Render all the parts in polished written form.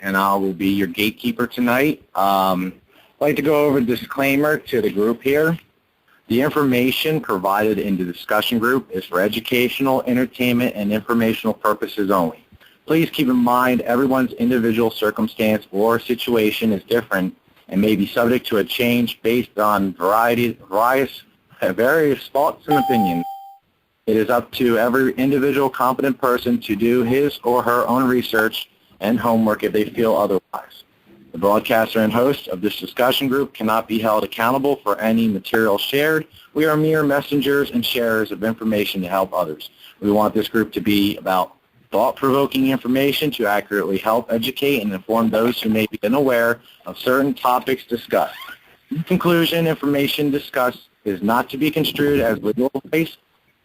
and I will be your gatekeeper tonight. I'd like to go over the disclaimer to the group here. The information provided in the discussion group is for educational, entertainment, and informational purposes only. Please keep in mind everyone's individual circumstance or situation is different and may be subject to a change based on various thoughts and opinions. It is up to every individual competent person to do his or her own research and homework if they feel otherwise. The broadcaster and host of this discussion group cannot be held accountable for any material shared. We are mere messengers and sharers of information to help others. We want this group to be about thought-provoking information to accurately help educate and inform those who may be unaware of certain topics discussed. In conclusion, information discussed is not to be construed as legal advice.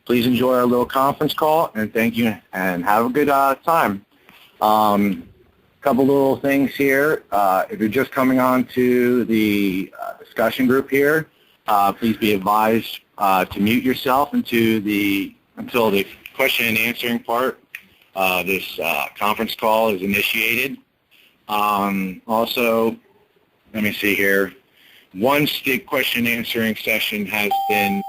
Please enjoy our little conference call, and thank you, and have a good time. Couple little things here. If you're just coming on to the discussion group here, please be advised to mute yourself until the question and answering part of this conference call is initiated. Also, let me see here. Once the question and answering session has been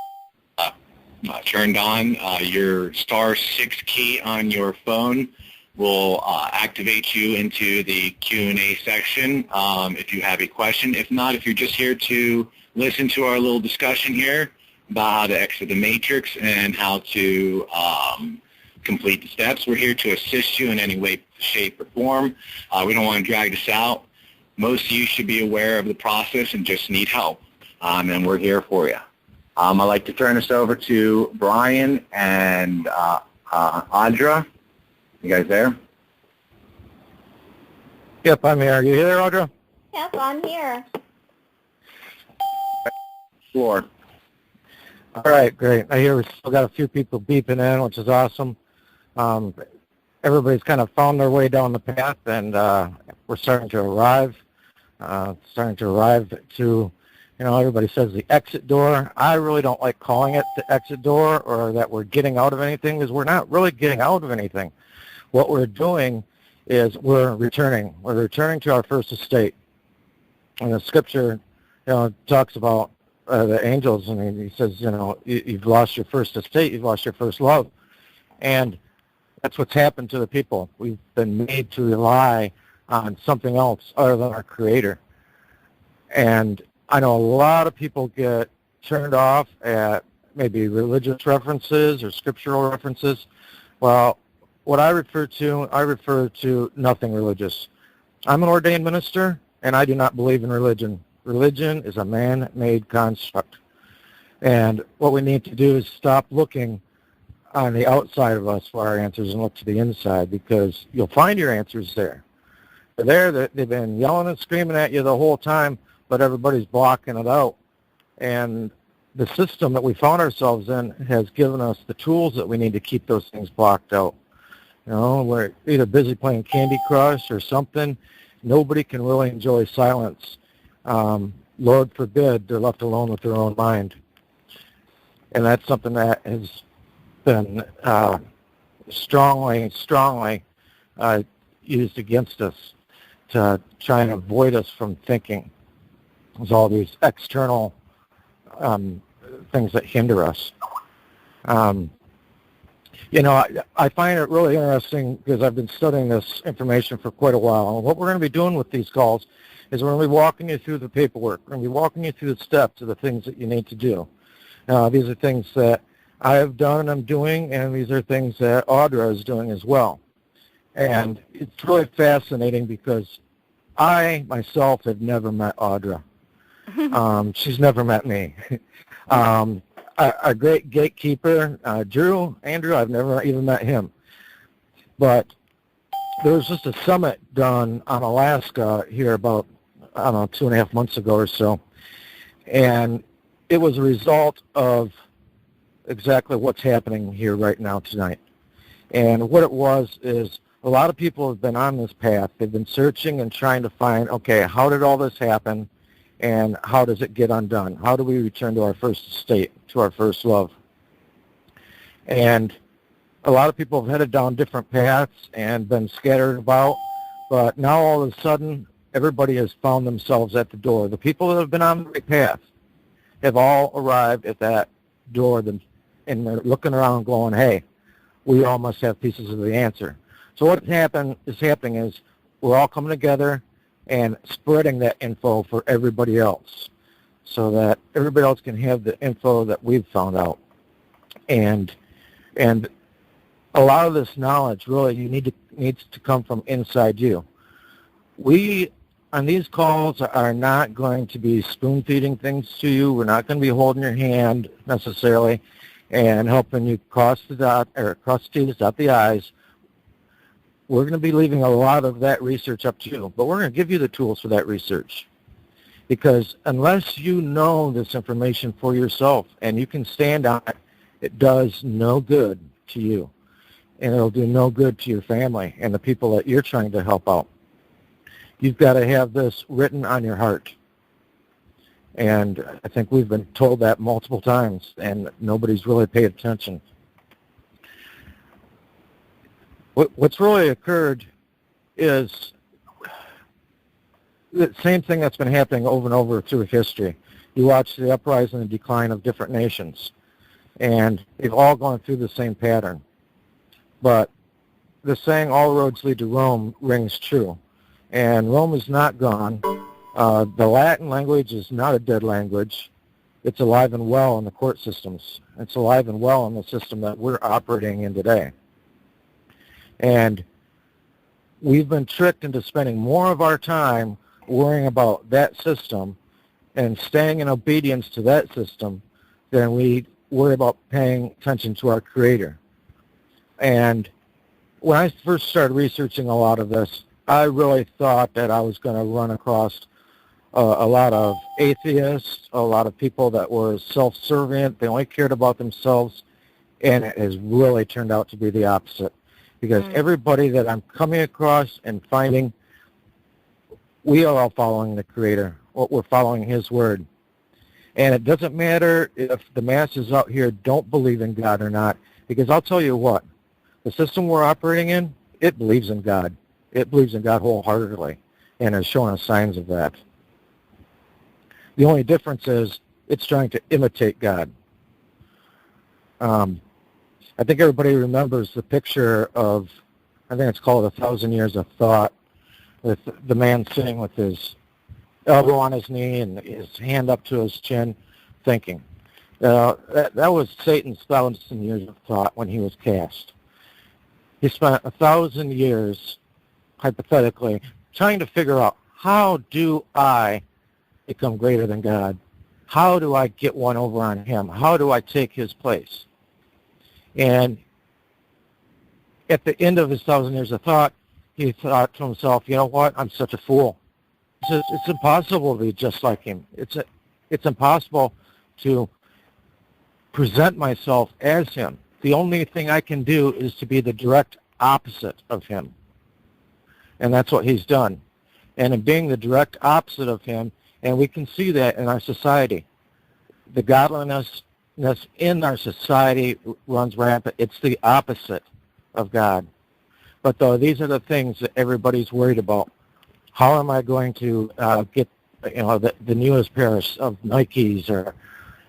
turned on, your *6 key on your phone will activate you into the Q&A section if you have a question. If not, if you're just here to listen to our little discussion here about how to exit the matrix and how to complete the steps, we're here to assist you in any way, shape, or form. We don't want to drag this out. Most of you should be aware of the process and just need help, and we're here for you. I'd like to turn this over to Brian and Audra. You guys there? Yep, I'm here. Are you here, Audra? Yep, I'm here. Floor. All right, great. I hear we still got a few people beeping in, which is awesome. Everybody's kind of found their way down the path, and we're starting to arrive. To, everybody says the exit door. I really don't like calling it the exit door or that we're getting out of anything, because we're not really getting out of anything. What we're doing is we're returning. We're returning to our first estate. And the scripture, talks about the angels, and he says, you've lost your first estate, you've lost your first love. And that's what's happened to the people. We've been made to rely on something else other than our Creator. And I know a lot of people get turned off at maybe religious references or scriptural references. Well, what I refer to nothing religious. I'm an ordained minister, and I do not believe in religion. Religion is a man-made construct. And what we need to do is stop looking on the outside of us for our answers and look to the inside, because you'll find your answers there. They're there. They've been yelling and screaming at you the whole time, but everybody's blocking it out. And the system that we found ourselves in has given us the tools that we need to keep those things blocked out. We're either busy playing Candy Crush or something. Nobody can really enjoy silence. Lord forbid they're left alone with their own mind. And that's something that has been strongly used against us to try and avoid us from thinking. There's all these external things that hinder us. I find it really interesting because I've been studying this information for quite a while. And what we're going to be doing with these calls is we're going to be walking you through the paperwork. We're going to be walking you through the steps of the things that you need to do. These are things that I have done and I'm doing, and these are things that Audra is doing as well. And it's really fascinating because I, myself, have never met Audra. She's never met me. A great gatekeeper, Andrew, I've never even met him. But there was just a summit done on Alaska here about, 2.5 months ago or so. And it was a result of exactly what's happening here right now tonight. And what it was is a lot of people have been on this path. They've been searching and trying to find, okay, how did all this happen? And how does it get undone? How do we return to our first estate, to our first love? And a lot of people have headed down different paths and been scattered about, But now all of a sudden, everybody has found themselves at the door. The people that have been on the right path have all arrived at that door, and they're looking around going, hey, we all must have pieces of the answer. So what happening is we're all coming together and spreading that info for everybody else so that everybody else can have the info that we've found out. And a lot of this knowledge really needs to come from inside you. We, on these calls, are not going to be spoon-feeding things to you. We're not going to be holding your hand necessarily and helping you cross the T's, dot the I's. We're going to be leaving a lot of that research up to you, but we're going to give you the tools for that research. Because unless you know this information for yourself and you can stand on it, it does no good to you. And it'll do no good to your family and the people that you're trying to help out. You've got to have this written on your heart. And I think we've been told that multiple times, and nobody's really paid attention. What's really occurred is the same thing that's been happening over and over through history. You watch the uprising and decline of different nations, and they've all gone through the same pattern. But the saying, all roads lead to Rome, rings true. And Rome is not gone. The Latin language is not a dead language. It's alive and well in the court systems. It's alive and well in the system that we're operating in today. And we've been tricked into spending more of our time worrying about that system and staying in obedience to that system than we worry about paying attention to our Creator. And when I first started researching a lot of this, I really thought that I was going to run across a lot of atheists, a lot of people that were self-serving, they only cared about themselves, and it has really turned out to be the opposite. Because everybody that I'm coming across and finding, we are all following the Creator. We're following His Word. And it doesn't matter if the masses out here don't believe in God or not, because I'll tell you what, the system we're operating in, it believes in God. It believes in God wholeheartedly and has shown us signs of that. The only difference is it's trying to imitate God. I think everybody remembers the picture of, I think it's called 1,000 Years of Thought, with the man sitting with his elbow on his knee and his hand up to his chin, thinking. That was Satan's 1,000 years of thought when he was cast. He spent 1,000 years, hypothetically, trying to figure out, how do I become greater than God? How do I get one over on Him? How do I take His place? And at the end of his 1,000 years of thought, he thought to himself, you know what, I'm such a fool. It's impossible to be just like Him. It's impossible to present myself as Him. The only thing I can do is to be the direct opposite of Him. And that's what he's done. And in being the direct opposite of Him, and we can see that in our society, the godliness in our society runs rampant. It's the opposite of God. But though these are the things that everybody's worried about. How am I going to get, the newest pair of Nikes, or,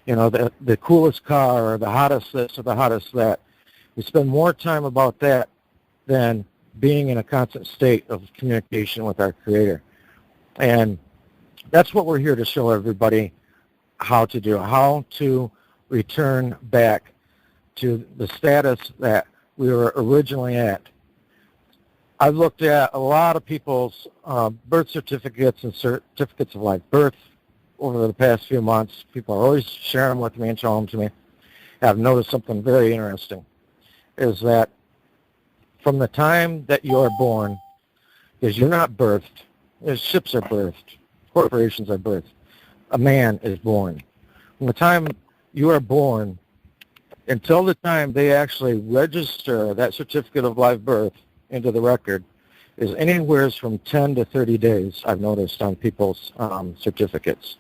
the coolest car, or the hottest this or the hottest that? We spend more time about that than being in a constant state of communication with our Creator. And that's what we're here to show everybody how to do, how to return back to the status that we were originally at. I've looked at a lot of people's birth certificates and certificates of live birth over the past few months. People are always sharing them with me and showing them to me. I've noticed something very interesting, is that from the time that you are born, because you're not birthed, ships are birthed, corporations are birthed, a man is born. From the time you are born until the time they actually register that certificate of live birth into the record is anywhere from 10 to 30 days, I've noticed, on people's certificates.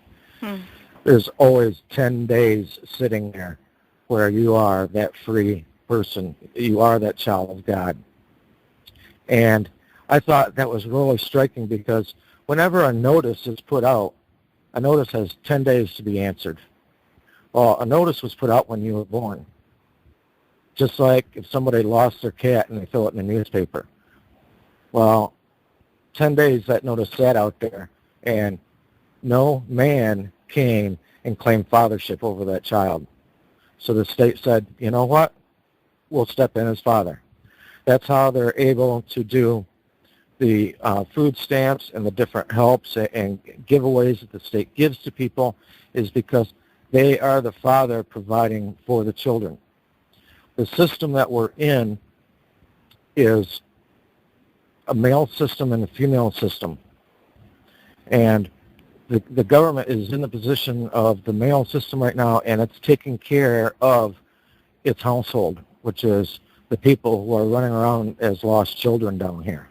There's always 10 days sitting there where you are that free person. You are that child of God. And I thought that was really striking because whenever a notice is put out, a notice has 10 days to be answered. Well, a notice was put out when you were born. Just like if somebody lost their cat and they fill it in the newspaper. Well, 10 days that notice sat out there, and no man came and claimed fathership over that child. So the state said, you know what? We'll step in as father. That's how they're able to do the food stamps and the different helps and giveaways that the state gives to people, is because they are the father providing for the children. The system that we're in is a male system and a female system. And the government is in the position of the male system right now, and it's taking care of its household, which is the people who are running around as lost children down here.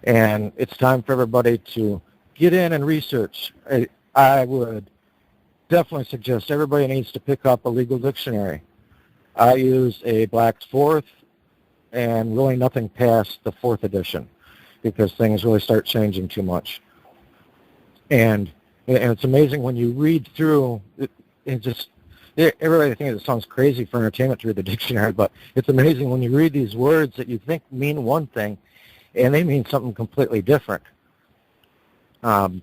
And it's time for everybody to get in and research. I would definitely suggest everybody needs to pick up a legal dictionary. I use a Black's Fourth, and really nothing past the 4th edition, because things really start changing too much. And it's amazing when you read through, everybody thinks it sounds crazy for entertainment to read the dictionary, but it's amazing when you read these words that you think mean one thing, and they mean something completely different. And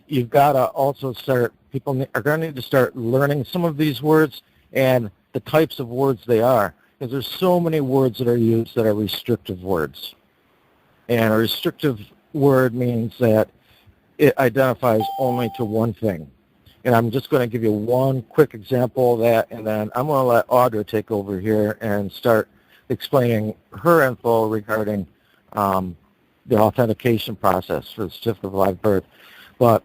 you've got to also people are going to need to start learning some of these words and the types of words they are, because there's so many words that are used that are restrictive words. And a restrictive word means that it identifies only to one thing. And I'm just going to give you one quick example of that, and then I'm going to let Audra take over here and start explaining her info regarding the authentication process for the certificate of live birth. But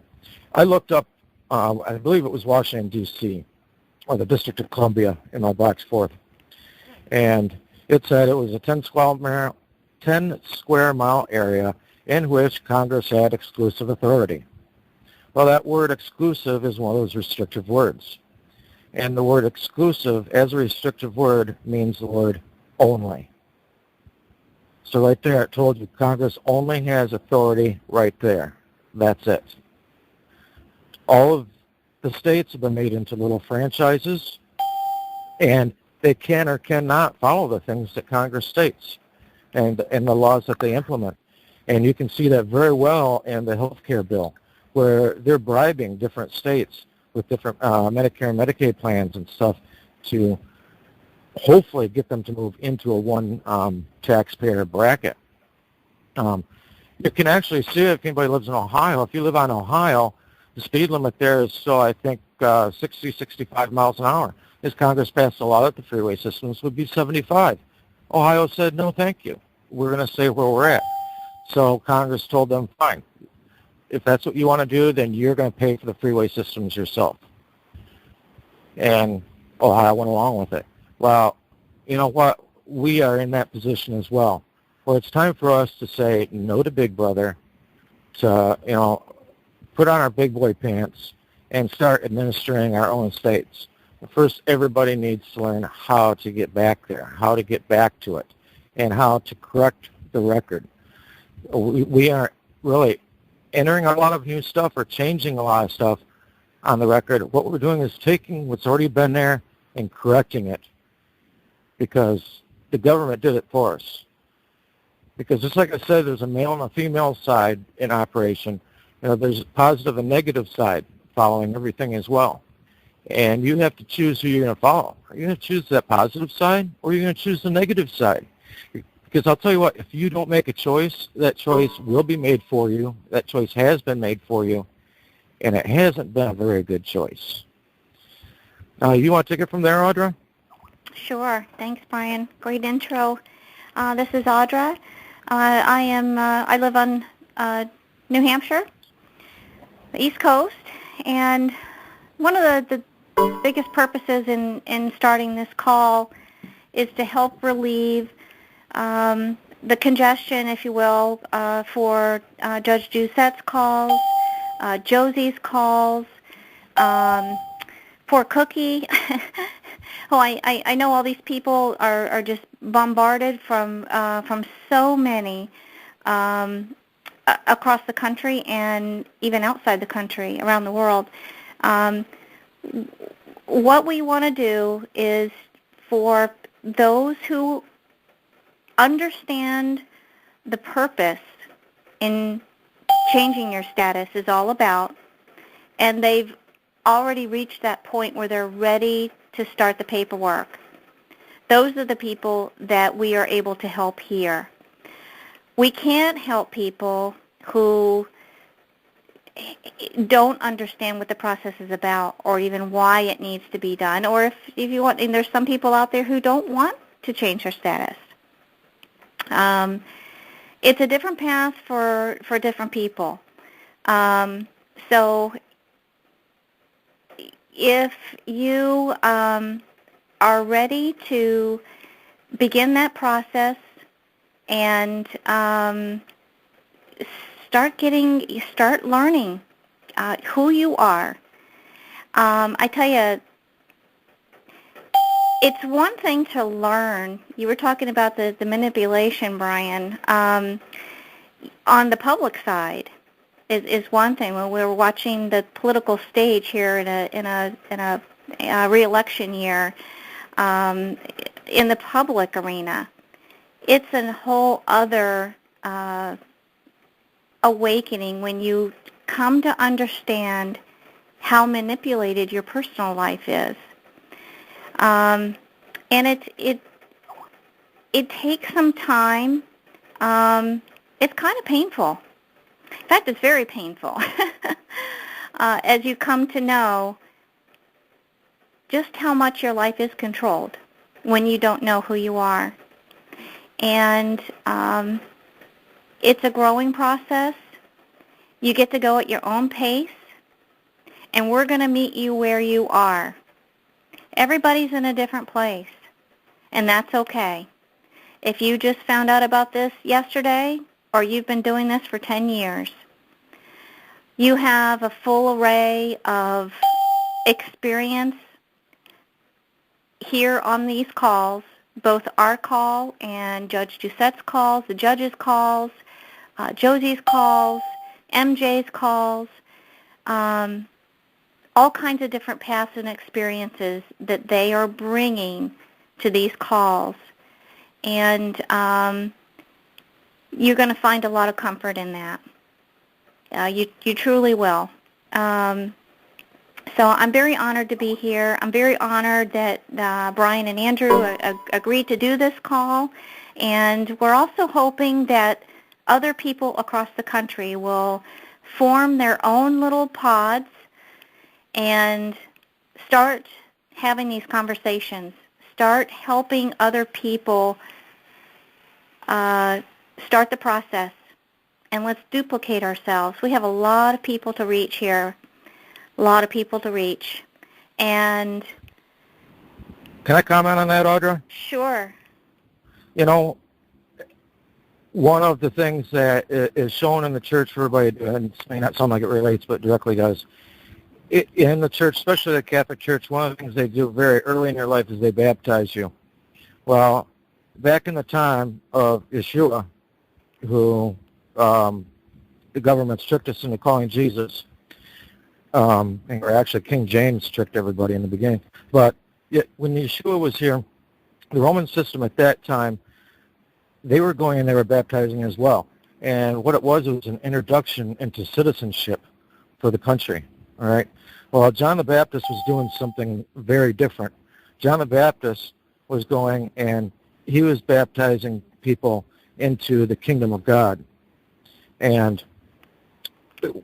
I looked up, I believe it was Washington, D.C., or the District of Columbia in my Black's Fourth. And it said it was a 10 square mile area in which Congress had exclusive authority. Well, that word exclusive is one of those restrictive words. And the word exclusive as a restrictive word means the word only. So right there it told you Congress only has authority right there. That's it. All of the states have been made into little franchises, and they can or cannot follow the things that Congress states and the laws that they implement. And you can see that very well in the health care bill, where they're bribing different states with different Medicare and Medicaid plans and stuff to hopefully get them to move into a one taxpayer bracket. You can actually see it if anybody lives in Ohio. If you live on Ohio, the speed limit there is still, I think, 60, 65 miles an hour. As Congress passed a law that the freeway systems would be 75. Ohio said, no, thank you. We're going to stay where we're at. So Congress told them, fine. If that's what you want to do, then you're going to pay for the freeway systems yourself. And Ohio went along with it. Well, you know what? We are in that position as well, where it's time for us to say no to Big Brother, to, put on our big boy pants and start administering our own states. But first, everybody needs to learn how to get back there, how to get back to it, and how to correct the record. We aren't really entering a lot of new stuff or changing a lot of stuff on the record. What we're doing is taking what's already been there and correcting it, because the government did it for us. Because just like I said, there's a male and a female side in operation. There's a positive and negative side following everything as well. And you have to choose who you're going to follow. Are you going to choose that positive side, or are you going to choose the negative side? Because I'll tell you what, if you don't make a choice, that choice will be made for you. That choice has been made for you, and it hasn't been a very good choice. You want to take it from there, Audra? Sure. Thanks, Brian. Great intro. This is Audra. I live on New Hampshire, the East Coast, and one of the biggest purposes in starting this call is to help relieve the congestion, if you will, for Judge Doucette's calls, Josie's calls, for Cookie, Oh, I know all these people are just bombarded from so many across the country and even outside the country, around the world. Um, what we want to do is for those who understand the purpose in changing your status is all about, and they've already reached that point where they're ready to start the paperwork. Those are the people that we are able to help here. We can't help people who don't understand what the process is about or even why it needs to be done, or if you want, and there's some people out there who don't want to change their status. It's a different path for different people. So if you are ready to begin that process and start learning who you are. I tell you, it's one thing to learn. You were talking about the manipulation, Brian. On the public side is one thing. When we're watching the political stage here in a re-election year, in the public arena, it's a whole other awakening when you come to understand how manipulated your personal life is. And it takes some time. It's kind of painful. In fact, it's very painful as you come to know just how much your life is controlled when you don't know who you are. And it's a growing process. You get to go at your own pace, and we're going to meet you where you are. Everybody's in a different place, and that's okay. If you just found out about this yesterday, or you've been doing this for 10 years, you have a full array of experience here on these calls, both our call and Judge Doucette's calls, the judge's calls, Josie's calls, MJ's calls, all kinds of different paths and experiences that they are bringing to these calls. And you're going to find a lot of comfort in that. You truly will. So I'm very honored to be here. I'm very honored that Brian and Andrew agreed to do this call. And we're also hoping that other people across the country will form their own little pods and start having these conversations. Start helping other people start the process. And let's duplicate ourselves. We have a lot of people to reach here. A lot of people to reach. And Can I comment on that, Audra? sure. You know, one of the things that is shown in the church for everybody to do, and it may not sound like it relates, but directly does, in the church, especially the Catholic Church, one of the things they do very early in your life is they baptize you. Well, back in the time of Yeshua, who the government tricked us into calling Jesus, or actually King James tricked everybody in the beginning, but when Yeshua was here, the Roman system at that time, they were going and they were baptizing as well. And what it was an introduction into citizenship for the country. All right. Well, John the Baptist was doing something very different. John the Baptist was going and he was baptizing people into the kingdom of God. And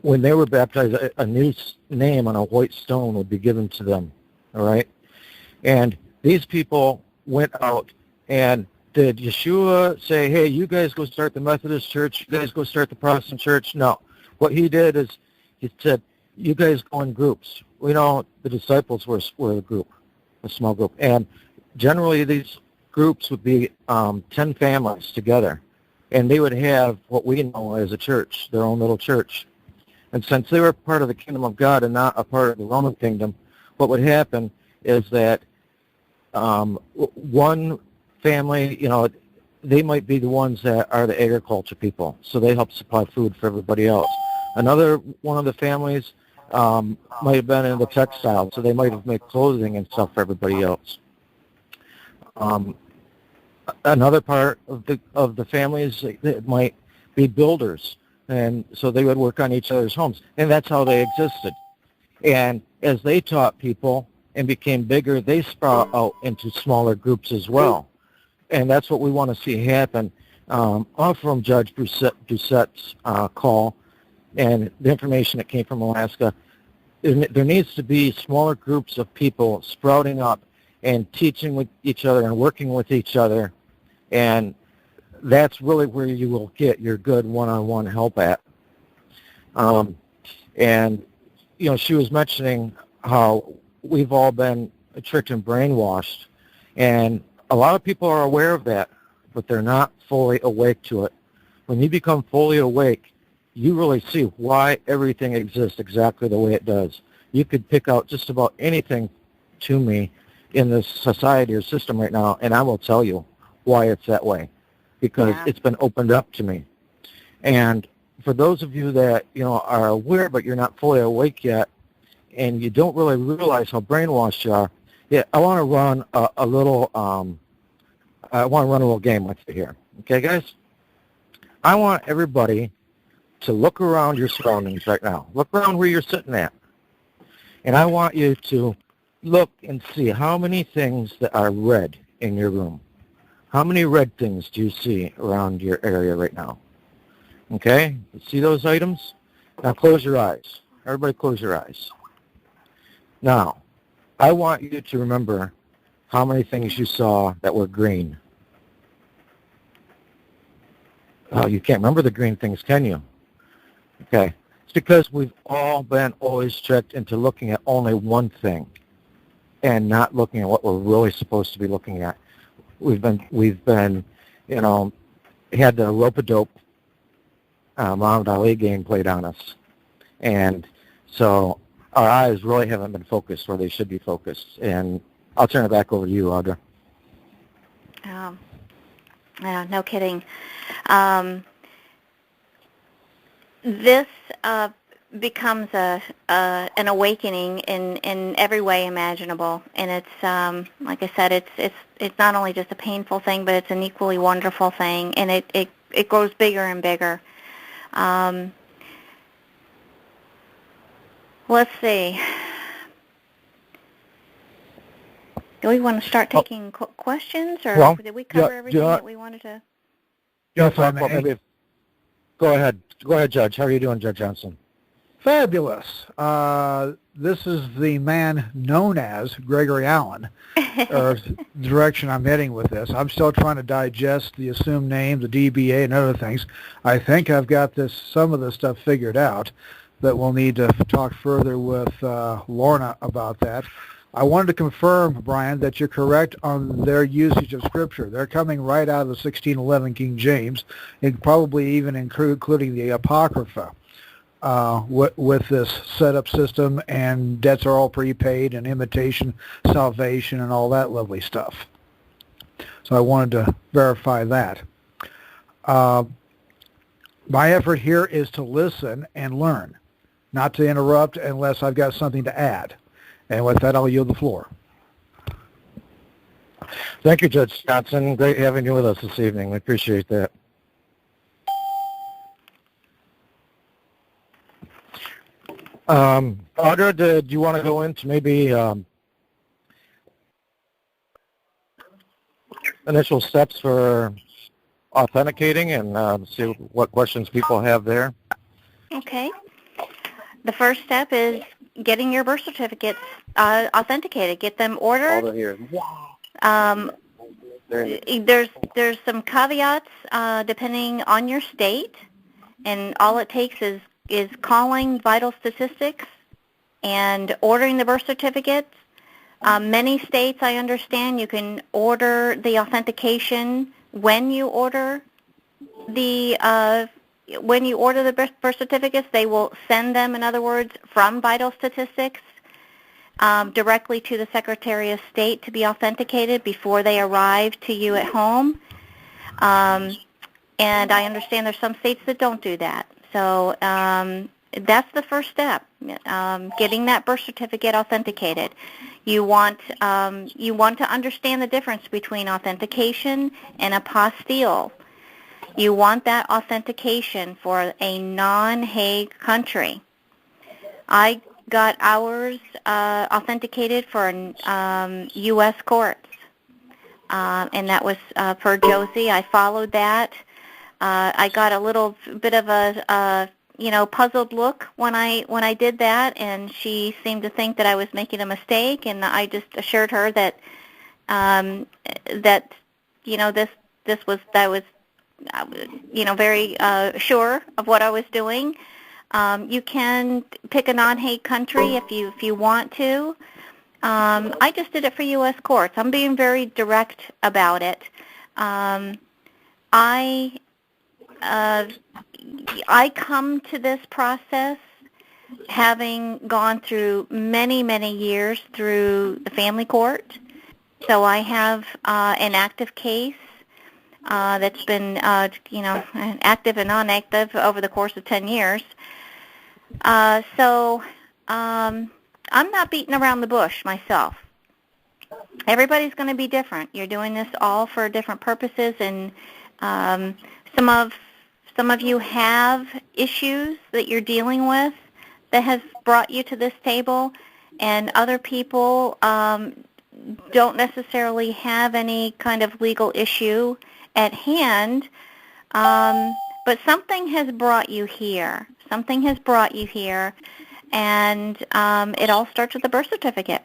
when they were baptized, a new name on a white stone would be given to them. All right. And these people went out, and did Yeshua say, hey, you guys go start the Methodist church, you guys go start the Protestant church? No. What he did is he said, you guys go in groups. We know the disciples were a group, a small group. And generally these groups would be 10 families together. And they would have what we know as a church, their own little church. And since they were part of the kingdom of God and not a part of the Roman kingdom, what would happen is that One family, they might be the ones that are the agriculture people, so they help supply food for everybody else. Another one of the families might have been in the textile, so they might have made clothing and stuff for everybody else. Another part of the families that might be builders, and so they would work on each other's homes, and that's how they existed. And as they taught people and became bigger, they sprout out into smaller groups as well. And that's what we want to see happen. Off from Judge Doucette's call and the information that came from Alaska, there needs to be smaller groups of people sprouting up and teaching with each other and working with each other. And that's really where you will get your good one-on-one help at. And, she was mentioning how we've all been tricked and brainwashed. And a lot of people are aware of that, but they're not fully awake to it. When you become fully awake, you really see why everything exists exactly the way it does. You could pick out just about anything to me in this society or system right now, and I will tell you why it's that way, because it's been opened up to me. And for those of you that, are aware but you're not fully awake yet, and you don't really realize how brainwashed you are, I want to run a little game with you here. Okay, guys? I want everybody to look around your surroundings right now. Look around where you're sitting at. And I want you to look and see how many things that are red in your room. How many red things do you see around your area right now? Okay? See those items? Now close your eyes. Everybody close your eyes. Now, I want you to remember how many things you saw that were green. Oh, you can't remember the green things, can you? Okay. It's because we've all been always tricked into looking at only one thing and not looking at what we're really supposed to be looking at. We've been, had the rope-a-dope Muhammad Ali game played on us. And so our eyes really haven't been focused where they should be focused. And I'll turn it back over to you, Audra. No kidding. This becomes an awakening in every way imaginable, and it's like I said, it's not only just a painful thing, but it's an equally wonderful thing, and it grows bigger and bigger. Let's see. Do we want to start taking questions, or did we cover everything that we wanted to? Yes, maybe. Go ahead, Judge. How are you doing, Judge Johnson? Fabulous. This is the man known as Gregory Allen, or the direction I'm heading with this. I'm still trying to digest the assumed name, the DBA, and other things. I think I've got some of this stuff figured out, but we'll need to talk further with Lorna about that. I wanted to confirm, Brian, that you're correct on their usage of Scripture. They're coming right out of the 1611 King James, and probably even including the Apocrypha. With this setup system, and debts are all prepaid, and imitation salvation, and all that lovely stuff. So I wanted to verify that. My effort here is to listen and learn, not to interrupt unless I've got something to add. And with that, I'll yield the floor. Thank you, Judge Johnson. Great having you with us this evening. We appreciate that. Audra, did you want to go into maybe initial steps for authenticating and see what questions people have there? Okay. The first step is getting your birth certificates authenticated. Get them ordered. There's some caveats depending on your state, and all it takes is calling Vital Statistics and ordering the birth certificates. Many states, I understand, you can order the authentication when you order the birth certificates. They will send them, in other words, from Vital Statistics. directly to the Secretary of State to be authenticated before they arrive to you at home. And I understand there's some states that don't do that. So that's the first step, getting that birth certificate authenticated. You want to understand the difference between authentication and apostille. You want that authentication for a non-Hague country. I got ours authenticated for U.S. courts, and that was per Josie. I followed that. I got a little bit of a puzzled look when I did that, and she seemed to think that I was making a mistake, and I just assured her that that I was very sure of what I was doing. You can pick a non-Hague country if you want to. I just did it for U.S. courts. I'm being very direct about it. I come to this process having gone through many, many years through the family court. So I have an active case that's been, active and non-active over the course of 10 years. So I'm not beating around the bush myself. Everybody's going to be different. You're doing this all for different purposes, and some of you have issues that you're dealing with that has brought you to this table, and other people don't necessarily have any kind of legal issue at hand, but something has brought you here. Something has brought you here, and it all starts with the birth certificate.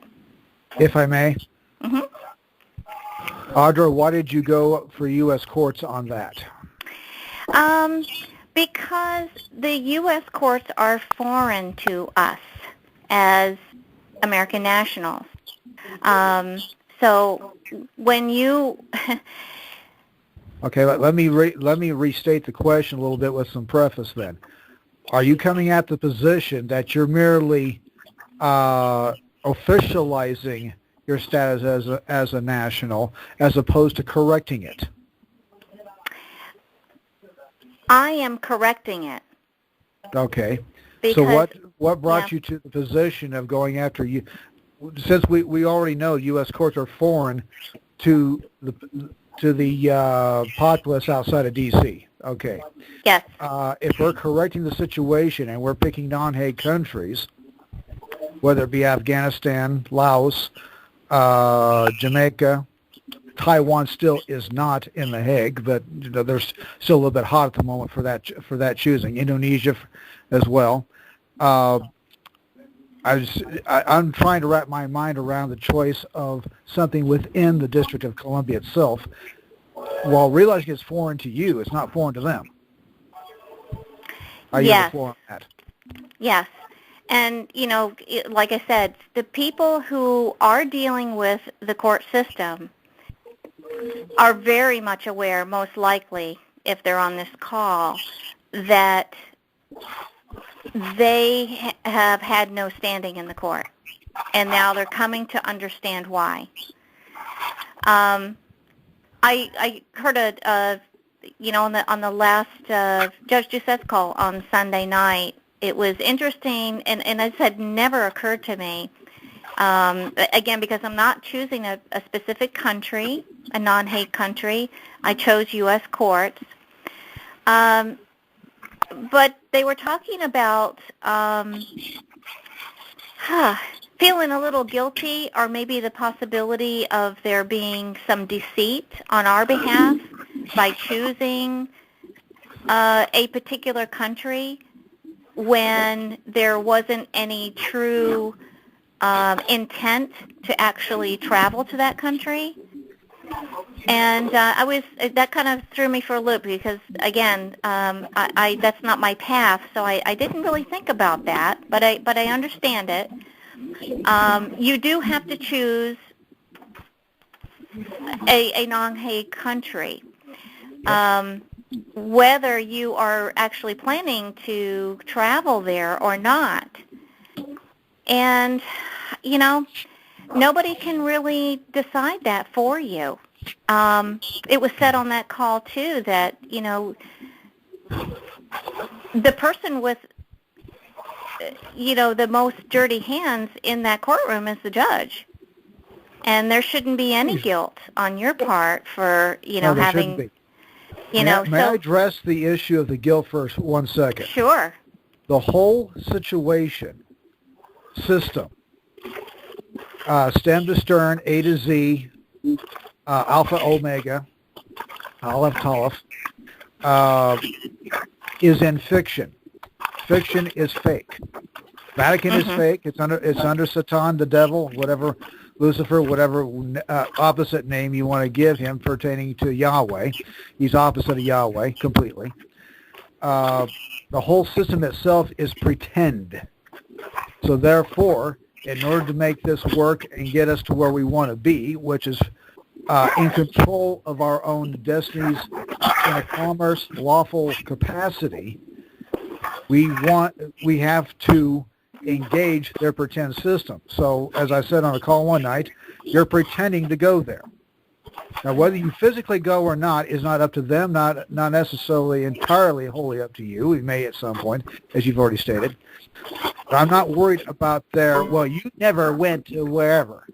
If I may. Mm-hmm. Audra, why did you go for U.S. courts on that? Because the U.S. courts are foreign to us as American nationals. So when you Okay, let me restate the question a little bit with some preface then. Are you coming at the position that you're merely officializing your status as a national as opposed to correcting it? I am correcting it. Okay. Because, so what brought you to the position of going after you? Since we already know U.S. courts are foreign to the populace outside of D.C. Okay. Yes. If we're correcting the situation and we're picking non-Hague countries, whether it be Afghanistan, Laos, Jamaica, Taiwan still is not in the Hague, but they're still a little bit hot at the moment for that choosing. Indonesia as well. I'm trying to wrap my mind around the choice of something within the District of Columbia itself, while realizing it's foreign to you. It's not foreign to them. Are you yes. for that? Yes. And, like I said, the people who are dealing with the court system are very much aware, most likely, if they're on this call, that they have had no standing in the court, and now they're coming to understand why. I heard on the last Judge Doucette's call on Sunday night. It was interesting, and as had never occurred to me. Again, because I'm not choosing a specific country, a non-Hague country. I chose U.S. courts. But they were talking about feeling a little guilty, or maybe the possibility of there being some deceit on our behalf by choosing a particular country when there wasn't any true intent to actually travel to that country. And that kind of threw me for a loop because, again, that's not my path, so I didn't really think about that, but I understand it. You do have to choose a non-Hague country. Whether you are actually planning to travel there or not. And you know, nobody can really decide that for you. It was said on that call, too, that, you know, the person with, you know, the most dirty hands in that courtroom is the judge. And there shouldn't be any guilt on your part for, you know, No, there having, shouldn't be. you know, May I address the issue of the guilt first 1 second? Sure. The whole system, stem to stern, A to Z, alpha, omega, aleph, taleph, is in fiction. Fiction is fake. Vatican is fake. It's under Satan, the devil, whatever, Lucifer, whatever opposite name you want to give him pertaining to Yahweh. He's opposite of Yahweh completely. The whole system itself is pretend. So therefore, in order to make this work and get us to where we want to be, which is in control of our own destinies in a commerce lawful capacity, we have to engage their pretend system. So as I said on a call one night, you're pretending to go there. Now whether you physically go or not is not up to them, not necessarily entirely wholly up to you. We may at some point, as you've already stated. But I'm not worried about their, well, you never went to wherever.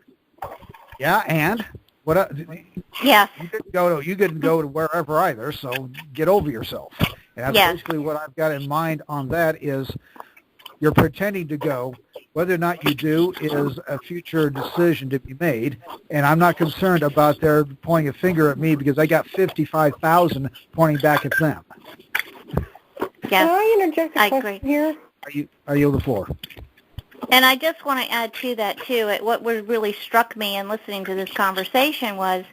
Yeah, and what? Yes. You didn't go to wherever either, so get over yourself. And that's basically what I've got in mind on that is you're pretending to go. Whether or not you do is a future decision to be made, and I'm not concerned about their pointing a finger at me because I got 55,000 pointing back at them. Yes. Can I interject a question agree. here? I yield the floor. And I just want to add to that, too, what really struck me in listening to this conversation was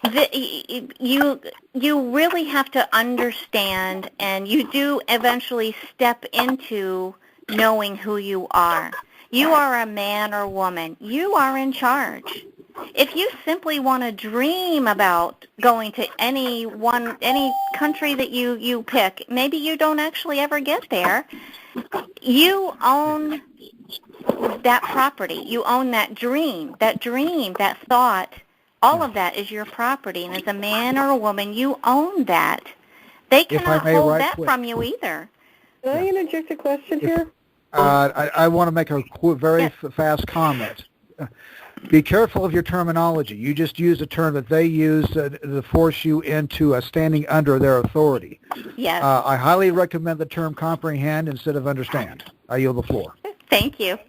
that you really have to understand, and you do eventually step into knowing who you are. You are a man or woman. You are in charge. If you simply want to dream about going to any country that you pick, maybe you don't actually ever get there. You own that property. You own that dream, that thought. All of that is your property. And as a man or a woman, you own that. They cannot hold that from you either. Can I interject a question here? I want to make a very fast comment. Be careful of your terminology. You just used a term that they use to force you into standing under their authority. Yes. I highly recommend the term comprehend instead of understand. I yield the floor. Thank you.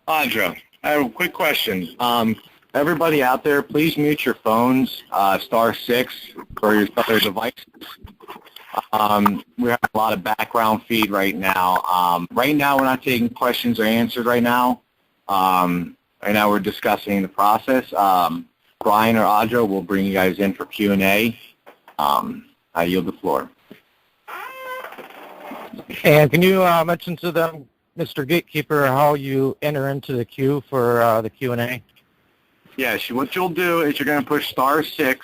Audra, I have a quick question. Everybody out there, please mute your phones, *6 for your other devices. We have a lot of background feed right now. Right now, we're not taking questions or answers right now. Right now, we're discussing the process. Brian or Audra will bring you guys in for Q&A. I yield the floor. And can you mention to them, Mr. Gatekeeper, how you enter into the queue for the Q&A? Yes, what you'll do is you're going to push *6.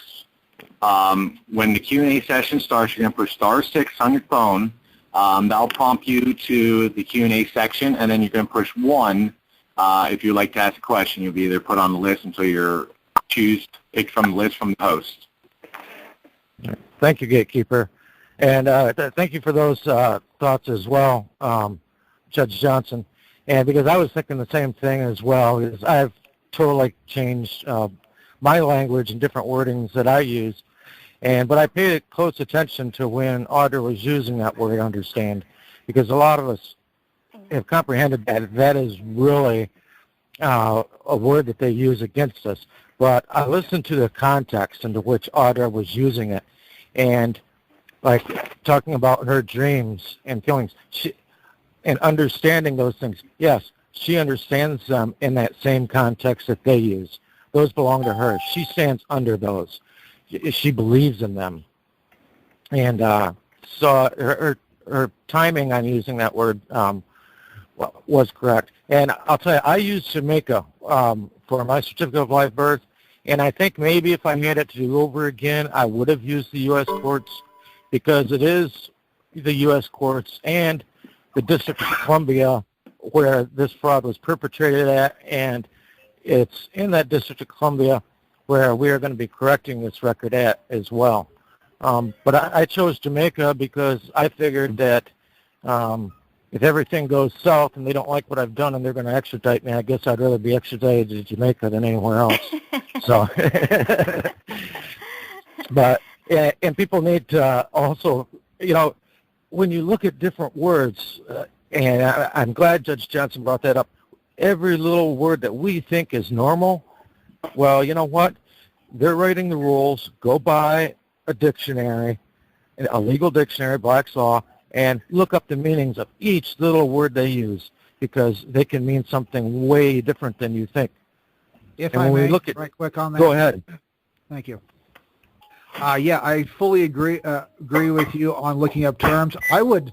When the Q&A session starts, you're going to push *6 on your phone. That'll prompt you to the Q&A section, and then you're going to push 1 if you'd like to ask a question. You'll be either put on the list until you're picked from the list from the host. Thank you, Gatekeeper. And thank you for those thoughts as well, Judge Johnson. And because I was thinking the same thing as well, because I've totally changed my language and different wordings that I use. But I paid close attention to when Audra was using that word understand, because a lot of us have comprehended that is really a word that they use against us. But I listened to the context into which Audra was using it, and like talking about her dreams and feelings, and understanding those things. Yes, she understands them in that same context that they use. Those belong to her. She stands under those. She believes in them. And so her timing on using that word was correct. And I'll tell you, I used Jamaica for my certificate of live birth, and I think maybe if I had it to do over again, I would have used the U.S. courts, because it is the U.S. courts and the District of Columbia where this fraud was perpetrated at, and it's in that District of Columbia where we are going to be correcting this record at as well. But I chose Jamaica because I figured that if everything goes south and they don't like what I've done and they're going to extradite me, I guess I'd rather be extradited to Jamaica than anywhere else. So, but, and people need to also, when you look at different words, and I'm glad Judge Johnson brought that up, every little word that we think is normal, well, you know what? They're writing the rules. Go buy a dictionary, a legal dictionary, Black's Law, and look up the meanings of each little word they use, because they can mean something way different than you think. If and I when may, we look at, right quick on that. Go ahead. Thank you. Yeah, I fully agree with you on looking up terms. I would,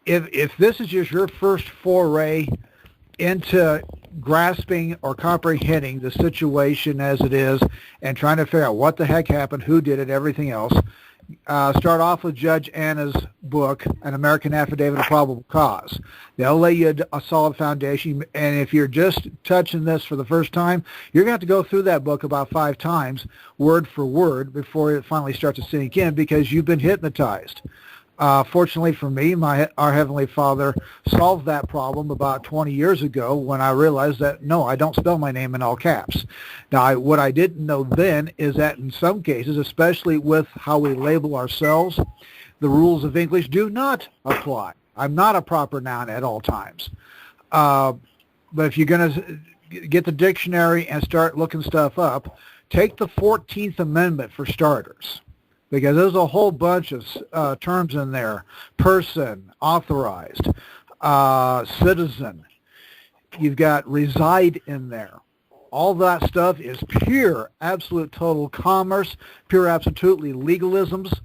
if this is just your first foray into grasping or comprehending the situation as it is and trying to figure out what the heck happened, who did it, everything else, start off with Judge Anna's book, An American Affidavit of Probable Cause. They'll lay you a solid foundation, and if you're just touching this for the first time, you're going to have to go through that book about 5 times, word for word, before it finally starts to sink in, because you've been hypnotized. Fortunately for me, our Heavenly Father solved that problem about 20 years ago when I realized that, no, I don't spell my name in all caps. Now, what I didn't know then is that in some cases, especially with how we label ourselves, the rules of English do not apply. I'm not a proper noun at all times. But if you're going to get the dictionary and start looking stuff up, take the 14th Amendment for starters, because there's a whole bunch of terms in there: person, authorized, citizen. You've got reside in there. All that stuff is pure, absolute, total commerce, pure, absolutely legalisms,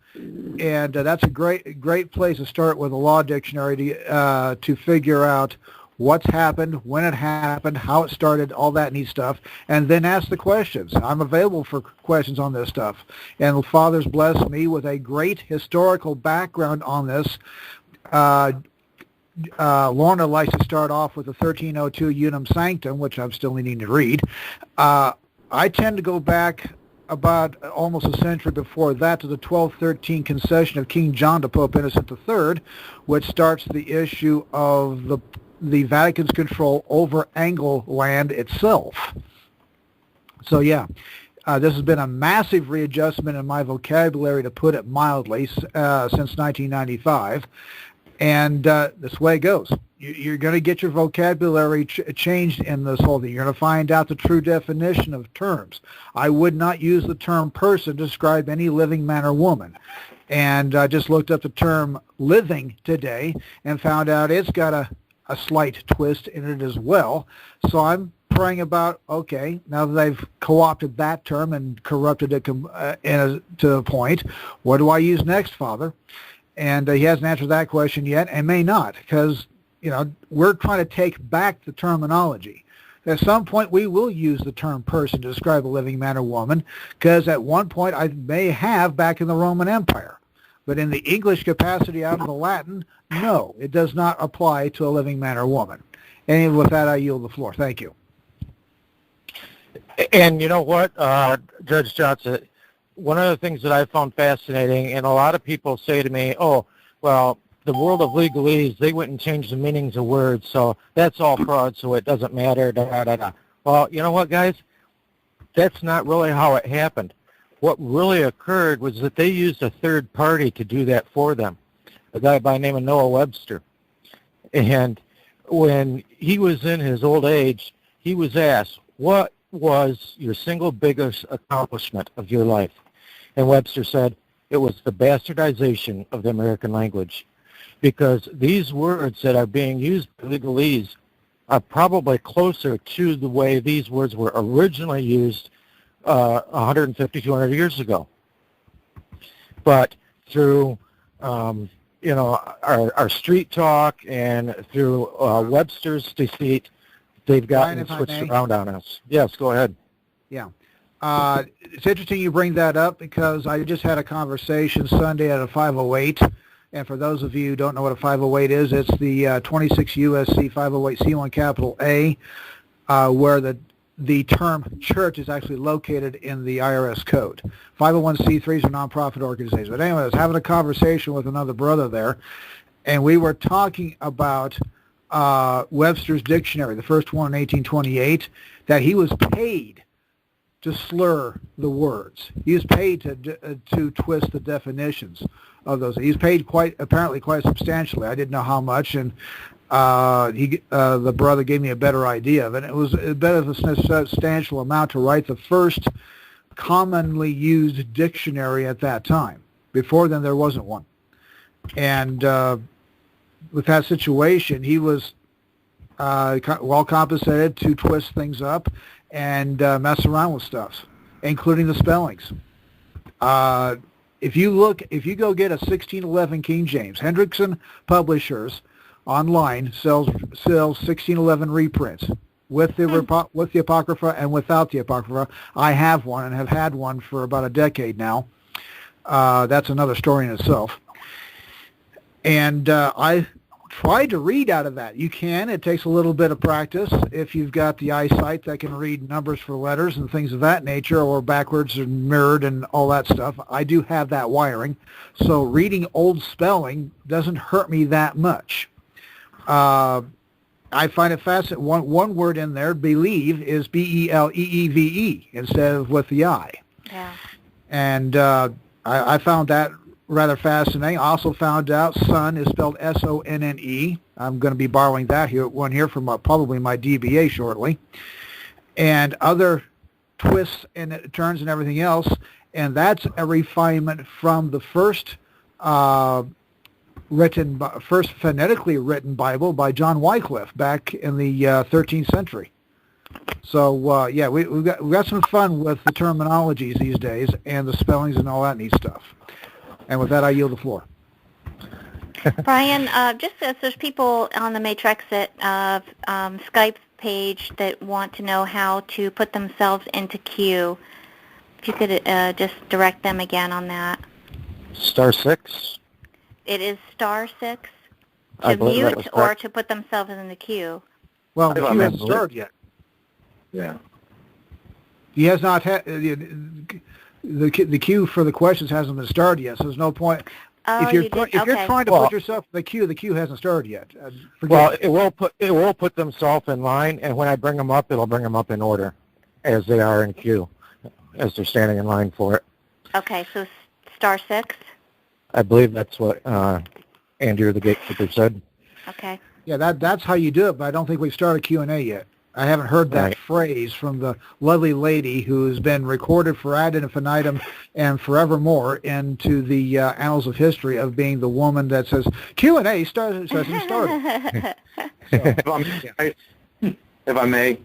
and that's a great place to start with a law dictionary to figure out what's happened, when it happened, how it started, all that neat stuff, and then ask the questions. I'm available for questions on this stuff. And the Father's blessed me with a great historical background on this. Lorna likes to start off with the 1302 Unum Sanctum, which I'm still needing to read. I tend to go back about almost a century before that to the 1213 concession of King John to Pope Innocent III, which starts the issue of the Vatican's control over Anglo land itself. So yeah, this has been a massive readjustment in my vocabulary, to put it mildly, since 1995. And this way it goes. You're going to get your vocabulary changed in this whole thing. You're going to find out the true definition of terms. I would not use the term person to describe any living man or woman. And I just looked up the term living today and found out it's got a slight twist in it as well. So I'm praying about, okay, now that they've co-opted that term and corrupted it to a point, what do I use next, Father? And he hasn't answered that question yet, and may not, because we're trying to take back the terminology. At some point, we will use the term person to describe a living man or woman, because at one point I may have back in the Roman Empire. But in the English capacity out of the Latin, no, it does not apply to a living man or woman. And with that, I yield the floor. Thank you. And you know what, Judge Johnson, one of the things that I found fascinating, and a lot of people say to me, oh, well, the world of legalese, they went and changed the meanings of words, so that's all fraud, so it doesn't matter, da-da-da-da. Well, you know what, guys? That's not really how it happened. What really occurred was that they used a third party to do that for them, a guy by the name of Noah Webster. And when he was in his old age, he was asked, what was your single biggest accomplishment of your life? And Webster said, it was the bastardization of the American language. Because these words that are being used by legalese are probably closer to the way these words were originally used 150, 200 years ago. But through, our street talk and through Webster's deceit, they've gotten switched around on us. Yes, go ahead. Yeah. It's interesting you bring that up, because I just had a conversation Sunday at a 508 And for those of you who don't know what a 508 is, it's the 26 U.S.C. 508 C1 capital A, where the term church is actually located in the IRS code. 501c3s are nonprofit organizations. But anyway, I was having a conversation with another brother there, and we were talking about Webster's Dictionary, the first one in 1828, that he was paid to slur the words. He was paid to twist the definitions of those. He was paid apparently quite substantially. I didn't know how much, and the brother gave me a better idea of it. It was a bit of a substantial amount to write the first commonly used dictionary at that time. Before then, there wasn't one. And with that situation, he was well compensated to twist things up and mess around with stuff, including the spellings. If you go get a 1611 King James, Hendrickson Publishers online sells 1611 reprints with the Apocrypha and without the Apocrypha. I have one and have had one for about a decade now. That's another story in itself. And I tried to read out of that. You can. It takes a little bit of practice if you've got the eyesight that can read numbers for letters and things of that nature, or backwards and mirrored and all that stuff. I do have that wiring. So reading old spelling doesn't hurt me that much. I find it fascinating. One word in there, believe, is B-E-L-E-E-V-E instead of with the I. Yeah. And I found that rather fascinating. I also found out son is spelled S-O-N-N-E. I'm going to be borrowing that one here from probably my DBA shortly. And other twists and turns and everything else. And that's a refinement from the first phonetically written Bible by John Wycliffe back in the 13th century. So we've got some fun with the terminologies these days and the spellings and all that neat stuff. And with that, I yield the floor. Brian, just as there's people on the MATREXIT Skype page that want to know how to put themselves into queue, if you could just direct them again on that. *6. It is *6 to mute or to put themselves in the queue. Well, the queue hasn't started yet. Yeah. He has not had the queue for the questions hasn't been started yet, so there's no point. Oh, if you're trying to put yourself in the queue hasn't started yet. It will put themselves in line, and when I bring them up, it'll bring them up in order as they are in queue, as they're standing in line for it. Okay, so *6. I believe that's what Andrew the gatekeeper said. Okay. Yeah, that's how you do it, but I don't think we've started Q&A yet. I haven't heard that phrase from the lovely lady who's been recorded for ad infinitum and forevermore into the annals of history of being the woman that says, Q&A hasn't started. So, if I may,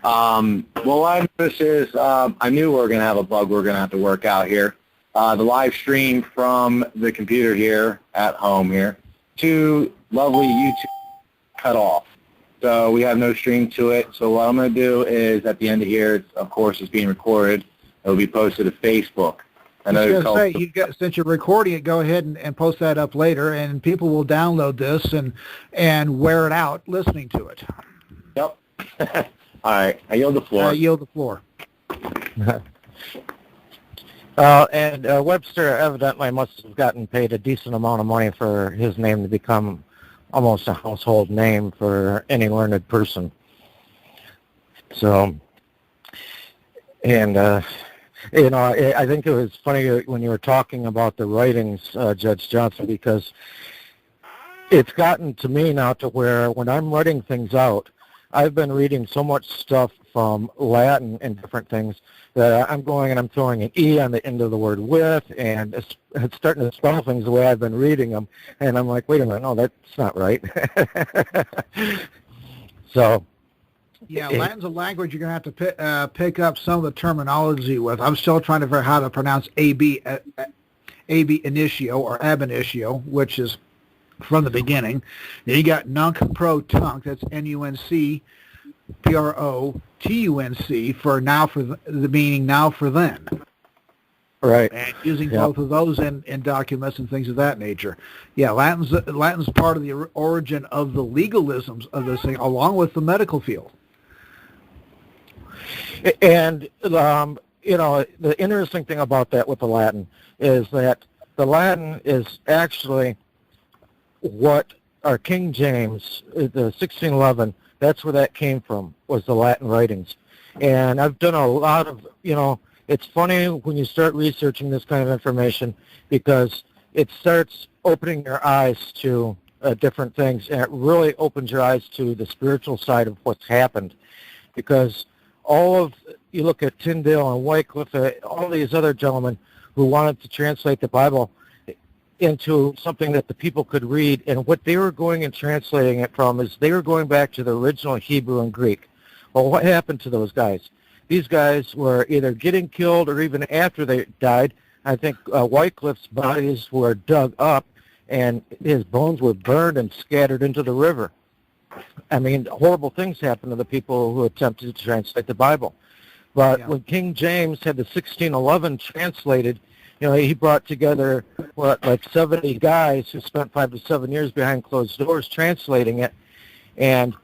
what I noticed is I knew we were going to have a bug we were going to have to work out here. The live stream from the computer here at home here to lovely YouTube cut off. So we have no stream to it. So what I'm going to do is at the end of here, of course, it's being recorded. It will be posted to Facebook. I know since you're recording it, go ahead and post that up later, and people will download this and wear it out listening to it. Yep. All right. I yield the floor. And Webster evidently must have gotten paid a decent amount of money for his name to become almost a household name for any learned person. So, and, I think it was funny when you were talking about the writings, Judge Johnson, because it's gotten to me now to where when I'm writing things out, I've been reading so much stuff from Latin and different things that I'm going and I'm throwing an E on the end of the word with, and it's starting to spell things the way I've been reading them. And I'm like, wait a minute, no, that's not right. So. Yeah, Latin's a language you're going to have to pick up some of the terminology with. I'm still trying to figure out how to pronounce ab initio or ab initio, which is from the beginning. Then you got nunc pro tunc, that's N-U-N-C, P-R-O-T-U-N-C, for now, for the meaning now for then. Right. and using Yep. both of those in documents and things of that nature. Yeah, Latin's part of the origin of the legalisms of this thing, along with the medical field. And, the interesting thing about that with the Latin is that the Latin is actually what our King James, the 1611, that's where that came from, was the Latin writings. And I've done a lot of, it's funny when you start researching this kind of information because it starts opening your eyes to different things, and it really opens your eyes to the spiritual side of what's happened. Because you look at Tyndale and Wycliffe, all these other gentlemen who wanted to translate the Bible into something that the people could read, and what they were going and translating it from is they were going back to the original Hebrew and Greek. Well, what happened to those guys? These guys were either getting killed or even after they died. I think Wycliffe's bodies were dug up and his bones were burned and scattered into the river. I mean, horrible things happened to the people who attempted to translate the Bible. But when King James had the 1611 translated, he brought together, 70 guys who spent 5 to 7 years behind closed doors translating it. And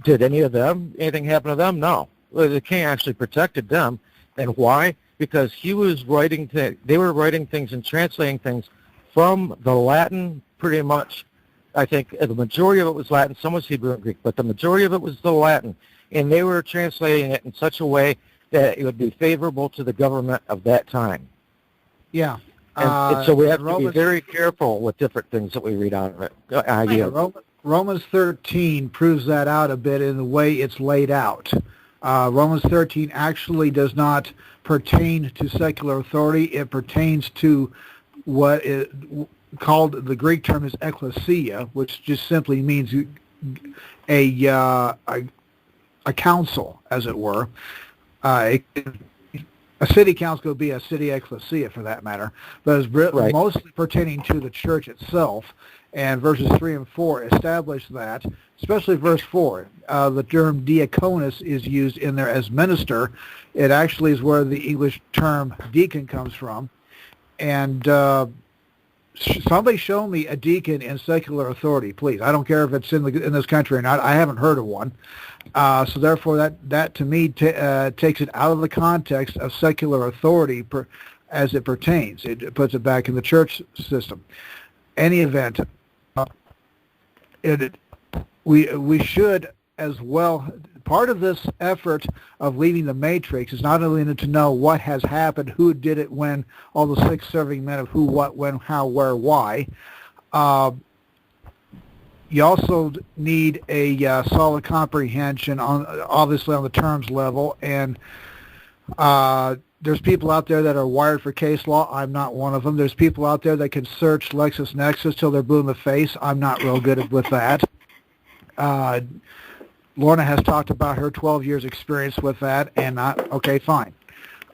did anything happen to them? No. The king actually protected them. And why? Because he was they were writing things and translating things from the Latin pretty much. I think the majority of it was Latin, some was Hebrew and Greek, but the majority of it was the Latin. And they were translating it in such a way that it would be favorable to the government of that time. Yeah. And so we have to be very careful with different things that we read out of it. Romans 13 proves that out a bit in the way it's laid out. Romans 13 actually does not pertain to secular authority. It pertains to what is called, the Greek term is ecclesia, which just simply means a council, as it were. A city council could be a city ecclesia, for that matter, but it's mostly pertaining to the church itself. And verses 3 and 4 establish that, especially verse 4. The term diaconus is used in there as minister. It actually is where the English term deacon comes from. And somebody show me a deacon in secular authority, please. I don't care if it's in this country or not. I haven't heard of one. So therefore, that to me takes it out of the context of secular authority as it pertains. It puts it back in the church system. Any event, we should as well. Part of this effort of leaving the matrix is not only to know what has happened, who did it, when, all the 6 serving men of who, what, when, how, where, why. You also need a solid comprehension obviously on the terms level, and there's people out there that are wired for case law. I'm not one of them. There's people out there that can search LexisNexis till they're blue in the face. I'm not real good with that. Lorna has talked about her 12 years experience with that, and okay, fine.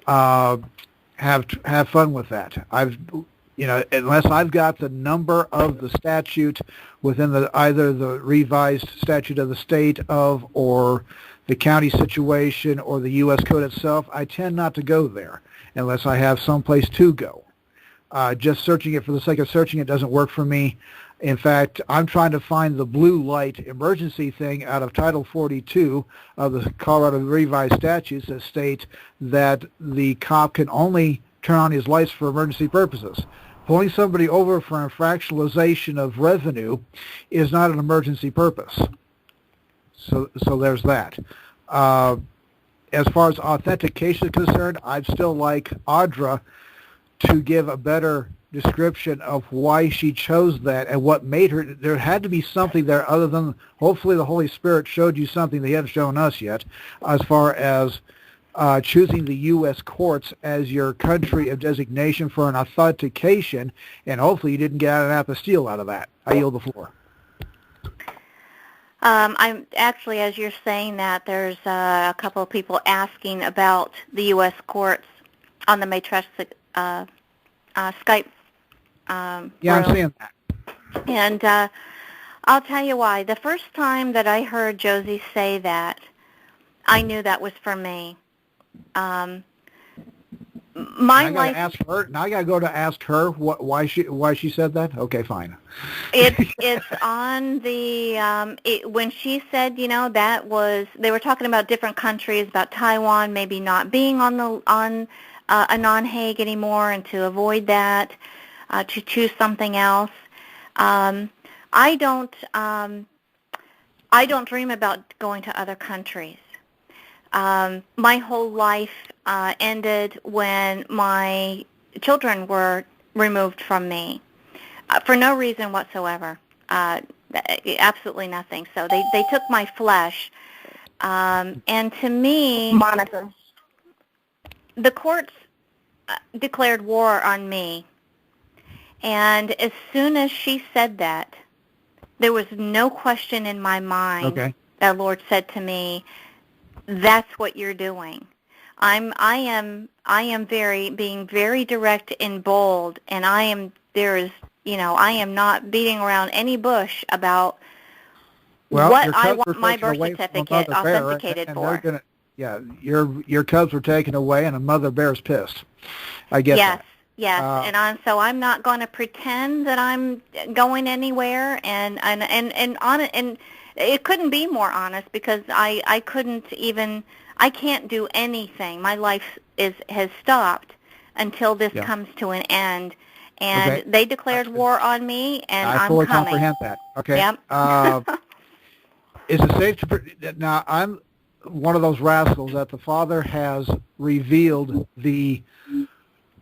Have fun with that. Unless I've got the number of the statute within either the revised statute of the state or the county situation or the U.S. code itself, I tend not to go there unless I have someplace to go. Just searching it for the sake of searching it doesn't work for me. In fact, I'm trying to find the blue light emergency thing out of Title 42 of the Colorado Revised Statutes that state that the cop can only turn on his lights for emergency pulling somebody over for a fractionalization of revenue is not an emergency purpose. So there's that. As far as authentication is concerned, I'd still like Audra to give a better description of why she chose that and what made her. There had to be something there other than, hopefully the Holy Spirit showed you something they haven't shown us yet, as far as choosing the U.S. courts as your country of designation for an authentication, and hopefully you didn't get an apostille out of that. I yield the floor. I'm actually, as you're saying that, there's a couple of people asking about the U.S. courts on the MATREXIT Skype I'm room. seeing that. And I'll tell you why. The first time that I heard Josie say that, I knew that was for me. My I got life. to ask her. Now I got to go to ask her why she said that. Okay, fine. It's on the when she said, that was, they were talking about different countries, about Taiwan maybe not being on a non-Hague anymore, and to avoid that, to choose something else. I don't dream about going to other countries. My whole life ended when my children were removed from me. For no reason whatsoever, absolutely nothing. So they took my flesh, and to me, Monica. the courts declared war on me. And as soon as she said that, there was no question in my mind. Okay. The Lord said to me, "That's what you're doing." I am being very direct and bold, and I am not beating around any bush about what I want my birth certificate authenticated for. Your cubs were taken away, and a mother bear's pissed. I get that. Yes, so I'm not going to pretend that I'm going anywhere, and it couldn't be more honest, because I can't do anything. My life has stopped until this comes to an end. And they declared war on me, and I'm coming. I fully comprehend that. Okay. Yep. Is it safe to... Now, I'm one of those rascals that the Father has revealed the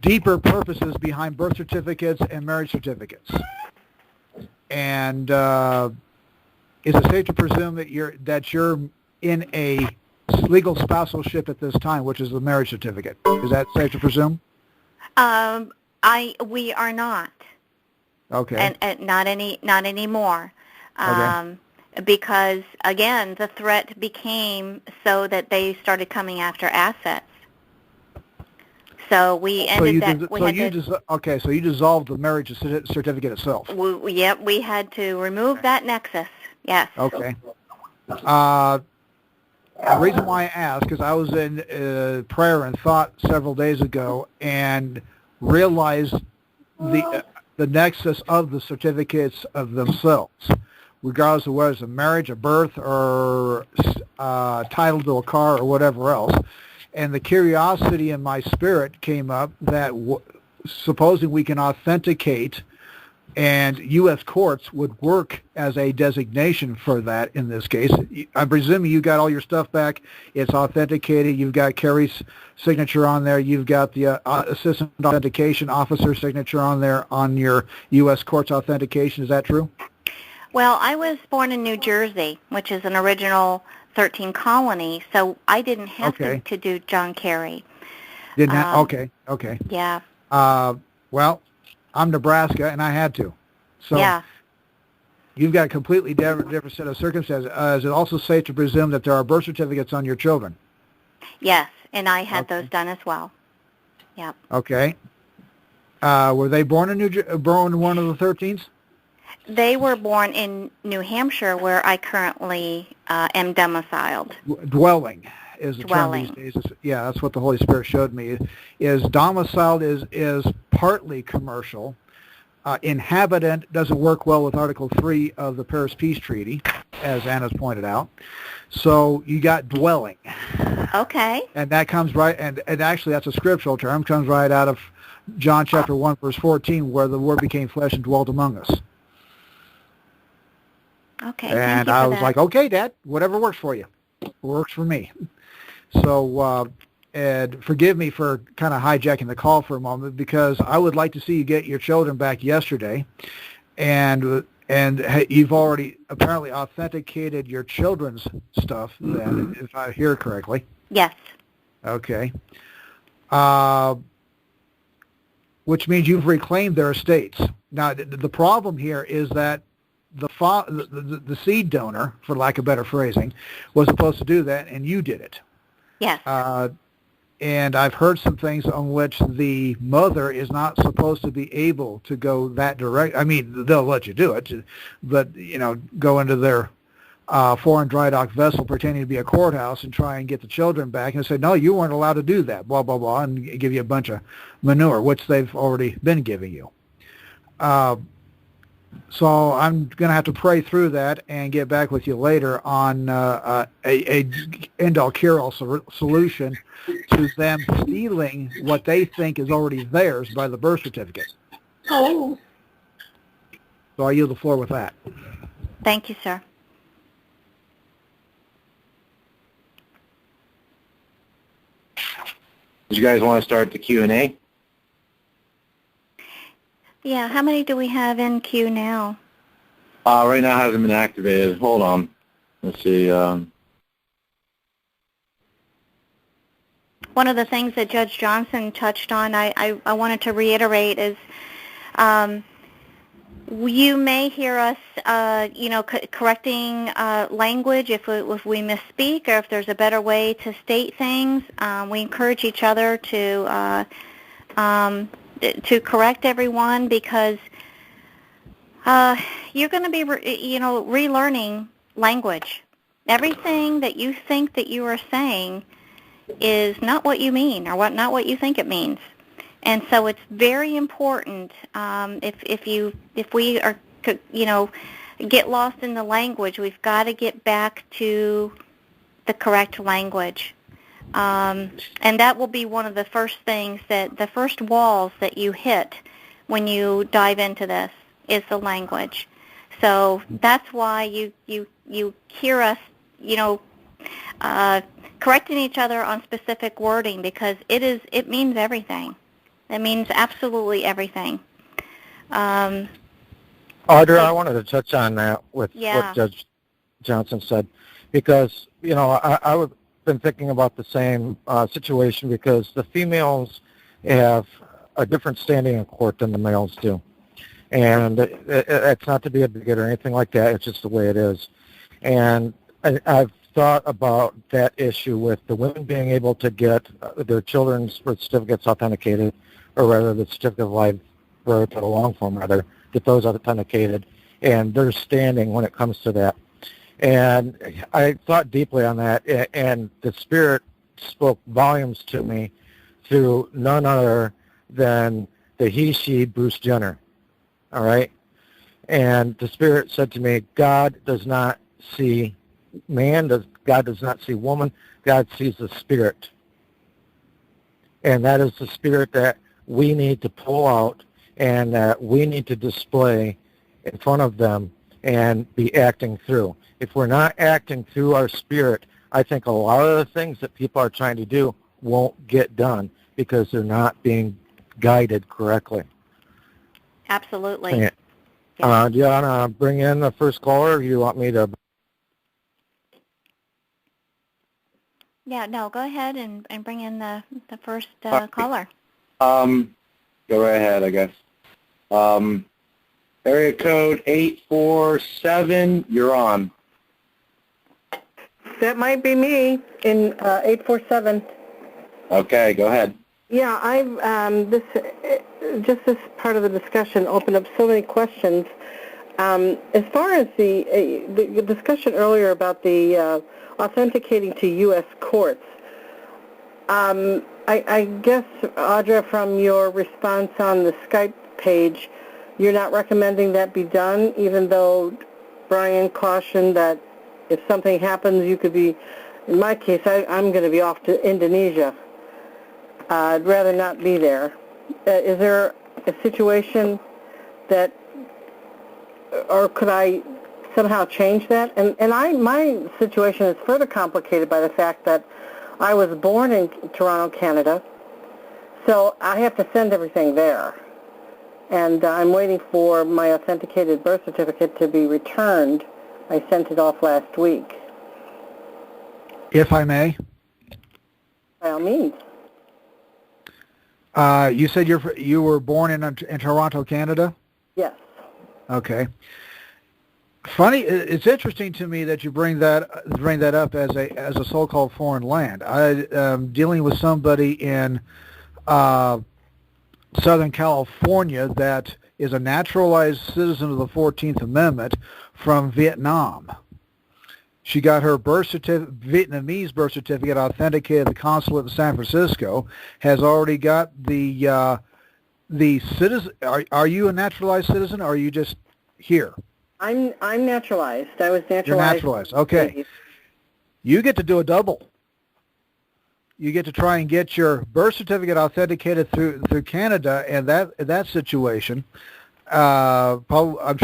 deeper purposes behind birth certificates and marriage certificates. And is it safe to presume that you're in a legal spousalship at this time, which is the marriage certificate? Is that safe to presume? We are not. Okay. And not anymore. Okay. Because again, the threat became so that they started coming after assets. So we ended So you dissolved the marriage certificate itself. Yep, we had to remove that nexus. Yes. Okay. The reason why I asked, because I was in prayer and thought several days ago and realized the nexus of the certificates of themselves, regardless of whether it's a marriage, a birth, or title to a car, or whatever else. And the curiosity in my spirit came up that supposing we can authenticate, and U.S. courts would work as a designation for that in this case. I'm presuming you got all your stuff back. It's authenticated. You've got Carrie's signature on there. You've got the assistant authentication officer signature on there on your U.S. courts authentication. Is that true? Well, I was born in New Jersey, which is an original 13 colony, so I didn't have to do John Kerry. Didn't have? Okay. Yeah. Well, I'm Nebraska, and I had to. So yeah. You've got a completely different set of circumstances. Is it also safe to presume that there are birth certificates on your children? Yes, and I had those done as well. Yeah. Okay. Were they born in one of the 13s? They were born in New Hampshire, where I currently am domiciled. Dwelling is the term these days. Yeah, that's what the Holy Spirit showed me. Is domiciled is partly commercial. Inhabitant doesn't work well with Article 3 of the Paris Peace Treaty, as Anna's pointed out. So you got dwelling. Okay. And that comes right, and actually that's a scriptural term, comes right out of John chapter 1, verse 14, where the Word became flesh and dwelt among us. Okay. And I was like, okay, Dad, whatever works for you. Works for me. So, and forgive me for kind of hijacking the call for a moment, because I would like to see you get your children back yesterday, and you've already apparently authenticated your children's stuff, then, if I hear correctly. Yes. Okay. Which means you've reclaimed their estates. Now, the problem here is that the seed donor, for lack of better phrasing, was supposed to do that, and you did it. Yes. And I've heard some things on which the mother is not supposed to be able to go that direct. I mean, they'll let you do it, but go into their foreign dry dock vessel pretending to be a courthouse and try and get the children back and say, no, you weren't allowed to do that, blah, blah, blah, and give you a bunch of manure, which they've already been giving you. So I'm going to have to pray through that and get back with you later on a end-all cure-all solution to them stealing what they think is already theirs by the birth certificate. Oh. So I yield the floor with that. Thank you, sir. Do you guys want to start the Q&A? Yeah, how many do we have in queue now? Right now it hasn't been activated. Hold on. Let's see. One of the things that Judge Johnson touched on, I wanted to reiterate is you may hear us, correcting language if we misspeak or if there's a better way to state things. We encourage each other to correct everyone because you're going to be, relearning language. Everything that you think that you are saying is not what you mean or not what you think it means. And so it's very important if we are, get lost in the language, we've got to get back to the correct language. And that will be one of the first things the first walls that you hit when you dive into this is the language. So that's why you hear us, correcting each other on specific wording because it means everything. It means absolutely everything. Audra, I wanted to touch on that with what Judge Johnson said because, I've been thinking about the same situation because the females have a different standing in court than the males do. And it's not to be a bigot or anything like that. It's just the way it is. And I've thought about that issue with the women being able to get their children's birth certificates authenticated, or rather the certificate of live birth or the long form, rather, get those authenticated, and their standing when it comes to that. And I thought deeply on that, and the Spirit spoke volumes to me through none other than the he-she Bruce Jenner, all right? And the Spirit said to me, God does not see man, God does not see woman, God sees the Spirit. And that is the Spirit that we need to pull out and that we need to display in front of them and be acting through. If we're not acting through our Spirit, I think a lot of the things that people are trying to do won't get done because they're not being guided correctly. Absolutely. Do you want to bring in the first caller, or do you want me to? Yeah, no, go ahead and bring in the first caller. Go right ahead, I guess. Area code 847, you're on. That might be me in 847. Okay, go ahead. Yeah, this part of the discussion opened up so many questions. As far as the discussion earlier about the authenticating to U.S. courts, I guess, Audra, from your response on the Skype page, you're not recommending that be done, even though Brian cautioned that if something happens, you could be, in my case, I'm going to be off to Indonesia. I'd rather not be there. Is there a situation that, or could I somehow change that? And my situation is further complicated by the fact that I was born in Toronto, Canada, so I have to send everything there. And I'm waiting for my authenticated birth certificate to be returned. I sent it off last week. If I may? By all means. You said you were born in Toronto, Canada? Yes. Okay. Funny, it's interesting to me that you bring that up as a so-called foreign land. I'm dealing with somebody in Southern California that is a naturalized citizen of the 14th Amendment from Vietnam. She got her Vietnamese birth certificate authenticated at the consulate in San Francisco. Has already got the citizen. Are you a naturalized citizen, or are you just here? I'm naturalized. I was naturalized. You're naturalized. Okay. You get to do a double. You get to try and get your birth certificate authenticated through Canada, and that situation. I'm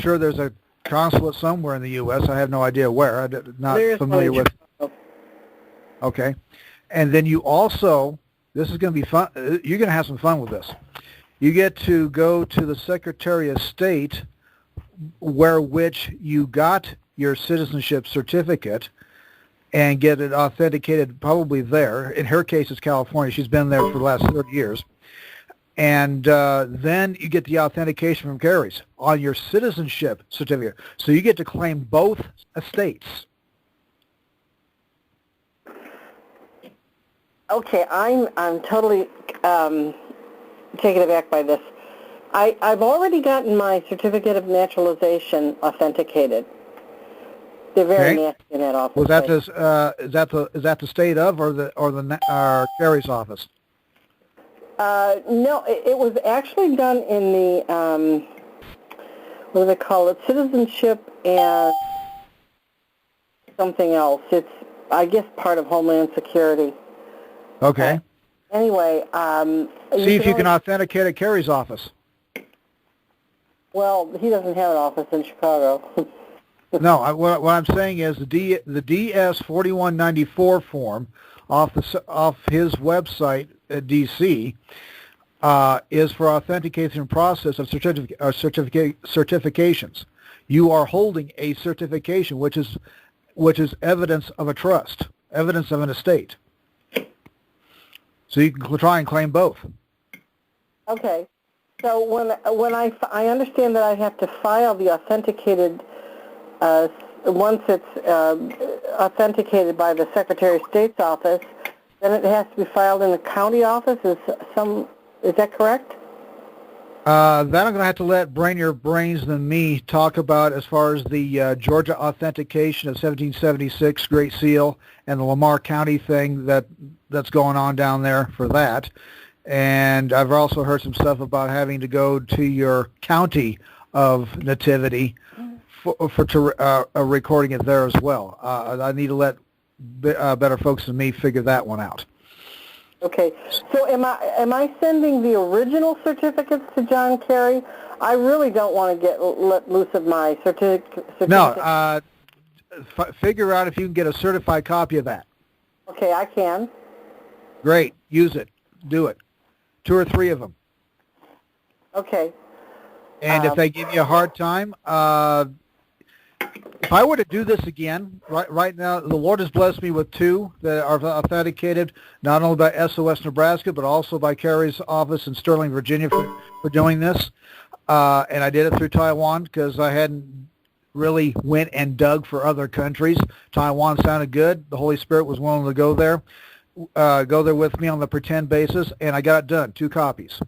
sure there's a consulate somewhere in the U.S. I have no idea where. I'm not familiar with. Okay. And then you also, this is going to be fun. You're going to have some fun with this. You get to go to the Secretary of State which you got your citizenship certificate and get it authenticated probably there. In her case, it's California. She's been there for the last 30 years. And then you get the authentication from Carrie's on your citizenship certificate. So you get to claim both estates. Okay, I'm totally taken aback by this. I've already gotten my certificate of naturalization authenticated. They're very nasty in that office. Was that is that the state of or the Carrie's office? No, it was actually done in the what do they call it? Citizenship and something else. It's, I guess, part of Homeland Security. Okay. Anyway, see if you can authenticate at Carrie's office. Well, he doesn't have an office in Chicago. No, what I'm saying is the DS 4194 form off his website at DC is for authentication process of certifications. You are holding a certification, which is evidence of a trust, evidence of an estate. So you can try and claim both. Okay. So when I understand that I have to file the authenticated, once it's authenticated by the Secretary of State's office, then it has to be filed in the county office. Is that correct? That I'm going to have to let brainier brains than me talk about as far as the Georgia authentication of 1776 Great Seal and the Lamar County thing that's going on down there for that. And I've also heard some stuff about having to go to your county of nativity for recording it there as well. I need to let better folks than me figure that one out. Okay. So am I sending the original certificates to John Kerry? I really don't want to let loose of my certificate. No. Figure out if you can get a certified copy of that. Okay, I can. Great. Use it. Do it. 2 or 3 of them. Okay. And if they give you a hard time, if I were to do this again, right now, the Lord has blessed me with 2 that are authenticated, not only by SOS Nebraska, but also by Carrie's office in Sterling, Virginia for doing this. And I did it through Taiwan because I hadn't really went and dug for other countries. Taiwan sounded good. The Holy Spirit was willing to go there with me on the pretend basis, and I got it done, 2 copies.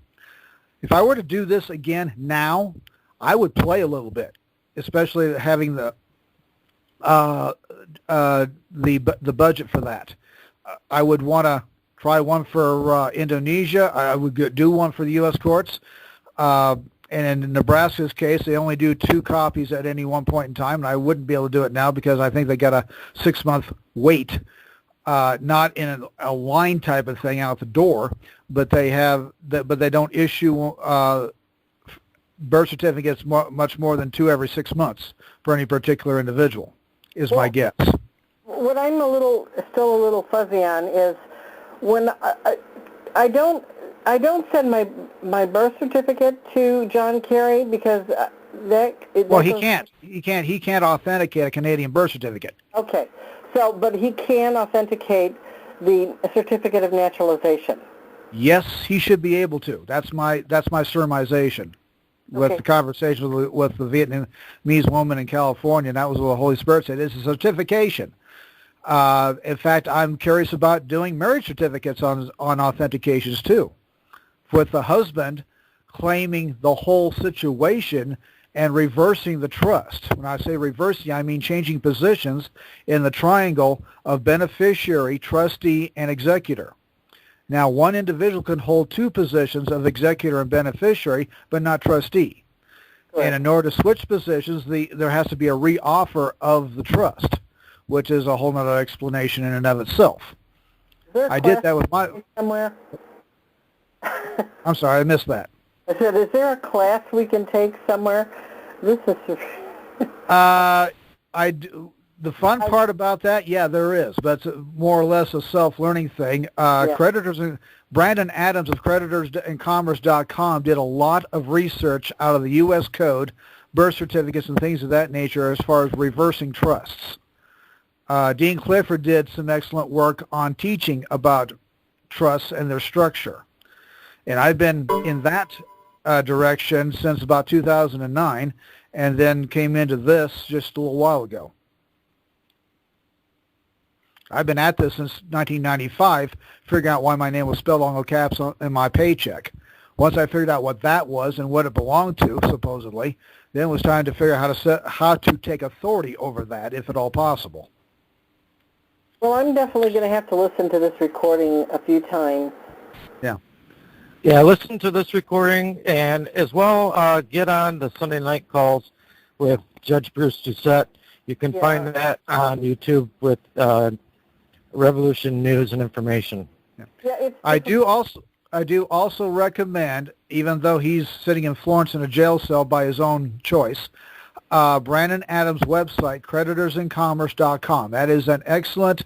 If I were to do this again now, I would play a little bit, especially having the budget for that. I would want to try one for Indonesia. I would do one for the U.S. courts. And in Nebraska's case, they only do 2 copies at any one point in time, and I wouldn't be able to do it now because I think they got a 6-month wait, not in a line type of thing out the door, but they don't issue birth certificates much more than 2 every 6 months for any particular individual, is my guess. What I'm still a little fuzzy on is when I don't send my birth certificate to John Kerry because he can't authenticate a Canadian birth certificate. Okay. So, but he can authenticate the certificate of naturalization. Yes, he should be able to. That's my surmisation with the conversation with the Vietnamese woman in California, and that was what the Holy Spirit said. It's a certification. In fact, I'm curious about doing marriage certificates on authentications too, with the husband claiming the whole situation and reversing the trust. When I say reversing, I mean changing positions in the triangle of beneficiary, trustee, and executor. Now, one individual can hold two positions of executor and beneficiary, but not trustee. Correct. And in order to switch positions, there has to be a reoffer of the trust, which is a whole other explanation in and of itself. Is there a I did class that with my... somewhere? I'm sorry, I missed that. I said, is there a class we can take somewhere? This is... The fun part about that, yeah, there is, but it's more or less a self-learning thing. Creditors and Brandon Adams of creditorsandcommerce.com did a lot of research out of the U.S. Code, birth certificates, and things of that nature as far as reversing trusts. Dean Clifford did some excellent work on teaching about trusts and their structure. And I've been in that direction since about 2009, and then came into this just a little while ago. I've been at this since 1995, figuring out why my name was spelled all caps in my paycheck. Once I figured out what that was and what it belonged to, supposedly, then it was time to figure out how to take authority over that, if at all possible. Well, I'm definitely going to have to listen to this recording a few times. Yeah. Yeah, listen to this recording, and as well get on the Sunday night calls with Judge Bruce Doucette. You can find that on YouTube with Revolution News and Information. Yeah, I do also recommend, even though he's sitting in Florence in a jail cell by his own choice, Brandon Adams' website, creditorsandcommerce.com. That is an excellent,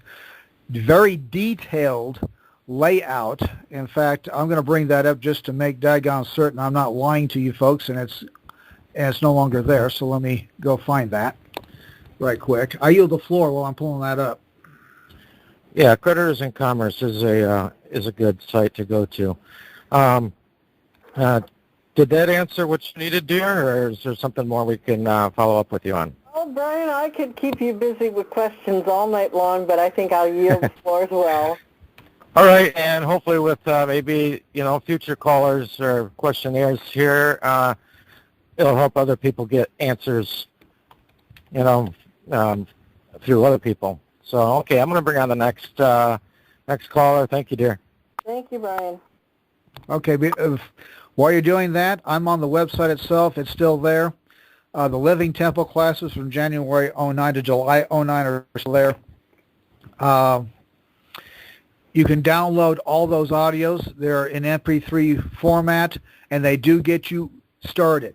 very detailed layout. In fact, I'm going to bring that up just to make daggone certain I'm not lying to you folks, and it's no longer there. So let me go find that right quick. I yield the floor while I'm pulling that up. Yeah, Creditors and Commerce is a good site to go to. Did that answer what you needed, dear, or is there something more we can follow up with you on? Oh, Brian, I could keep you busy with questions all night long, but I think I'll yield the floor as well. All right, and hopefully with maybe future callers or questionnaires here, it'll help other people get answers, through other people. So, okay, I'm going to bring on the next caller. Thank you, dear. Thank you, Brian. Okay, while you're doing that, I'm on the website itself. It's still there. The Living Temple classes from January 09 to July 09 are still there. You can download all those audios. They're in MP3 format, and they do get you started,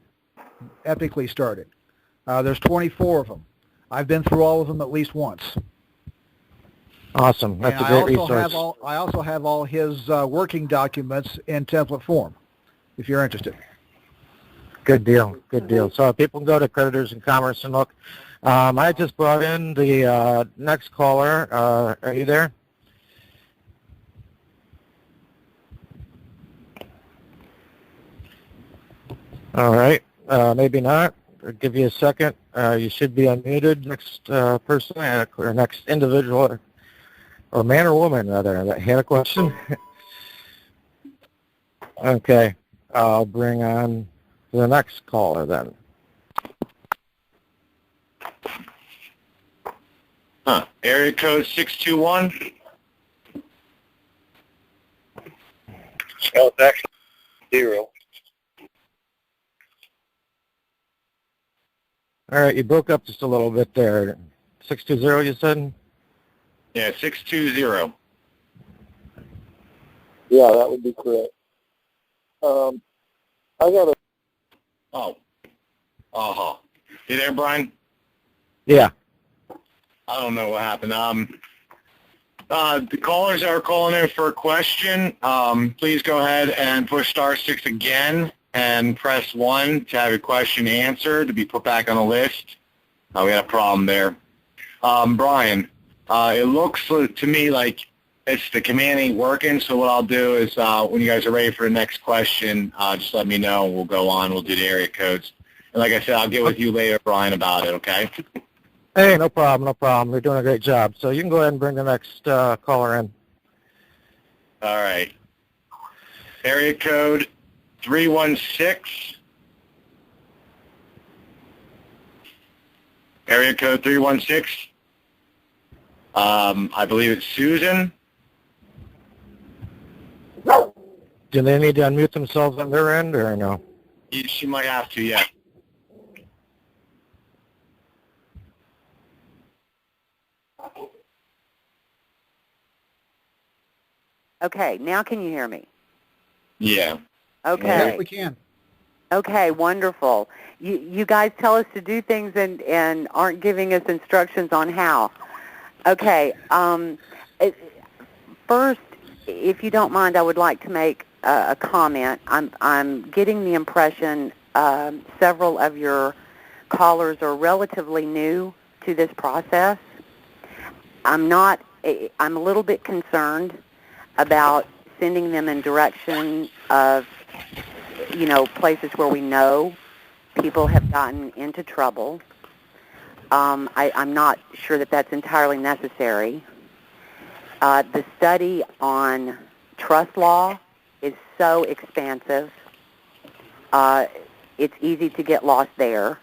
epically started. There's 24 of them. I've been through all of them at least once. Awesome. That's a great resource. I also have all his working documents in template form, if you're interested. Good deal. Good deal. So people can go to Creditors and Commerce and look. I just brought in the next caller. Are you there? All right. Maybe not. I'll give you a second. You should be unmuted. Next person or next individual, or man or woman, rather, that had a question. Okay. I'll bring on the next caller then. Area code 621. Oh, it's actually 0. All right, you broke up just a little bit there. 620, you said? Yeah, 620. Yeah, that would be correct. I got a... Oh. Uh-huh. You there, Brian? Yeah. I don't know what happened. The callers that are calling in for a question, please go ahead and push *6 again and press 1 to have your question answered, to be put back on the list. We had a problem there. Brian, it looks to me like it's the command ain't working, so what I'll do is when you guys are ready for the next question, just let me know. We'll go on. We'll do the area codes. And like I said, I'll get with you later, Brian, about it, okay? Hey, no problem, no problem. You're doing a great job. So you can go ahead and bring the next caller in. All right. Area code 316. Area code 316. I believe it's Susan. Do they need to unmute themselves on their end or no? She might have to, yeah. Okay, now can you hear me? Yeah. Okay. Yes, we can. Okay, wonderful. You guys tell us to do things and aren't giving us instructions on how. Okay. First, if you don't mind, I would like to make a comment. I'm getting the impression several of your callers are relatively new to this process. I'm a little bit concerned about sending them in direction of, places where we know people have gotten into trouble. I'm not sure that that's entirely necessary. The study on trust law is so expansive. It's easy to get lost there.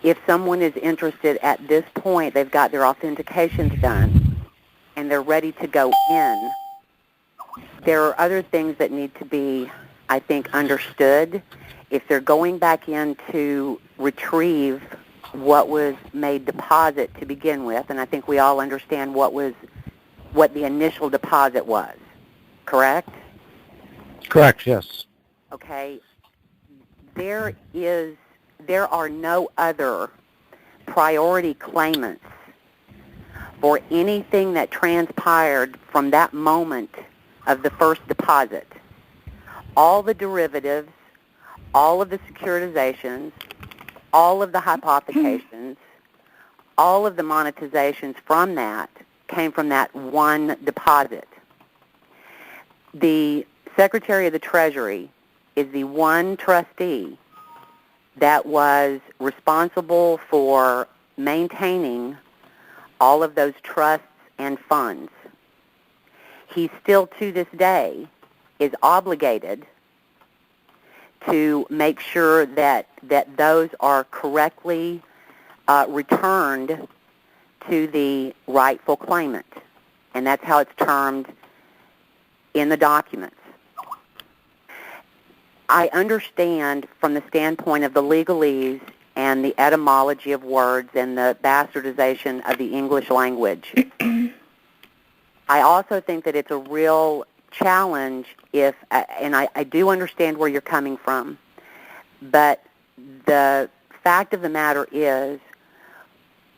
If someone is interested at this point, they've got their authentications done, and they're ready to go in. There are other things that need to be, I think, understood. If they're going back in to retrieve what was made deposit to begin with, and I think we all understand what the initial deposit was, correct? Correct, yes. Okay. There are no other priority claimants for anything that transpired from that moment of the first deposit. All the derivatives, all of the securitizations, all of the hypothecations, all of the monetizations from that came from that one deposit. The Secretary of the Treasury is the one trustee that was responsible for maintaining all of those trusts and funds. He still, to this day, is obligated to make sure that those are correctly returned to the rightful claimant. And that's how it's termed in the documents. I understand from the standpoint of the legalese and the etymology of words and the bastardization of the English language. I also think that it's a real challenge and I do understand where you're coming from, but the fact of the matter is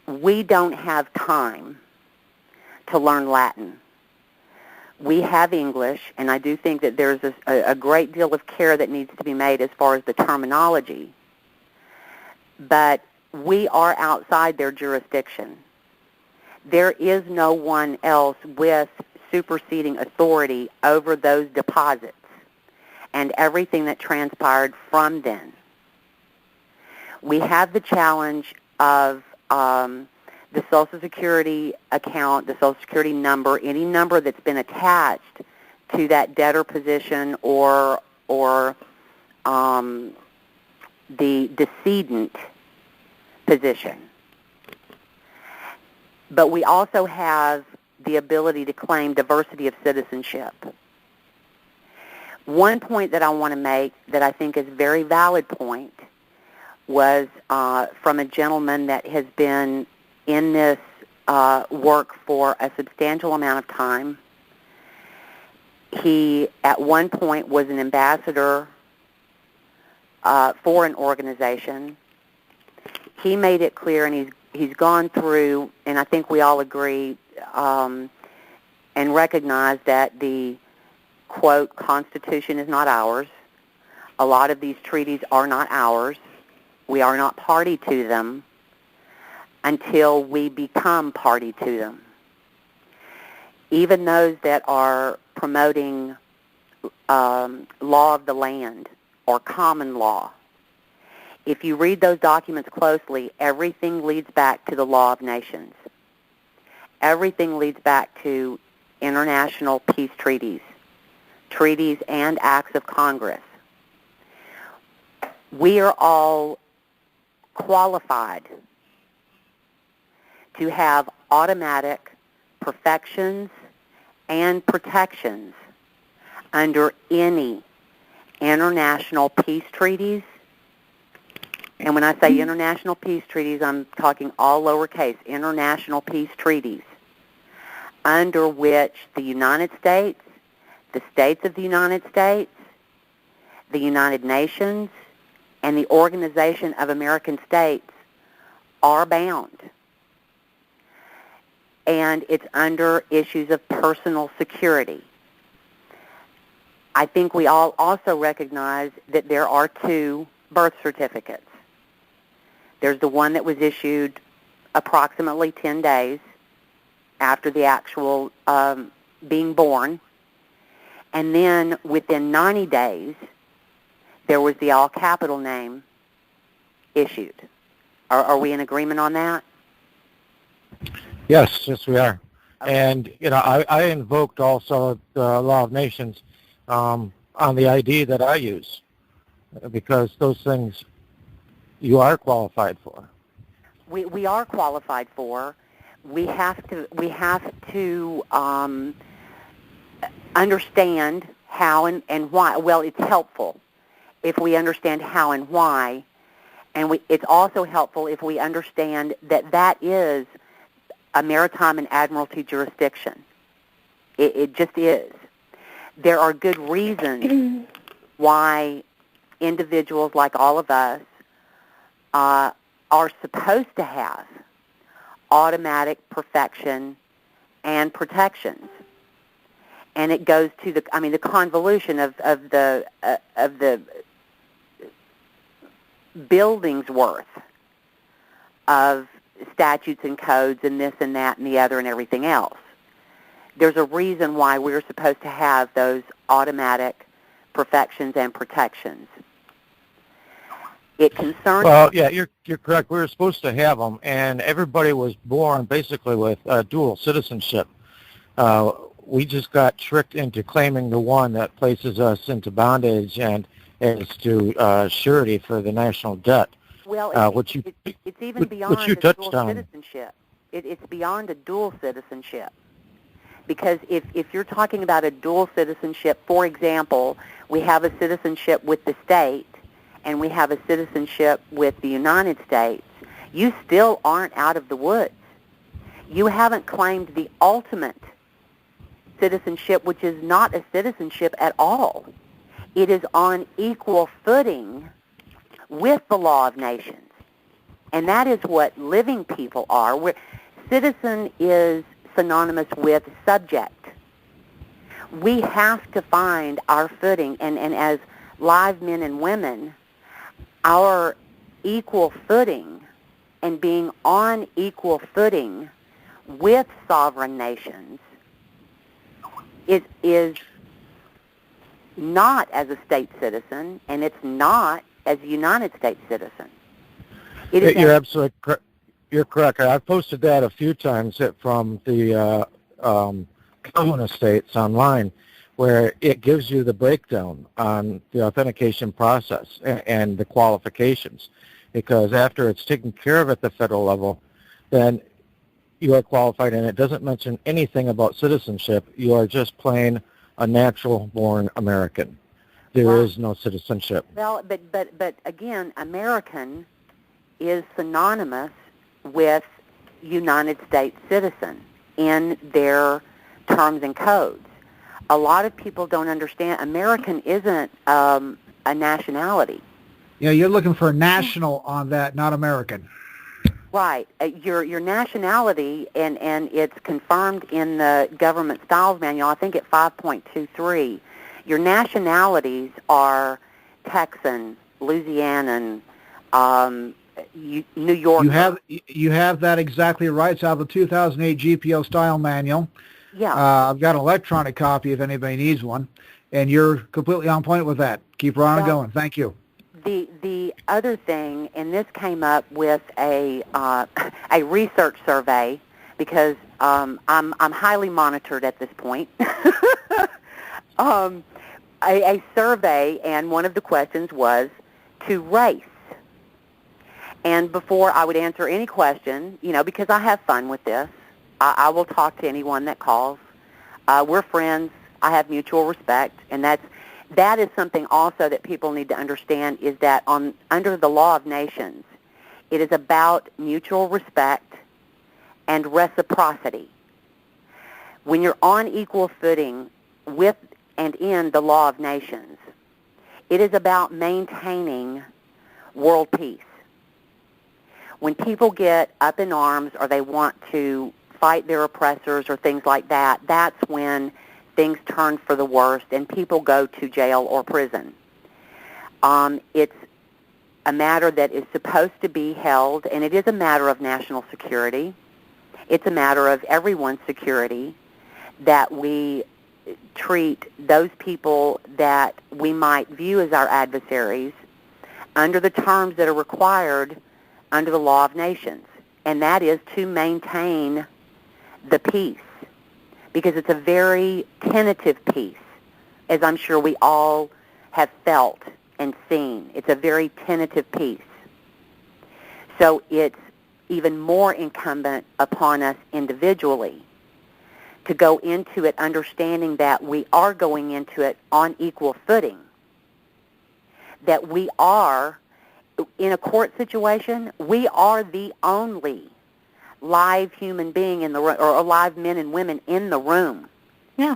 we don't have time to learn Latin. We have English, and I do think that there's a great deal of care that needs to be made as far as the terminology, but we are outside their jurisdiction. There is no one else with superseding authority over those deposits and everything that transpired from then. We have the challenge of the Social Security account, the Social Security number, any number that's been attached to that debtor position or the decedent position. But we also have the ability to claim diversity of citizenship. One point that I want to make that I think is a very valid point was from a gentleman that has been in this work for a substantial amount of time. He, at one point, was an ambassador for an organization. He made it clear, and he's gone through, and I think we all agree and recognize that the, quote, Constitution is not ours. A lot of these treaties are not ours. We are not party to them until we become party to them. Even those that are promoting law of the land or common law, if you read those documents closely, everything leads back to the law of nations. Everything leads back to international peace treaties and acts of Congress. We are all qualified to have automatic perfections and protections under any international peace treaties. And when I say international peace treaties, I'm talking all lowercase, international peace treaties, under which the United States, the states of the United States, the United Nations, and the Organization of American States are bound. And it's under issues of personal security. I think we all also recognize that there are two birth certificates. There's the one that was issued approximately 10 days after the actual being born, and then within 90 days, there was the all-capital name issued. Are we in agreement on that? Yes, we are. Okay. And, I invoked also the Law of Nations on the ID that I use, because those things you are qualified for. We are qualified for. We have to understand how and why. Well, it's helpful if we understand how and why, and it's also helpful if we understand that is a maritime and admiralty jurisdiction. It just is. There are good reasons why individuals like all of us are supposed to have automatic perfection and protections, and it goes to the convolution of the building's worth of statutes and codes and this and that and the other and everything else. There's a reason why we're supposed to have those automatic perfections and protections. It concerns... Well, yeah, you're correct. We were supposed to have them, and everybody was born basically with dual citizenship. We just got tricked into claiming the one that places us into bondage and is to surety for the national debt. Well, it's even beyond which you a dual touched on. citizenship. It's beyond a dual citizenship. Because if you're talking about a dual citizenship, for example, we have a citizenship with the state and we have a citizenship with the United States, you still aren't out of the woods. You haven't claimed the ultimate citizenship, which is not a citizenship at all. It is on equal footing with the law of nations. And that is what living people are. Citizen is synonymous with subject. We have to find our footing, and as live men and women, our equal footing and being on equal footing with sovereign nations is not as a state citizen, and it's not as a United States citizen. You're absolutely correct. You're correct. I've posted that a few times from the common states online, where it gives you the breakdown on the authentication process and the qualifications. Because after it's taken care of at the federal level, then you are qualified, and it doesn't mention anything about citizenship. You are just plain a natural-born American. There is no citizenship. Well, but again, American is synonymous with United States citizen in their terms and codes. A lot of people don't understand American isn't a nationality. Yeah, you're looking for national on that, not American. Right. Your nationality, and it's confirmed in the Government Styles Manual, I think at 5.23, your nationalities are Texan, Louisianan, New York. You have that exactly right. It's out of the 2008 GPO Style Manual. Yeah. I've got an electronic copy if anybody needs one, and you're completely on point with that. Keep right on going. Thank you. The other thing, and this came up with a research survey, because I'm highly monitored at this point. A survey, and one of the questions was to race. And before I would answer any question, because I have fun with this, I will talk to anyone that calls. We're friends. I have mutual respect, and that is something also that people need to understand, is that under the law of nations, it is about mutual respect and reciprocity. When you're on equal footing with and in the law of nations, it is about maintaining world peace. When people get up in arms or they want to fight their oppressors or things like that, that's when things turn for the worst and people go to jail or prison. It's a matter that is supposed to be held, and it is a matter of national security. It's a matter of everyone's security, that we treat those people that we might view as our adversaries under the terms that are required under the law of nations, and that is to maintain the peace, because it's a very tentative peace, as I'm sure we all have felt and seen. It's a very tentative peace. So it's even more incumbent upon us individually to go into it understanding that we are going into it on equal footing, that we are, in a court situation, we are the only live human being in the room, or live men and women in the room. Yeah.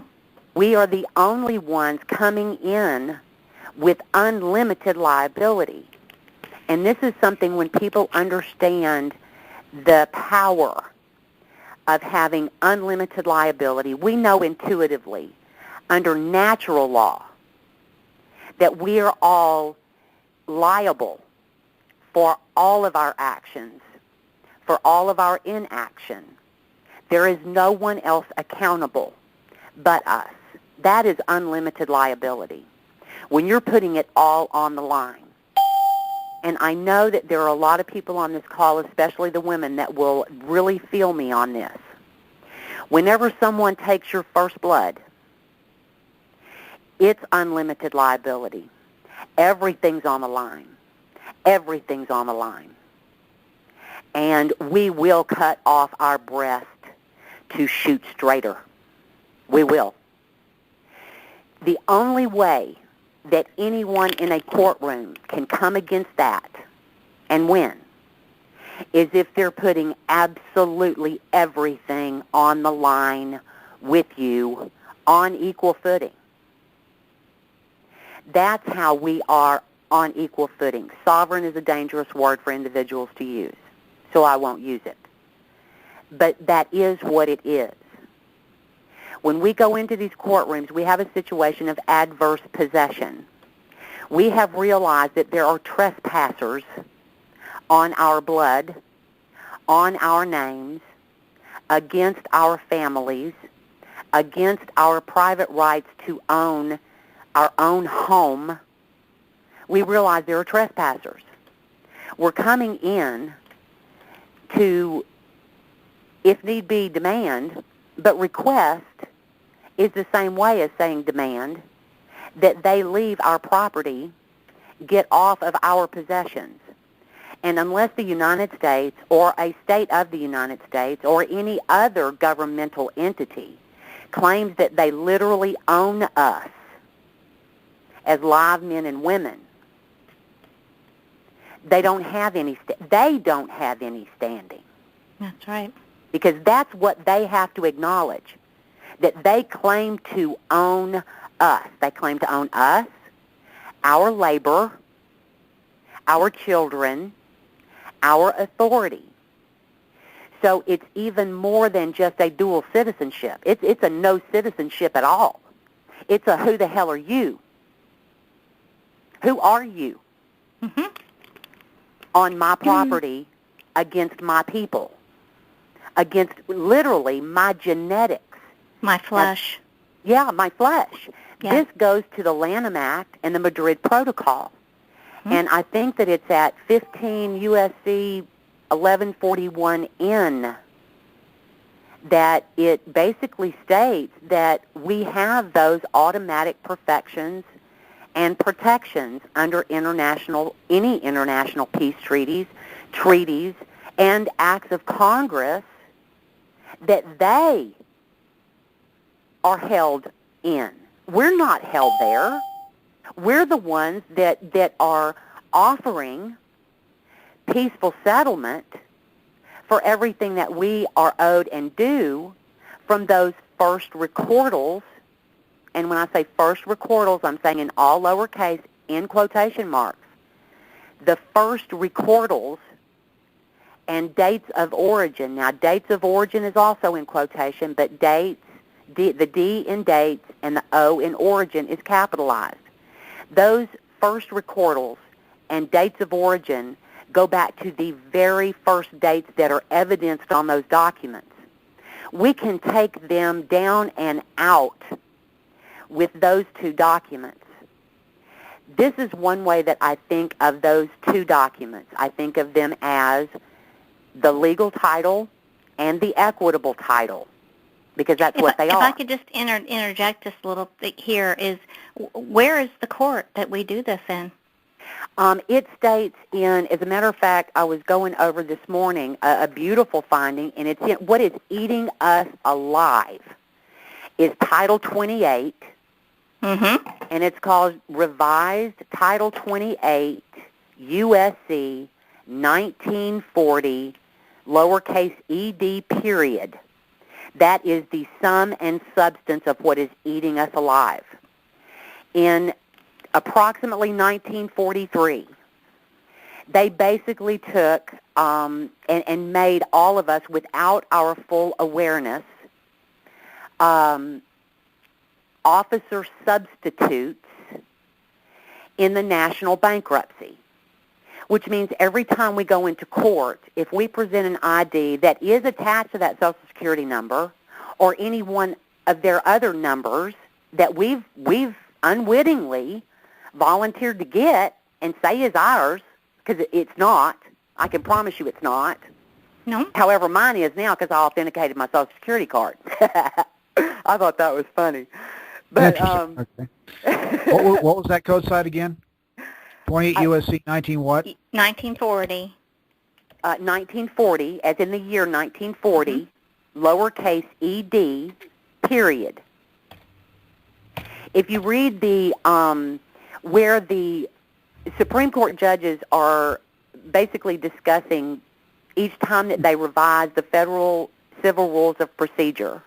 We are the only ones coming in with unlimited liability. And this is something, when people understand the power of having unlimited liability, we know intuitively, under natural law, that we are all liable for all of our actions, for all of our inaction. There is no one else accountable but us. That is unlimited liability. When you're putting it all on the line. And I know that there are a lot of people on this call, especially the women, that will really feel me on this. Whenever someone takes your first blood, it's unlimited liability. Everything's on the line. Everything's on the line. And we will cut off our breast to shoot straighter. We will. The only way that anyone in a courtroom can come against that and win is if they're putting absolutely everything on the line with you on equal footing. That's how we are on equal footing. Sovereign is a dangerous word for individuals to use, so I won't use it. But that is what it is. When we go into these courtrooms, we have a situation of adverse possession. We have realized that there are trespassers on our blood, on our names, against our families, against our private rights to own our own home. We realize there are trespassers. We're coming in to, if need be, demand, but request is the same way as saying demand, that they leave our property, get off of our possessions. And unless the United States or a state of the United States or any other governmental entity claims that they literally own us as live men and women, they don't have any standing. That's right. Because that's what they have to acknowledge, that they claim to own us. They claim to own us, our labor, our children, our authority. So it's even more than just a dual citizenship. It's a no citizenship at all. It's a who the hell are you? Who are you? Mm-hmm. On my property, against my people, against literally my genetics. My flesh. My flesh. Yeah. This goes to the Lanham Act and the Madrid Protocol. Mm-hmm. And I think that it's at 15 U.S.C. 1141N that it basically states that we have those automatic perfections and protections under any international peace treaties, and acts of Congress that they are held in. We're not held there. We're the ones that are offering peaceful settlement for everything that we are owed and due from those first recordals. And when I say first recordals, I'm saying in all lowercase, in quotation marks. The first recordals and dates of origin. Now, dates of origin is also in quotation, but dates, the D in dates and the O in origin is capitalized. Those first recordals and dates of origin go back to the very first dates that are evidenced on those documents. We can take them down and out with those two documents. This is one way that I think of those two documents. I think of them as the legal title and the equitable title, because that's what they are. If I could just interject just a little bit here, is where is the court that we do this in? It states in, as a matter of fact, I was going over this morning a beautiful finding, and it's in, what is eating us alive is Title 28, and it's called Revised Title 28, USC 1940, lowercase ed, period. That is the sum and substance of what is eating us alive. In approximately 1943, they basically took and made all of us, without our full awareness, officer substitutes in the national bankruptcy, which means every time we go into court, if we present an ID that is attached to that Social Security number or any one of their other numbers that we've unwittingly volunteered to get and say is ours, because it's not. I can promise you it's not. No. However, mine is now because I authenticated my Social Security card. I thought that was funny. But okay. What was that code site again? 28 USC 19 what? 1940. 1940, as in the year 1940, lowercase ed, period. If you read the where the Supreme Court judges are basically discussing each time that they revise the federal civil rules of procedure,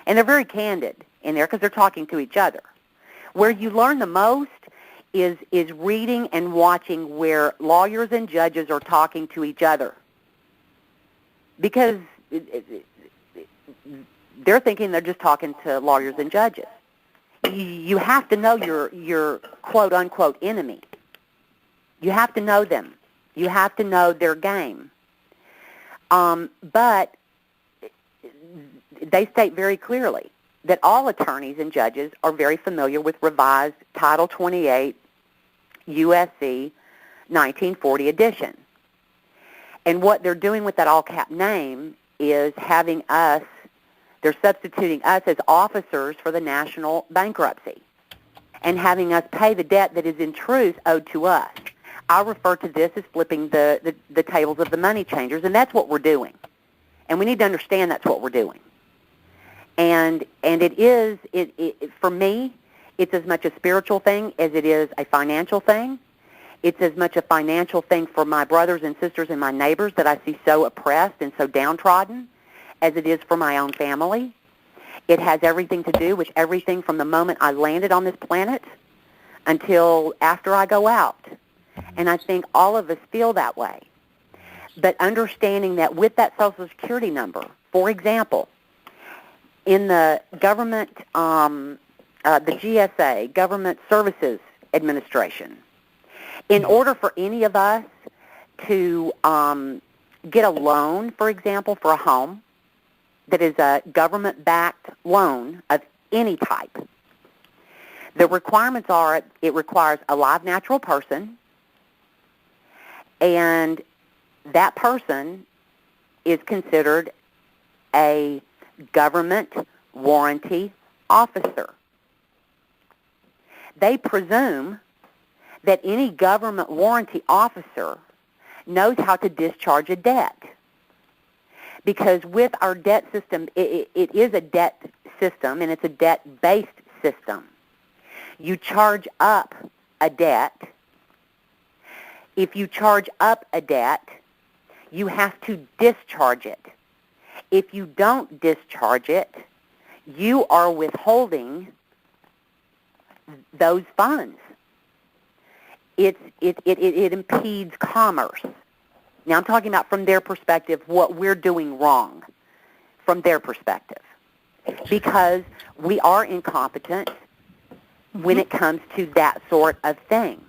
and they're very candid in there because they're talking to each other. Where you learn the most is reading and watching where lawyers and judges are talking to each other, because they're thinking they're just talking to lawyers and judges. You have to know your quote-unquote enemy. You have to know them. You have to know their game. But they state very clearly that all attorneys and judges are very familiar with revised Title 28 USC 1940 edition. And what they're doing with that all-cap name is having us, they're substituting us as officers for the national bankruptcy and having us pay the debt that is in truth owed to us. I refer to this as flipping the tables of the money changers, and that's what we're doing. And we need to understand that's what we're doing. And it is, for me, it's as much a spiritual thing as it is a financial thing. It's as much a financial thing for my brothers and sisters and my neighbors that I see so oppressed and so downtrodden as it is for my own family. It has everything to do with everything from the moment I landed on this planet until after I go out. And I think all of us feel that way. But understanding that with that Social Security number, for example, in the government, the GSA, Government Services Administration, in order for any of us to get a loan, for example, for a home that is a government-backed loan of any type, the requirements are it requires a live natural person, and that person is considered a government warranty officer. they presume that any government warranty officer knows how to discharge a debt. Because with our debt system, it is a debt system, and it's a debt-based system. You charge up a debt. If you charge up a debt, you have to discharge it. If you don't discharge it, you are withholding those funds. It impedes commerce. Now I'm talking about from their perspective, what we're doing wrong from their perspective. Because we are incompetent when it comes to that sort of thing.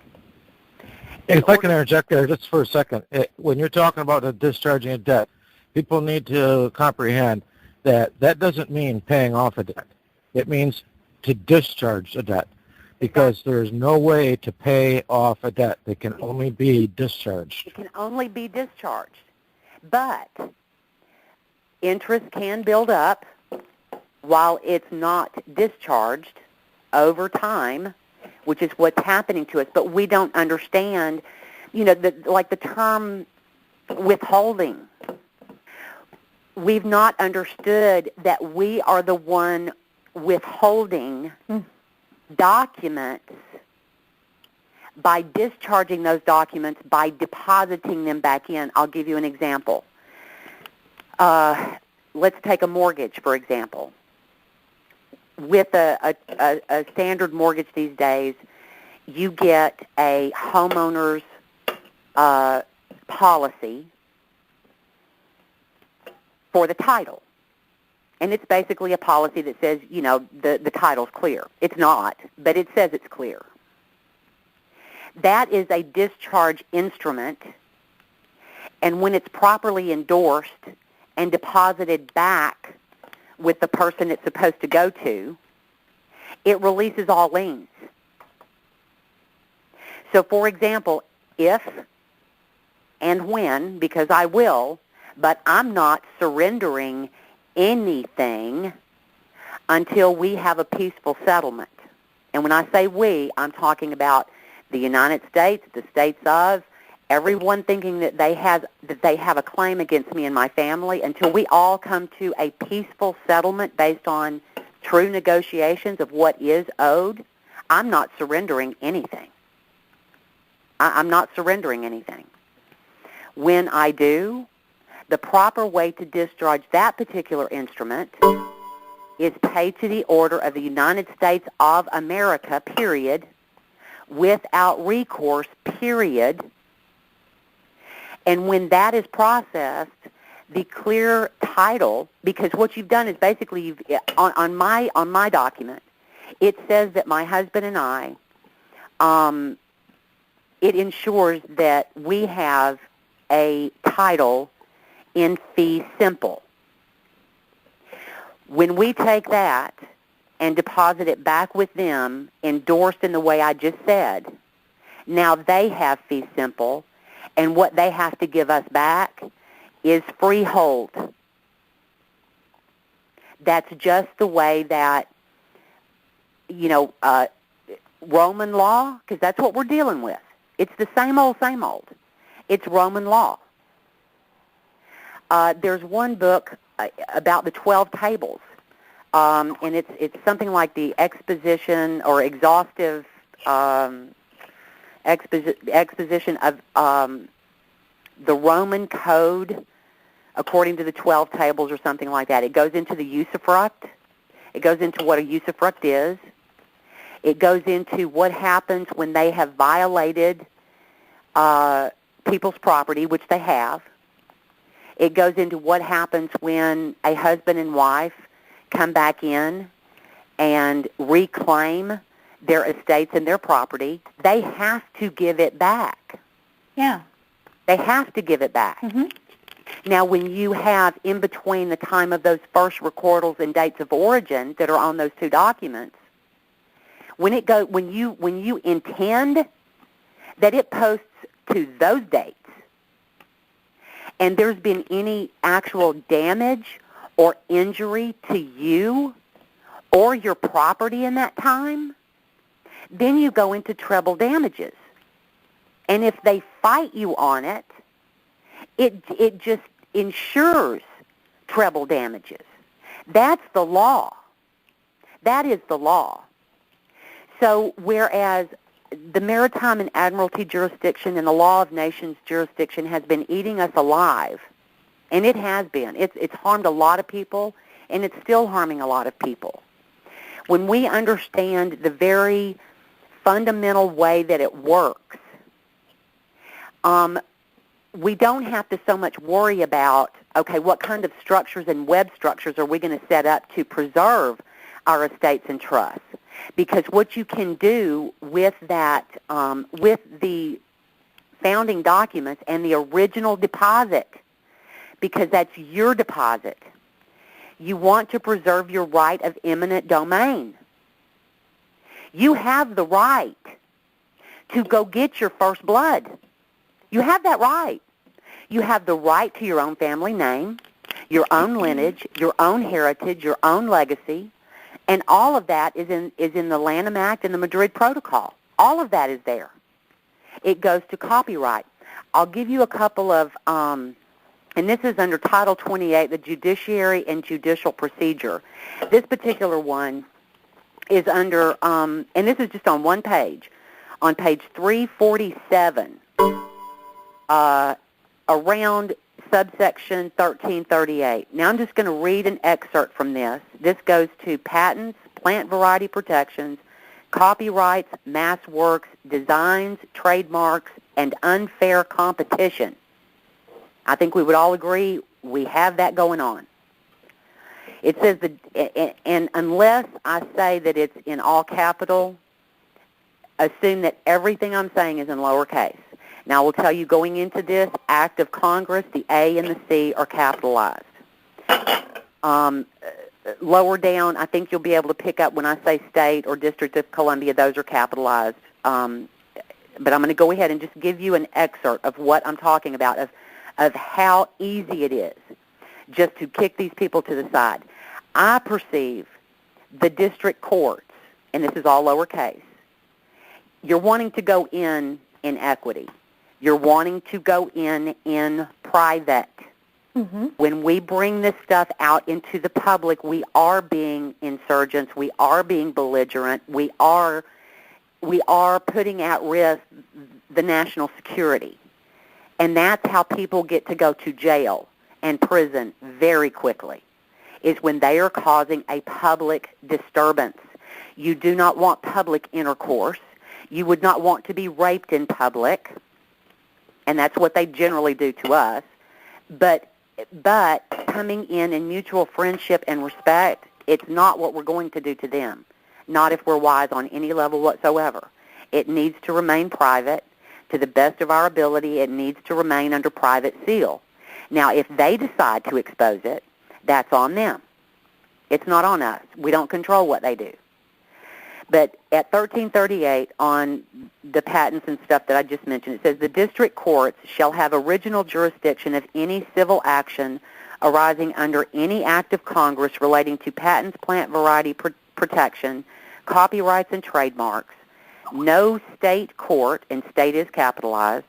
If I can interject there just for a second, when you're talking about discharging a debt, people need to comprehend that that doesn't mean paying off a debt. It means to discharge a debt, because there's no way to pay off a debt. It can only be discharged. It can only be discharged. But interest can build up while it's not discharged over time, which is what's happening to us. But we don't understand, like the term withholding. We've not understood that we are the one withholding documents by discharging those documents, by depositing them back in. I'll give you an example. Let's take a mortgage, for example. With a standard mortgage these days, you get a homeowner's policy for the title. And it's basically a policy that says, the title's clear. It's not, but it says it's clear. That is a discharge instrument, and when it's properly endorsed and deposited back with the person it's supposed to go to, it releases all liens. So, for example, if and when, because I will, but I'm not surrendering anything until we have a peaceful settlement. And when I say we, I'm talking about the United States, the states of, everyone thinking that they have a claim against me and my family, until we all come to a peaceful settlement based on true negotiations of what is owed. I'm not surrendering anything. I'm not surrendering anything. When I do, the proper way to discharge that particular instrument is pay to the order of the United States of America, period, without recourse, period. And when that is processed, the clear title, because what you've done is basically, on my document, it says that my husband and I, it ensures that we have a title in fee simple. When we take that and deposit it back with them, endorsed in the way I just said, now they have fee simple, and what they have to give us back is freehold. That's just the way that, Roman law, because that's what we're dealing with. It's the same old, same old. It's Roman law. There's one book about the 12 tables, and it's something like the exposition or exhaustive exposition of the Roman code according to the 12 tables or something like that. It goes into the usufruct. It goes into what a usufruct is. It goes into what happens when they have violated people's property, which they have. It goes into what happens when a husband and wife come back in and reclaim their estates and their property. They have to give it back. Yeah. They have to give it back. Mm-hmm. Now, when you have in between the time of those first recordals and dates of origin that are on those two documents, when you intend that it posts to those dates, and there's been any actual damage or injury to you or your property in that time, then you go into treble damages. And if they fight you on it, it just ensures treble damages. That's the law. That is the law. So whereas the maritime and admiralty jurisdiction and the law of nations jurisdiction has been eating us alive, and it has been. It's harmed a lot of people, and it's still harming a lot of people. When we understand the very fundamental way that it works, we don't have to so much worry about, okay, what kind of structures and web structures are we going to set up to preserve our estates and trusts? Because what you can do with that, with the founding documents and the original deposit, because that's your deposit, you want to preserve your right of eminent domain. You have the right to go get your first blood. You have that right. You have the right to your own family name, your own lineage, your own heritage, your own legacy, and all of that is in the Lanham Act and the Madrid Protocol. All of that is there. It goes to copyright. I'll give you a couple of, and this is under Title 28, the Judiciary and Judicial Procedure. This particular one is under, and this is just on one page, on page 347. Around subsection 1338. Now I'm just going to read an excerpt from this. This goes to patents, plant variety protections, copyrights, mass works, designs, trademarks, and unfair competition. I think we would all agree we have that going on. It says that, and unless I say that it's in all capital, assume that everything I'm saying is in lowercase. Now, I will tell you, going into this act of Congress, the A and the C are capitalized. Lower down, I think you'll be able to pick up when I say state or District of Columbia, those are capitalized. But I'm going to go ahead and just give you an excerpt of what I'm talking about, of how easy it is just to kick these people to the side. I perceive the district courts, and this is all lowercase, you're wanting to go in equity. You're wanting to go in private. Mm-hmm. When we bring this stuff out into the public, we are being insurgents. We are being belligerent. We are putting at risk the national security. And that's how people get to go to jail and prison very quickly, is when they are causing a public disturbance. You do not want public intercourse. You would not want to be raped in public. And that's what they generally do to us. But coming in mutual friendship and respect, it's not what we're going to do to them, not if we're wise on any level whatsoever. It needs to remain private. To the best of our ability, it needs to remain under private seal. Now, if they decide to expose it, that's on them. It's not on us. We don't control what they do. But at 1338, on the patents and stuff that I just mentioned, it says the district courts shall have original jurisdiction of any civil action arising under any act of Congress relating to patents, plant variety protection, copyrights, and trademarks. No state court, and state is capitalized,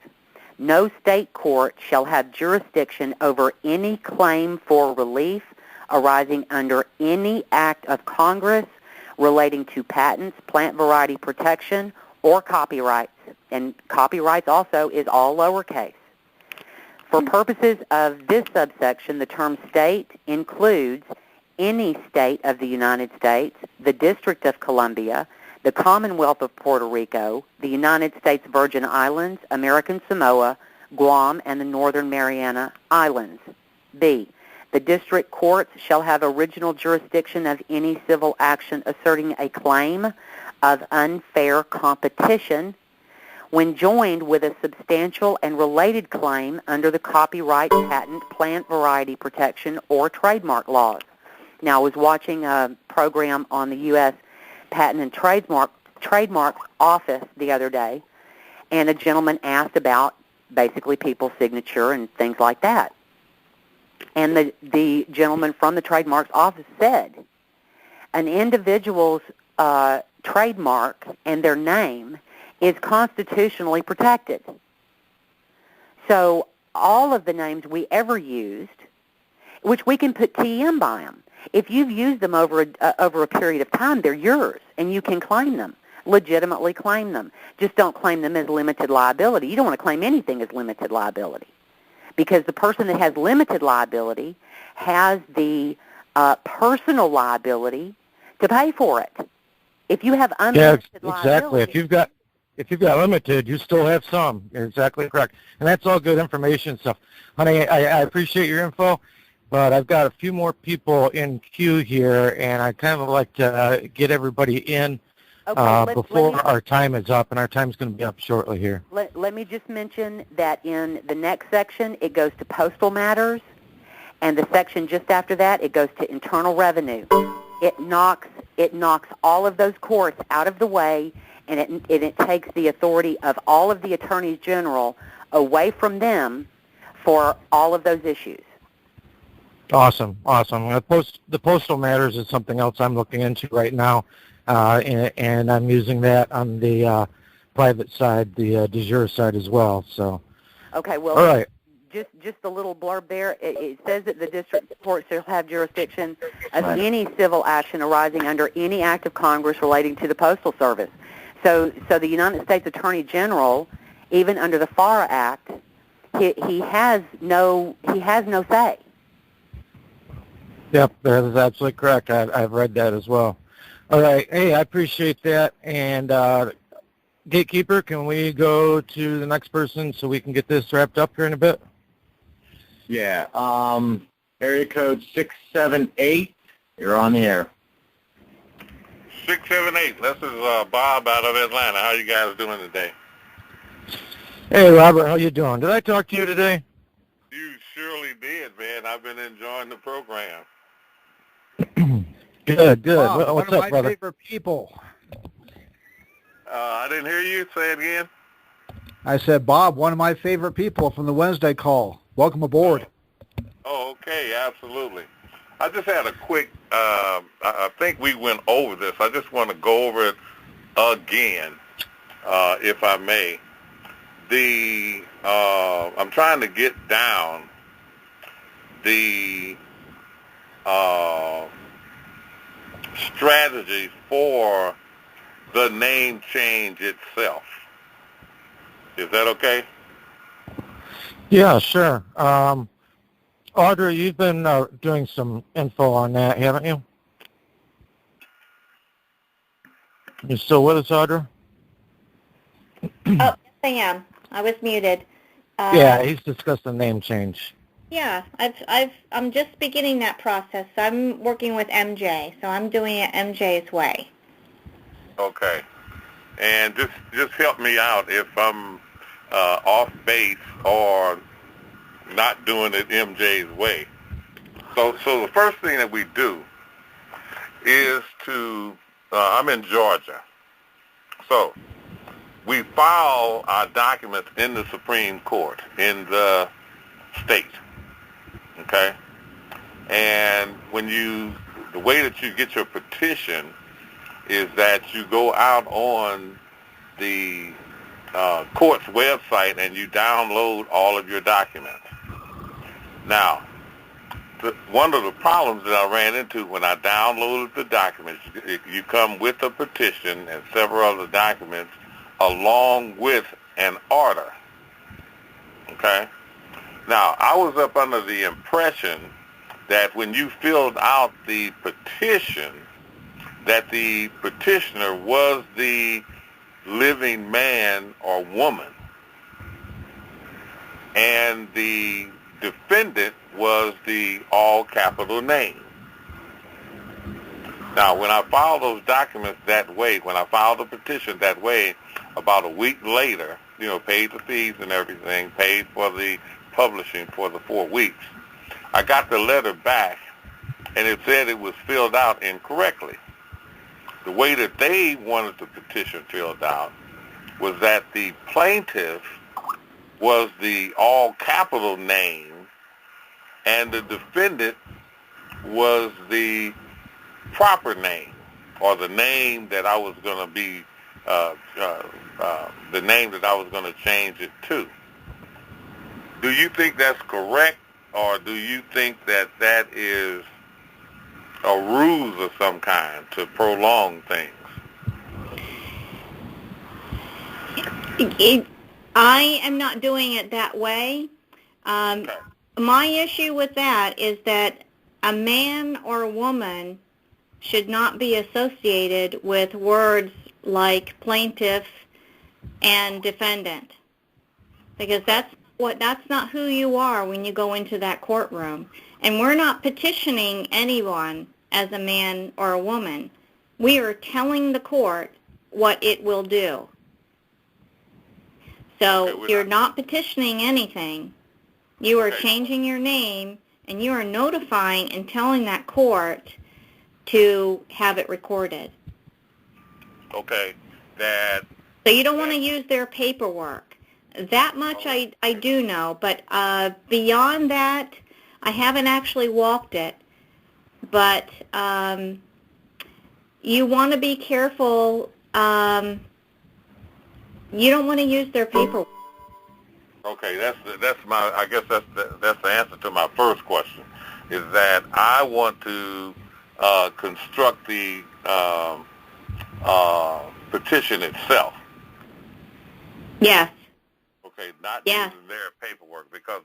no state court shall have jurisdiction over any claim for relief arising under any act of Congress relating to patents, plant variety protection, or copyrights. And copyrights also is all lowercase. For purposes of this subsection, the term state includes any state of the United States, the District of Columbia, the Commonwealth of Puerto Rico, the United States Virgin Islands, American Samoa, Guam, and the Northern Mariana Islands. B, the district courts shall have original jurisdiction of any civil action asserting a claim of unfair competition when joined with a substantial and related claim under the copyright, patent, plant variety protection, or trademark laws. Now, I was watching a program on the U.S. Patent and Trademark Office the other day, and a gentleman asked about basically people's signature and things like that. And the gentleman from the Trademarks Office said, an individual's trademark and their name is constitutionally protected. So all of the names we ever used, which we can put TM by them, if you've used them over a period of time, they're yours, and you can claim them, legitimately claim them. Just don't claim them as limited liability. You don't want to claim anything as limited liability, because the person that has limited liability has the personal liability to pay for it. If you have unlimited exactly. liability, If you've got limited, you still have some. You're exactly correct, and that's all good information stuff, honey. I appreciate your info, but I've got a few more people in queue here, and I kind of like to get everybody in before our time is up, and our time's going to be up shortly here. Let me just mention that in the next section, it goes to postal matters, and the section just after that, it goes to internal revenue. It knocks all of those courts out of the way, and it takes the authority of all of the attorneys general away from them for all of those issues. Awesome. The postal matters is something else I'm looking into right now, and I'm using that on the private side, the de jure side as well. So. Okay. Well. All right. Just a little blurb there. It says that the district court shall have jurisdiction of any civil action arising under any act of Congress relating to the Postal Service. So the United States Attorney General, even under the FARA Act, he has no say. Yep, that is absolutely correct. I've read that as well. All right. Hey, I appreciate that. And Gatekeeper, can we go to the next person so we can get this wrapped up here in a bit? Yeah. Area code 678. You're on the air. 678. This is Bob out of Atlanta. How you guys doing today? Hey, Robert, how you doing? Did I talk to you today? You surely did, man. I've been enjoying the program. Good. Bob, What's one up, of my brother? favorite people. I didn't hear you. Say it again. I said, Bob, one of my favorite people from the Wednesday call. Welcome aboard. Oh, okay. Absolutely. I just had a quick, I think we went over this. I just want to go over it again, if I may. I'm trying to get down the strategy for the name change itself. Is that okay? Yeah, sure. Audrey, you've been doing some info on that, haven't you? You still with us, Audrey? Oh, yes, I am. I was muted. Yeah, he's discussed the name change. Yeah, I'm just beginning that process. I'm working with MJ, so I'm doing it MJ's way. Okay. And just help me out if I'm off base or not doing it MJ's way. So the first thing that we do is I'm in Georgia. So we file our documents in the Supreme Court in the state. Okay? And the way that you get your petition is that you go out on the court's website and you download all of your documents. Now, one of the problems that I ran into when I downloaded the documents, you come with a petition and several other documents along with an order. Okay? Now, I was up under the impression that when you filled out the petition, that the petitioner was the living man or woman, and the defendant was the all-capital name. Now, when I filed those documents that way, when I filed the petition that way, about a week later, paid the fees and everything, paid for the publishing for the 4 weeks, I got the letter back, and it said it was filled out incorrectly. The way that they wanted the petition filled out was that the plaintiff was the all-capital name, and the defendant was the proper name. or the name that I was going to be, the name that I was going to change it to. Do you think that's correct, or do you think that that is a ruse of some kind to prolong things? I am not doing it that way. Okay. My issue with that is that a man or a woman should not be associated with words like plaintiff and defendant, because that's not who you are when you go into that courtroom. And we're not petitioning anyone as a man or a woman. We are telling the court what it will do. So you're not petitioning anything. You are changing your name, and you are notifying and telling that court to have it recorded. Okay. That. So you don't want to use their paperwork. That much I do know, but beyond that, I haven't actually walked it. But you want to be careful. You don't want to use their paperwork. Okay, that's my. I guess that's the answer to my first question. Is that I want to construct the petition itself. Yes. Okay, not using their paperwork, because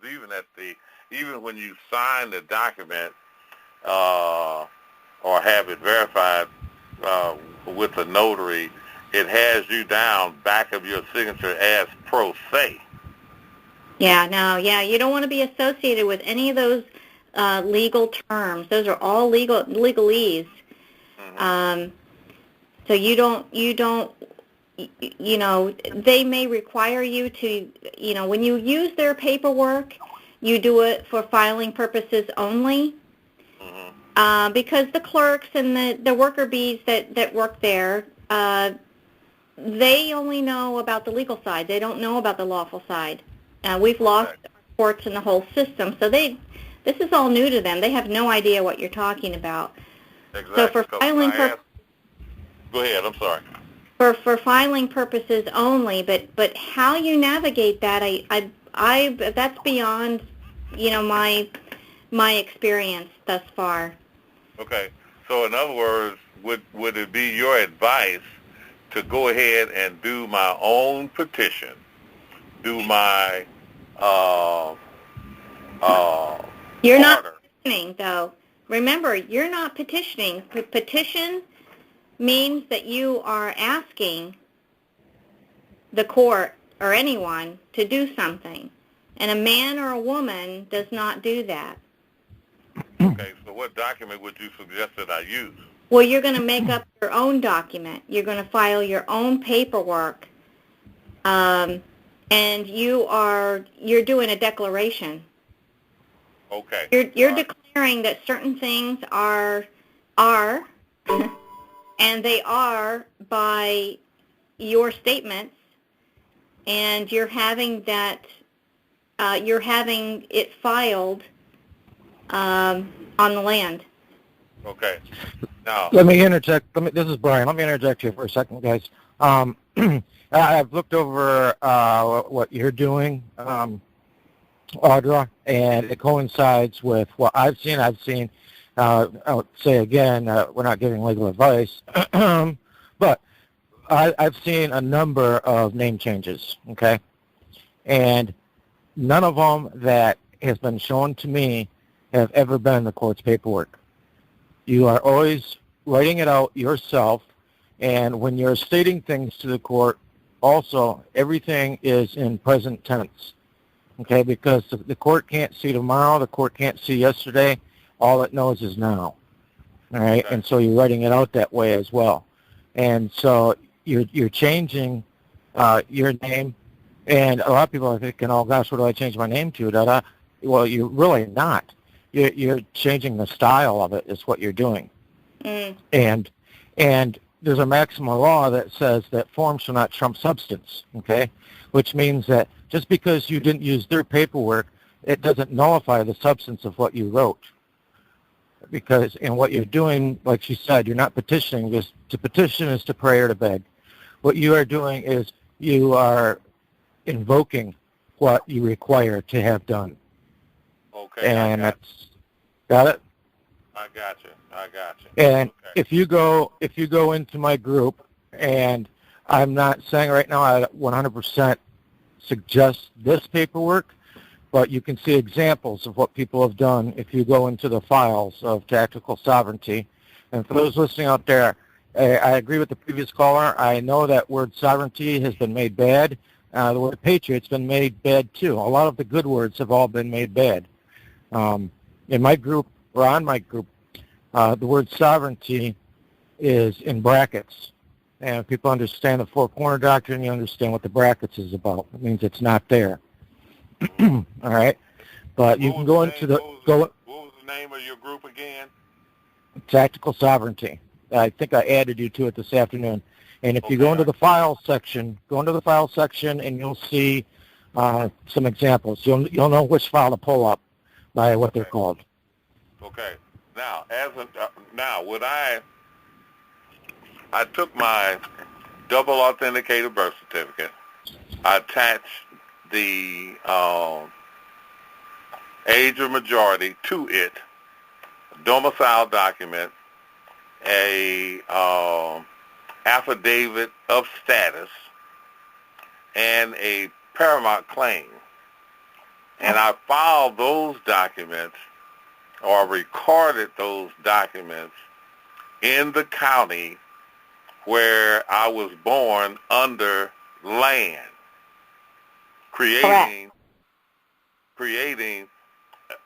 even when you sign the document or have it verified with the notary, it has you down back of your signature as pro se. You don't want to be associated with any of those legal terms. Those are all legalese. Mm-hmm. So you don't, they may require you to, when you use their paperwork, you do it for filing purposes only. Mm-hmm. Because the clerks and the worker bees that work there, they only know about the legal side. They don't know about the lawful side. We've lost our courts and the whole system, so this is all new to them. They have no idea what you're talking about. Exactly. So for filing go ahead. I'm sorry. For filing purposes only, but how you navigate that, I that's beyond my experience thus far. Okay. So in other words, would it be your advice to go ahead and do my own petition, do my You're not petitioning, though. Remember, you're not petitioning. Petition means that you are asking the court or anyone to do something. And a man or a woman does not do that. Okay, so what document would you suggest that I use? Well, you're going to make up your own document. You're going to file your own paperwork. And you're doing a declaration. Okay. You're declaring that certain things are, and they are by your statements, and you're having it filed on the land. Okay. Now, Let me interject. This is Brian. Let me interject here for a second, guys. I've looked over what you're doing, Audra, and it coincides with what I've seen. I would say again, we're not giving legal advice, but I've seen a number of name changes, okay? And none of them that has been shown to me have ever been in the court's paperwork. You are always writing it out yourself, and when you're stating things to the court, also everything is in present tense, okay? Because the court can't see tomorrow, the court can't see yesterday, all it knows is now, all right? And so you're writing it out that way as well. And so you're changing your name, and a lot of people are thinking, oh gosh, what do I change my name to? Well, you're really not. You're changing the style of it is what you're doing. And there's a maximum law that says that form shall not trump substance, okay? Which means that just because you didn't use their paperwork, it doesn't nullify the substance of what you wrote. because in what you're doing, like she said, you're not petitioning. Because to petition is to pray or to beg. What you are doing is you are invoking what you require to have done. Okay. And that's got it. I got you. And Okay. if you go into my group, and I'm not saying right now I 100% suggest this paperwork, but you can see examples of what people have done if you go into the files of tactical sovereignty. And for those listening out there, I agree with the previous caller. I know that word sovereignty has been made bad. The word patriot's been made bad too. A lot of the good words have all been made bad. In my group, or on my group, the word sovereignty is in brackets. And if people understand the four-corner doctrine, you understand what the brackets is about. It means it's not there. All right? But you can go into the... What was the name of your group again? Tactical sovereignty. I think I added you to it this afternoon. And if you go into the file section, and you'll see some examples. You'll know which file to pull up by what they're called. Okay. Now, would I took my double authenticated birth certificate. I attached the age of majority to it, domicile document, a affidavit of status, and a paramount claim. And I filed those documents, or recorded those documents, in the county where I was born under land, creating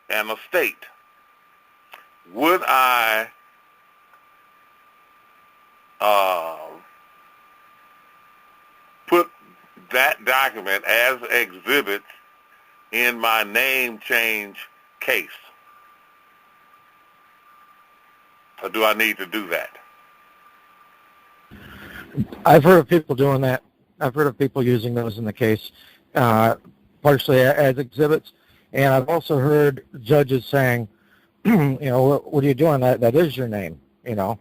an estate. Would I put that document as exhibits in my name change case? Or do I need to do that? I've heard of people doing that. I've heard of people using those in the case, partially as exhibits. And I've also heard judges saying, what are you doing? That is your name, And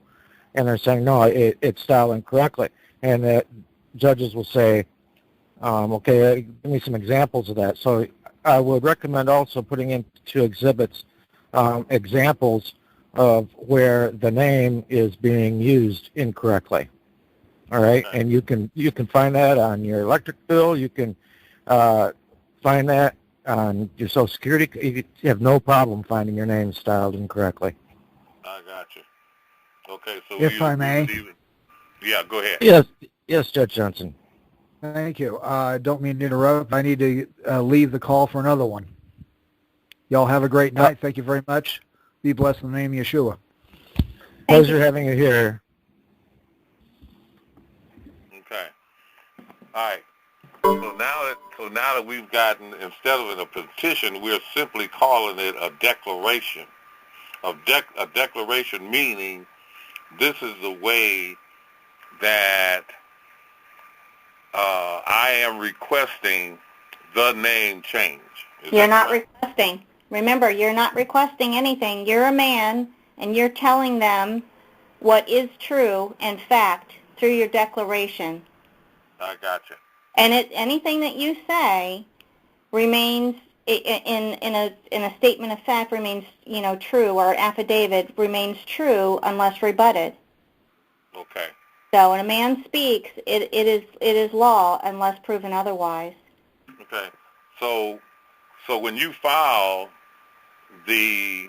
they're saying, no, it's styled incorrectly. And the judges will say, okay, give me some examples of that. So I would recommend also putting into exhibits examples of where the name is being used incorrectly. All right, and you can find that on your electric bill. You can find that on your Social Security. You have no problem finding your name styled incorrectly. I got you. Okay, so If I may. Yeah, go ahead. Yes, Judge Johnson. Thank you. I don't mean to interrupt. I need to leave the call for another one. Y'all have a great night. Thank you very much. Be blessed in the name of Yeshua. Pleasure having you here. Okay. All right. So now that we've gotten, instead of a petition, we're simply calling it a declaration. A declaration meaning this is the way that I am requesting the name change. You're not requesting. Remember, you're not requesting anything. You're a man, and you're telling them what is true and fact through your declaration. I gotcha. And anything that you say remains in a statement of fact remains true, or an affidavit remains true unless rebutted. Okay. So when a man speaks, it is law unless proven otherwise. Okay. So when you file the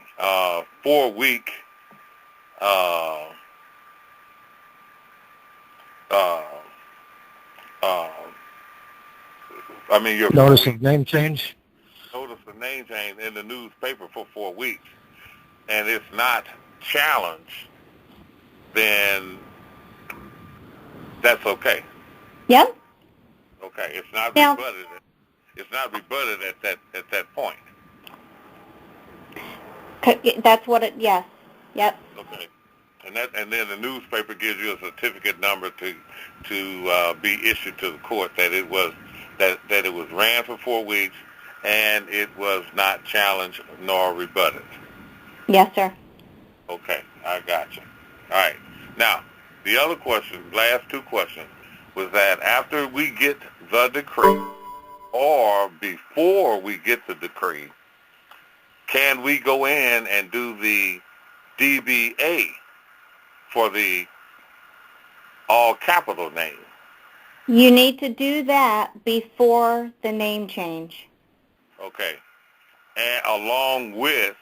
4-week your notice of name change. Notice of name change in the newspaper for 4 weeks, and it's not challenged, then that's okay. Yep. Okay. It's not rebutted. It's not rebutted at that point. That's what it. Yes. Yep. Okay. And then the newspaper gives you a certificate number to be issued to the court that it was ran for 4 weeks and it was not challenged nor rebutted. Yes, sir. Okay, I got you. All right. Now, the other question, last two questions, was that after we get the decree or before we get the decree, can we go in and do the DBA for the all capital name? You need to do that before the name change. Okay. And along with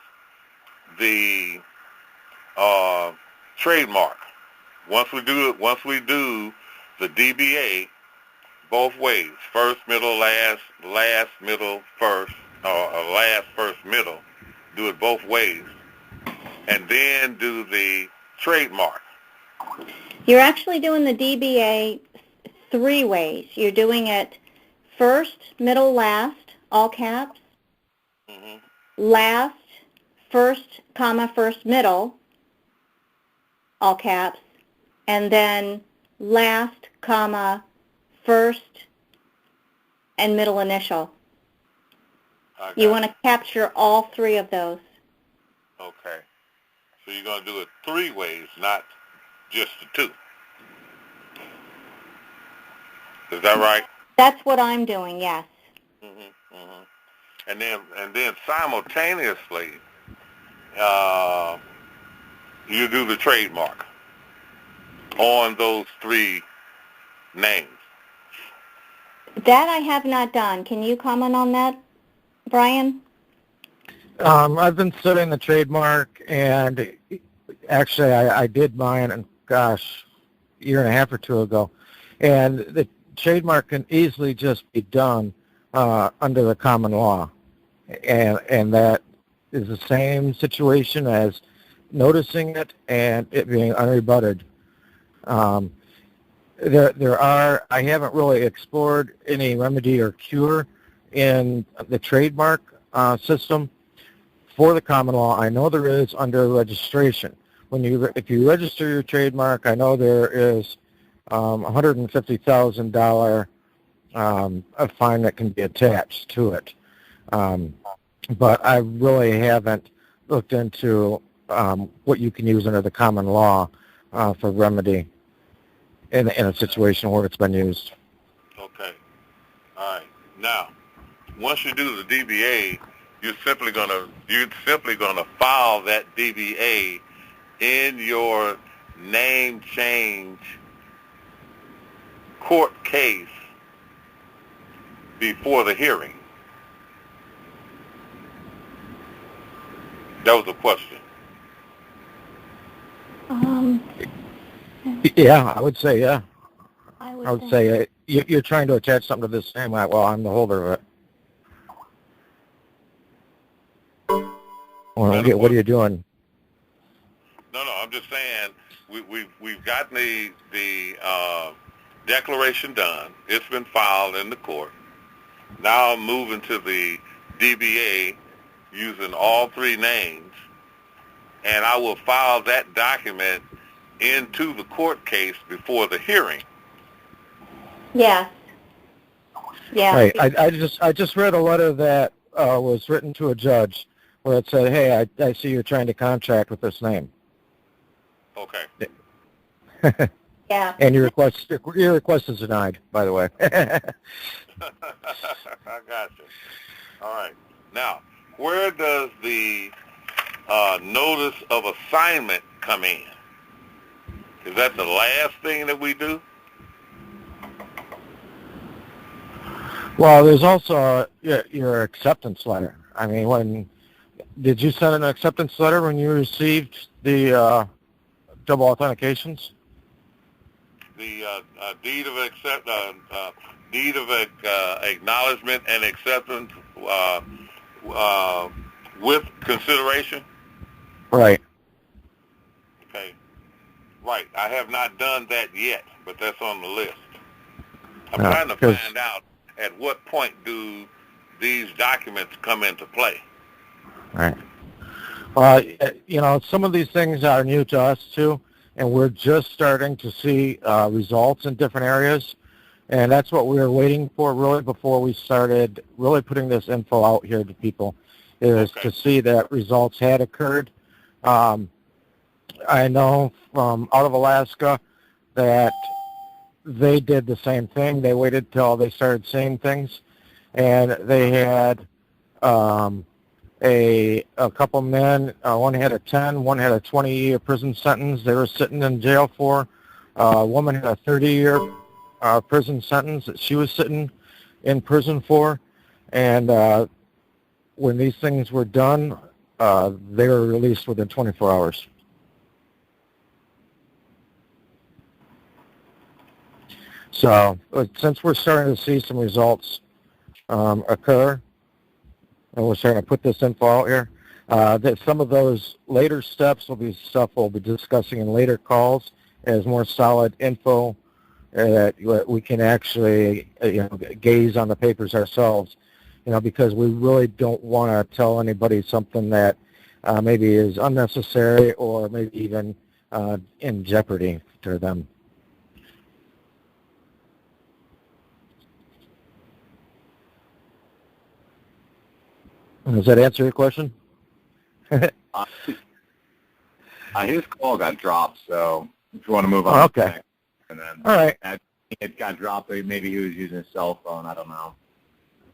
the trademark. Once we do the DBA both ways, first, middle, last, last, middle, first, or last, first, middle, do it both ways, and then do the trademark. You're actually doing the DBA three ways. You're doing it first, middle, last, all caps, Mm-hmm. last, first, comma, first, middle, all caps, and then last, comma, first, and middle initial. You want to capture all three of those. Okay. So you're going to do it three ways, not just the two. Is that right? That's what I'm doing, yes. Mm-hmm. Mm-hmm. And then simultaneously, you do the trademark on those three names. That I have not done. Can you comment on that, Brian? I've been studying the trademark, and actually I did mine, and gosh, a year and a half or two ago. And the trademark can easily just be done under the common law. And that is the same situation as noticing it and it being unrebutted. I haven't really explored any remedy or cure in the trademark system for the common law. I know there is under registration. If you register your trademark, I know there is $150,000 a fine that can be attached to it. But I really haven't looked into what you can use under the common law for remedy in a situation where it's been used. Okay. All right. Now, once you do the DBA, you're simply gonna file that DBA in your name change court case before the hearing. That was a question. Yeah, I would say, yeah. I I would say you're trying to attach something to this name. Well, I'm the holder of it. Well, what are you doing? No, I'm just saying we've gotten the declaration done. It's been filed in the court. Now I'm moving to the DBA using all three names, and I will file that document into the court case before the hearing. Yes. Yeah. Right. I just read a letter that was written to a judge where it said, "Hey, I see you're trying to contract with this name." Okay. Yeah. And your request is denied, by the way. I got you. All right. Now, where does the notice of assignment come in? Is that the last thing that we do? Well, there's also your acceptance letter. I mean, did you send an acceptance letter when you received the double authentications? The deed of acknowledgement and acceptance with consideration. Right. Okay. Right. I have not done that yet, but that's on the list. I'm trying to find out at what point do these documents come into play. Right. Some of these things are new to us too, and we're just starting to see results in different areas, and that's what we were waiting for really before we started really putting this info out here to people, is to see that results had occurred. I know from out of Alaska that they did the same thing. They waited till they started seeing things, and they had a couple men. One had a 10, one had a 20-year prison sentence. They were sitting in jail for. A woman had a 30-year prison sentence that she was sitting in prison for, and when these things were done, they were released within 24 hours. So since we're starting to see some results occur, and we're starting to put this info out here, that some of those later steps will be stuff we'll be discussing in later calls as more solid info that we can actually gaze on the papers ourselves, because we really don't want to tell anybody something that maybe is unnecessary or maybe even in jeopardy to them. Does that answer your question? His call got dropped, so if you want to move on. Okay. Next, and then All right. It got dropped. Maybe he was using his cell phone. I don't know.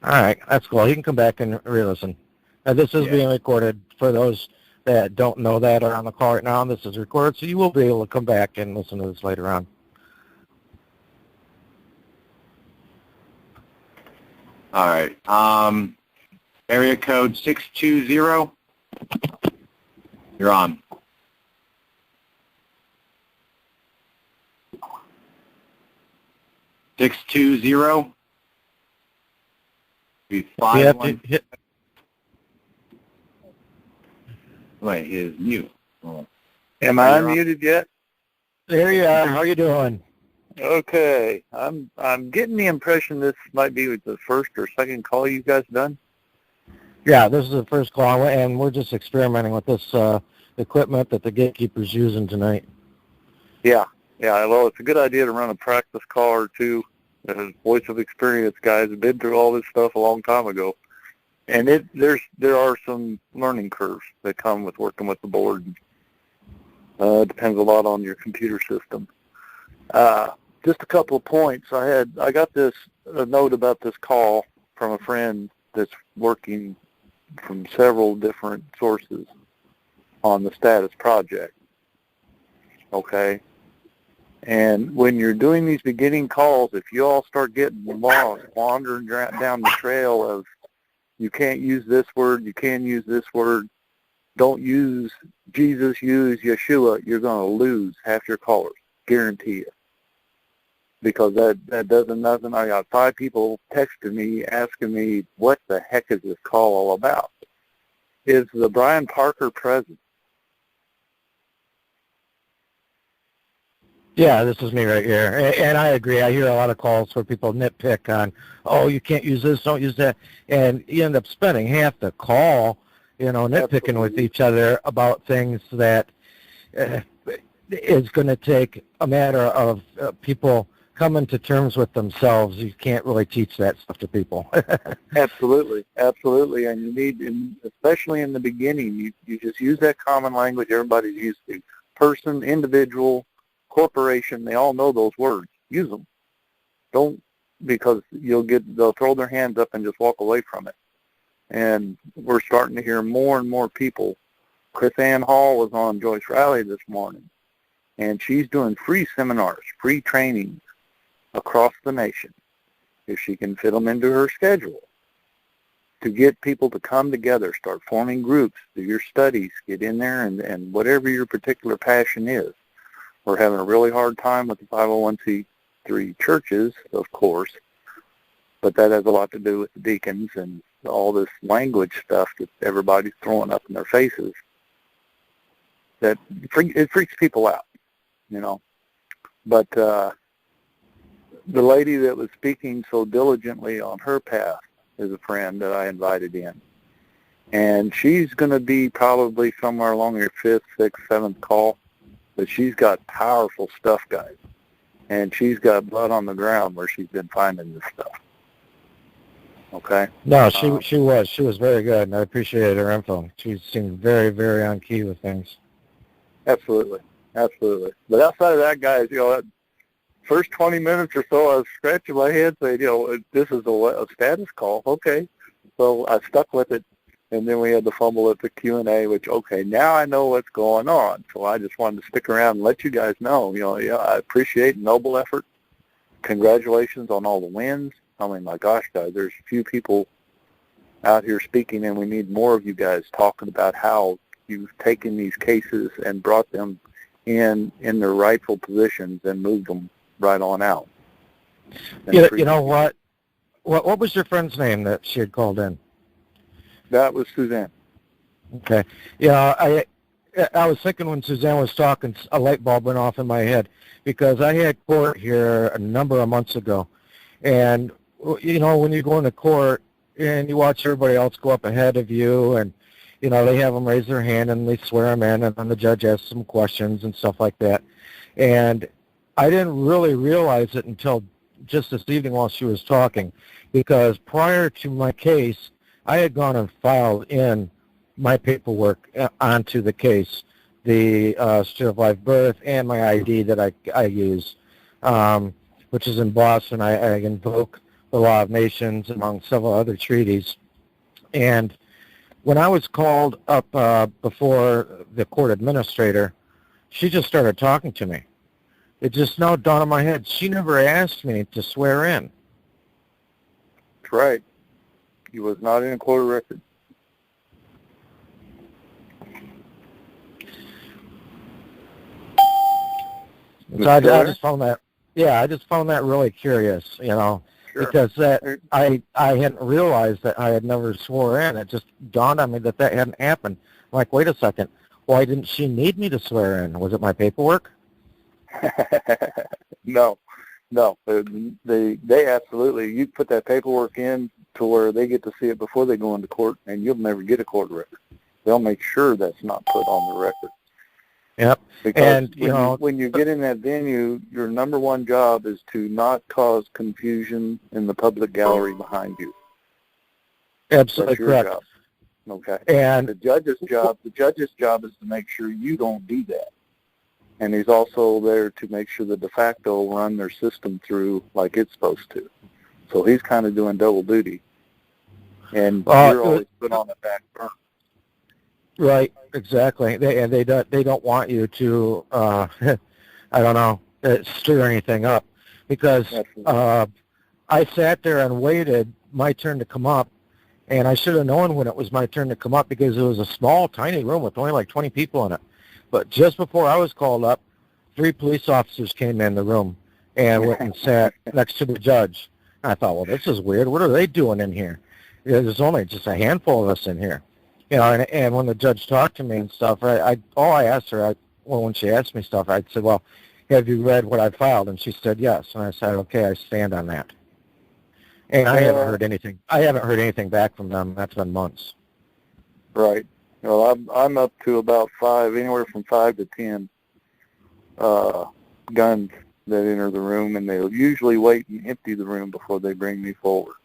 All right. That's cool. He can come back and re-listen. This is being recorded for those that don't know that are on the call right now. This is recorded, so you will be able to come back and listen to this later on. All right. Area code 620. You're on. Six 2-0. Be 5-1. Wait, his mute. Oh. Am I unmuted yet? There you are. How you doing? Okay. I'm getting the impression this might be the first or second call you guys done. Yeah, this is the first call, and we're just experimenting with this equipment that the gatekeeper's using tonight. Yeah. Well, it's a good idea to run a practice call or two. As voice of experience guys have been through all this stuff a long time ago, and there are some learning curves that come with working with the board. Depends a lot on your computer system. Just a couple of points. I got a note about this call from a friend that's working from several different sources on the status project. Okay. And when you're doing these beginning calls, if you all start getting lost, wandering down the trail of you can't use this word, you can use this word, don't use Jesus, use Yeshua, you're going to lose half your callers, guarantee you. Because that doesn't nothing. I got 5 people texting me asking me, what the heck is this call all about? Is the Brian Parker present? Yeah, this is me right here. And I agree. I hear a lot of calls where people nitpick on, oh, you can't use this, don't use that. And you end up spending half the call, nitpicking with each other about things that is going to take a matter of people coming to terms with themselves. You can't really teach that stuff to people. Absolutely. And you need, especially in the beginning, you just use that common language everybody's used to. Person, individual, corporation, they all know those words. Use them. Don't, because they'll throw their hands up and just walk away from it. And we're starting to hear more and more people. Chris Ann Hall was on Joyce Riley this morning, and she's doing free seminars, free trainings across the nation, if she can fit them into her schedule, to get people to come together, start forming groups, do your studies, get in there, and whatever your particular passion is. We're having a really hard time with the 501c3 churches, of course, but that has a lot to do with the deacons and all this language stuff that everybody's throwing up in their faces. That it freaks people out, But the lady that was speaking so diligently on her path is a friend that I invited in. And she's going to be probably somewhere along your 5th, 6th, 7th call. But she's got powerful stuff, guys. And she's got blood on the ground where she's been finding this stuff. Okay? No, she was very good, and I appreciated her info. She seemed very, very on key with things. Absolutely. Absolutely. But outside of that, guys, that first 20 minutes or so, I was scratching my head saying, this is a status call. Okay. So I stuck with it. And then we had to fumble at the Q&A, which, okay, now I know what's going on. So I just wanted to stick around and let you guys know, I appreciate noble effort. Congratulations on all the wins. I mean, my gosh, guys, there's a few people out here speaking, and we need more of you guys talking about how you've taken these cases and brought them in their rightful positions and moved them right on out. You know what? What was your friend's name that she had called in? That was Suzanne. Okay. Yeah, I was thinking when Suzanne was talking, a light bulb went off in my head because I had court here a number of months ago. And, when you go into court and you watch everybody else go up ahead of you and, they have them raise their hand and they swear them in and then the judge asks some questions and stuff like that. And I didn't really realize it until just this evening while she was talking because prior to my case, I had gone and filed in my paperwork onto the case, the certificate of live birth and my ID that I use, which is in Boston. I invoke the law of nations among several other treaties. And when I was called up before the court administrator, she just started talking to me. It just now dawned on my head. She never asked me to swear in. That's right. He was not in a court of record. So I just found that, I just found that really curious, Sure. because I hadn't realized that I had never swore in. It just dawned on me that hadn't happened. I'm like, wait a second, why didn't she need me to swear in? Was it my paperwork? No. They absolutely, you put that paperwork in to where they get to see it before they go into court, and you'll never get a court record. They'll make sure that's not put on the record. Yep. Because when you get in that venue, your number one job is to not cause confusion in the public gallery behind you. Absolutely That's your correct. job. Okay. And the judge's job is to make sure you don't do that. And he's also there to make sure the de facto run their system through like it's supposed to. So he's kind of doing double duty. And you're always put on the back burner. Right, exactly. They don't want you to, stir anything up. Because I sat there and waited my turn to come up, and I should have known when it was my turn to come up because it was a small, tiny room with only like 20 people in it. But just before I was called up, 3 police officers came in the room and went and sat next to the judge. And I thought, well, this is weird. What are they doing in here? There's only just a handful of us in here. And when the judge talked to me and stuff, I asked her, when she asked me stuff, I said, well, have you read what I filed? And she said, yes. And I said, okay, I stand on that. And I haven't heard anything. I haven't heard anything back from them. That's been months. Right. Well, I'm up to about 5, anywhere from 5 to 10 guns that enter the room, and they'll usually wait and empty the room before they bring me forward.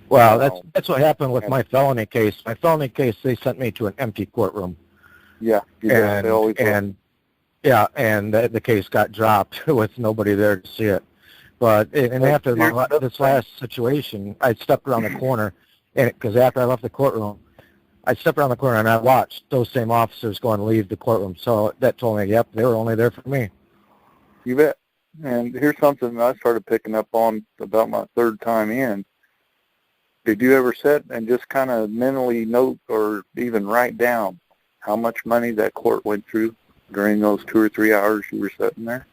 Well, that's what happened with my felony case. My felony case, they sent me to an empty courtroom. Yeah, they always will. And the case got dropped with nobody there to see it. But after this last situation, I stepped around the corner, because after I left the courtroom, I stepped around the corner and I watched those same officers go and leave the courtroom. So that told me, yep, they were only there for me. You bet. And here's something I started picking up on about my 3rd time in. Did you ever sit and just kind of mentally note or even write down how much money that court went through during those 2 or 3 hours you were sitting there?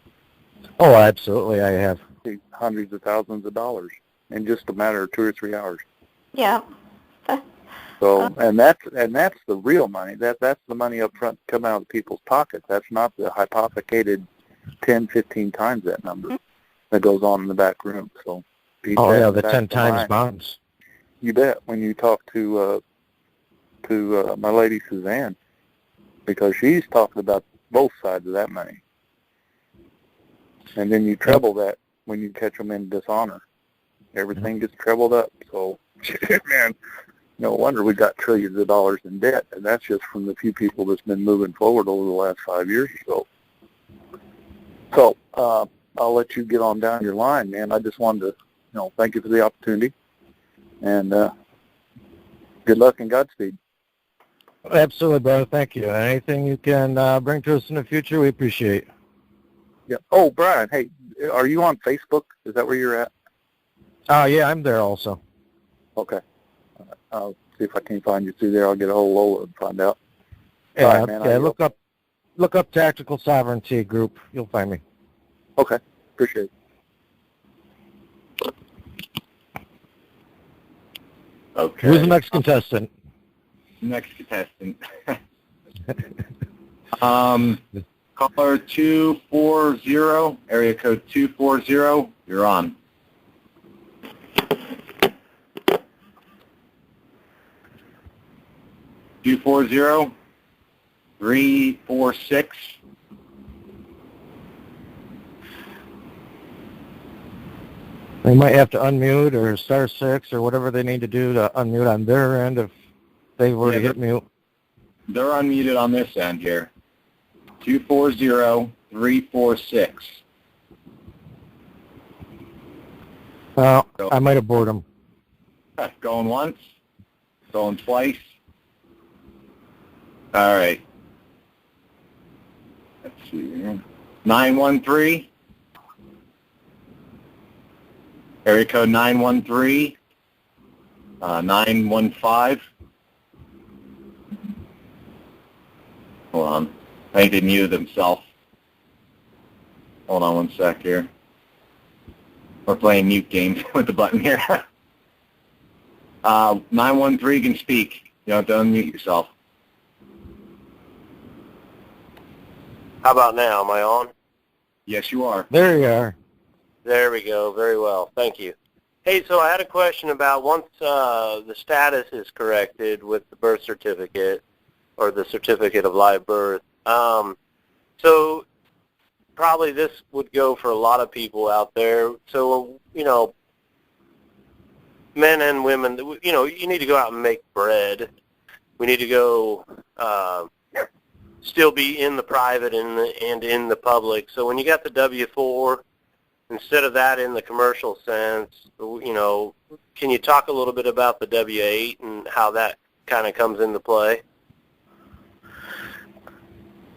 Oh, absolutely, I have. Hundreds of thousands of dollars in just a matter of 2 or 3 hours. Yeah. So, and that's the real money. That's the money up front coming out of people's pockets. That's not the hypothecated 10, 15 times that number that goes on in the back room. So, the 10 times bonds. You bet. When you talk to my lady Suzanne, because she's talking about both sides of that money, and then you treble that when you catch them in dishonor. Everything gets trebled up. So, man, No wonder we got trillions of dollars in debt, and that's just from the few people that's been moving forward over the last 5 years or so. So I'll let you get on down your line, man. I just wanted to, thank you for the opportunity, and good luck and Godspeed. Absolutely, brother. Thank you. Anything you can bring to us in the future, we appreciate. Yeah. Oh, Brian, hey, are you on Facebook? Is that where you're at? Yeah, I'm there also. Okay. I'll see if I can find you through there. I'll get a hold of Lola and find out. Yeah, All right, man, yeah. Look up Tactical Sovereignty Group. You'll find me. Okay. Appreciate it. Okay. Who's the next contestant? Next contestant. Caller 240, area code 240, you're on. Two 346. They might have to unmute or star 6 or whatever they need to do to unmute on their end if they were to hit mute. They're unmuted on this end here. 240-346. I might have bored them. Going once. Going twice. All right. Let's see here. 913. Area code 913. 915. Hold on. I think they muted themselves. Hold on one sec here. We're playing mute games with the button here. 913 can speak. You don't have to unmute yourself. How about now? Am I on? Yes, you are. There you are. There we go. Very well. Thank you. Hey, so I had a question about once the status is corrected with the birth certificate or the certificate of live birth. So probably this would go for a lot of people out there. So, men and women, you need to go out and make bread. We need to go still be in the private and in the public. So when you got the W-4, instead of that in the commercial sense, can you talk a little bit about the W-8 and how that kind of comes into play?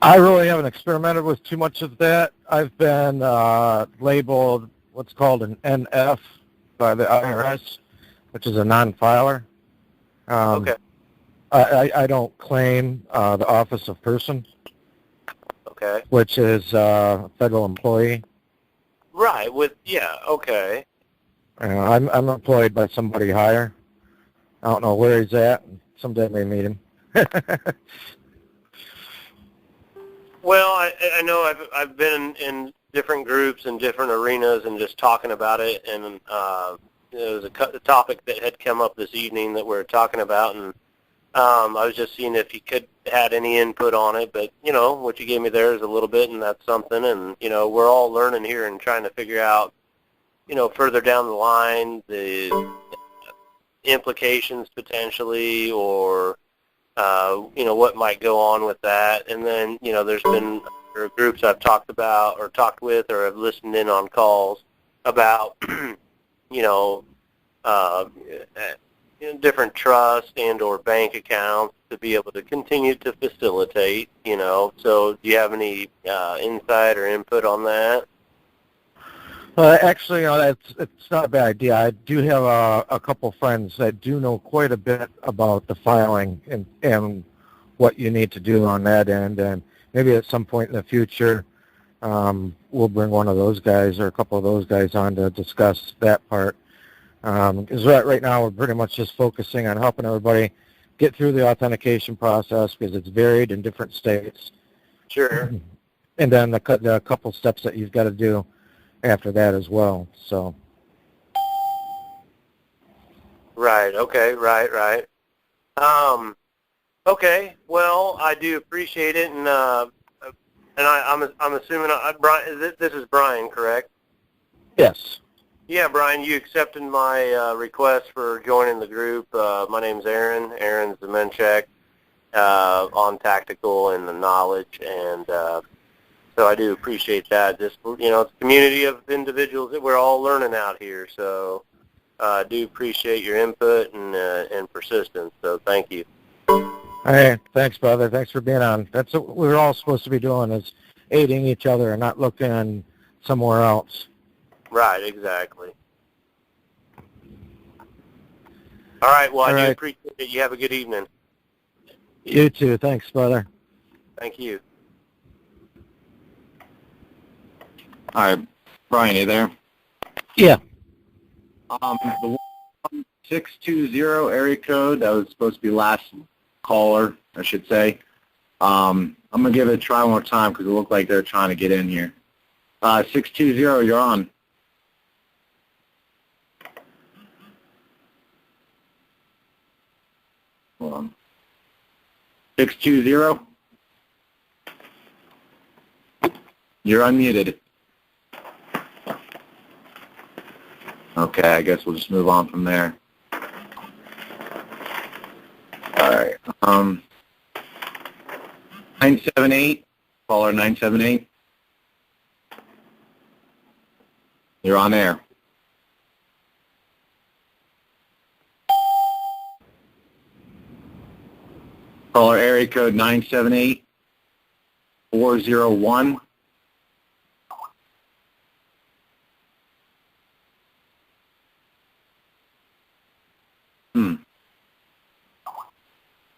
I really haven't experimented with too much of that. I've been labeled what's called an NF by the IRS, which is a non-filer. Okay. I don't claim the office of person, Okay. which is a federal employee. Right. Okay. I'm employed by somebody higher. I don't know where he's at. Someday I may meet him. Well, I know I've been in different groups and different arenas and just talking about it, and it was a topic that had come up this evening that we were talking about, and I was just seeing if you had any input on it, but, what you gave me there is a little bit, and that's something, and, we're all learning here and trying to figure out, further down the line, the implications potentially, or, what might go on with that. And then, there's been groups I've talked with, or have listened in on calls about, different trust and or bank accounts to be able to continue to facilitate, So do you have any insight or input on that? Actually, it's not a bad idea. I do have a couple friends that do know quite a bit about the filing and what you need to do on that end. And maybe at some point in the future, we'll bring one of those guys or a couple of those guys on to discuss that part. Because right now we're pretty much just focusing on helping everybody get through the authentication process because it's varied in different states. Sure. And then the couple steps that you've got to do after that as well. So. Right. Okay. Right. Okay. Well, I do appreciate it, and I'm assuming Brian. This is Brian, correct? Yes. Yeah, Brian, you accepted my request for joining the group. My name's Aaron. Aaron's the Mencheck on tactical and the knowledge, and so I do appreciate that. Just, it's a community of individuals that we're all learning out here, so I do appreciate your input and persistence, so thank you. Hey, thanks, brother. Thanks for being on. That's what we're all supposed to be doing, is aiding each other and not looking somewhere else. Right, exactly. All right, well, I do appreciate it. You have a good evening. You too. Thanks, brother. Thank you. All right, Brian, you there? Yeah. The 620 area code, that was supposed to be last caller, I should say. I'm going to give it a try one more time because it looked like they're trying to get in here. 620, you're on. Hold on. 620. You're unmuted. Okay, I guess we'll just move on from there. All right. 978, caller 978. You're on air. Caller area code 978-401.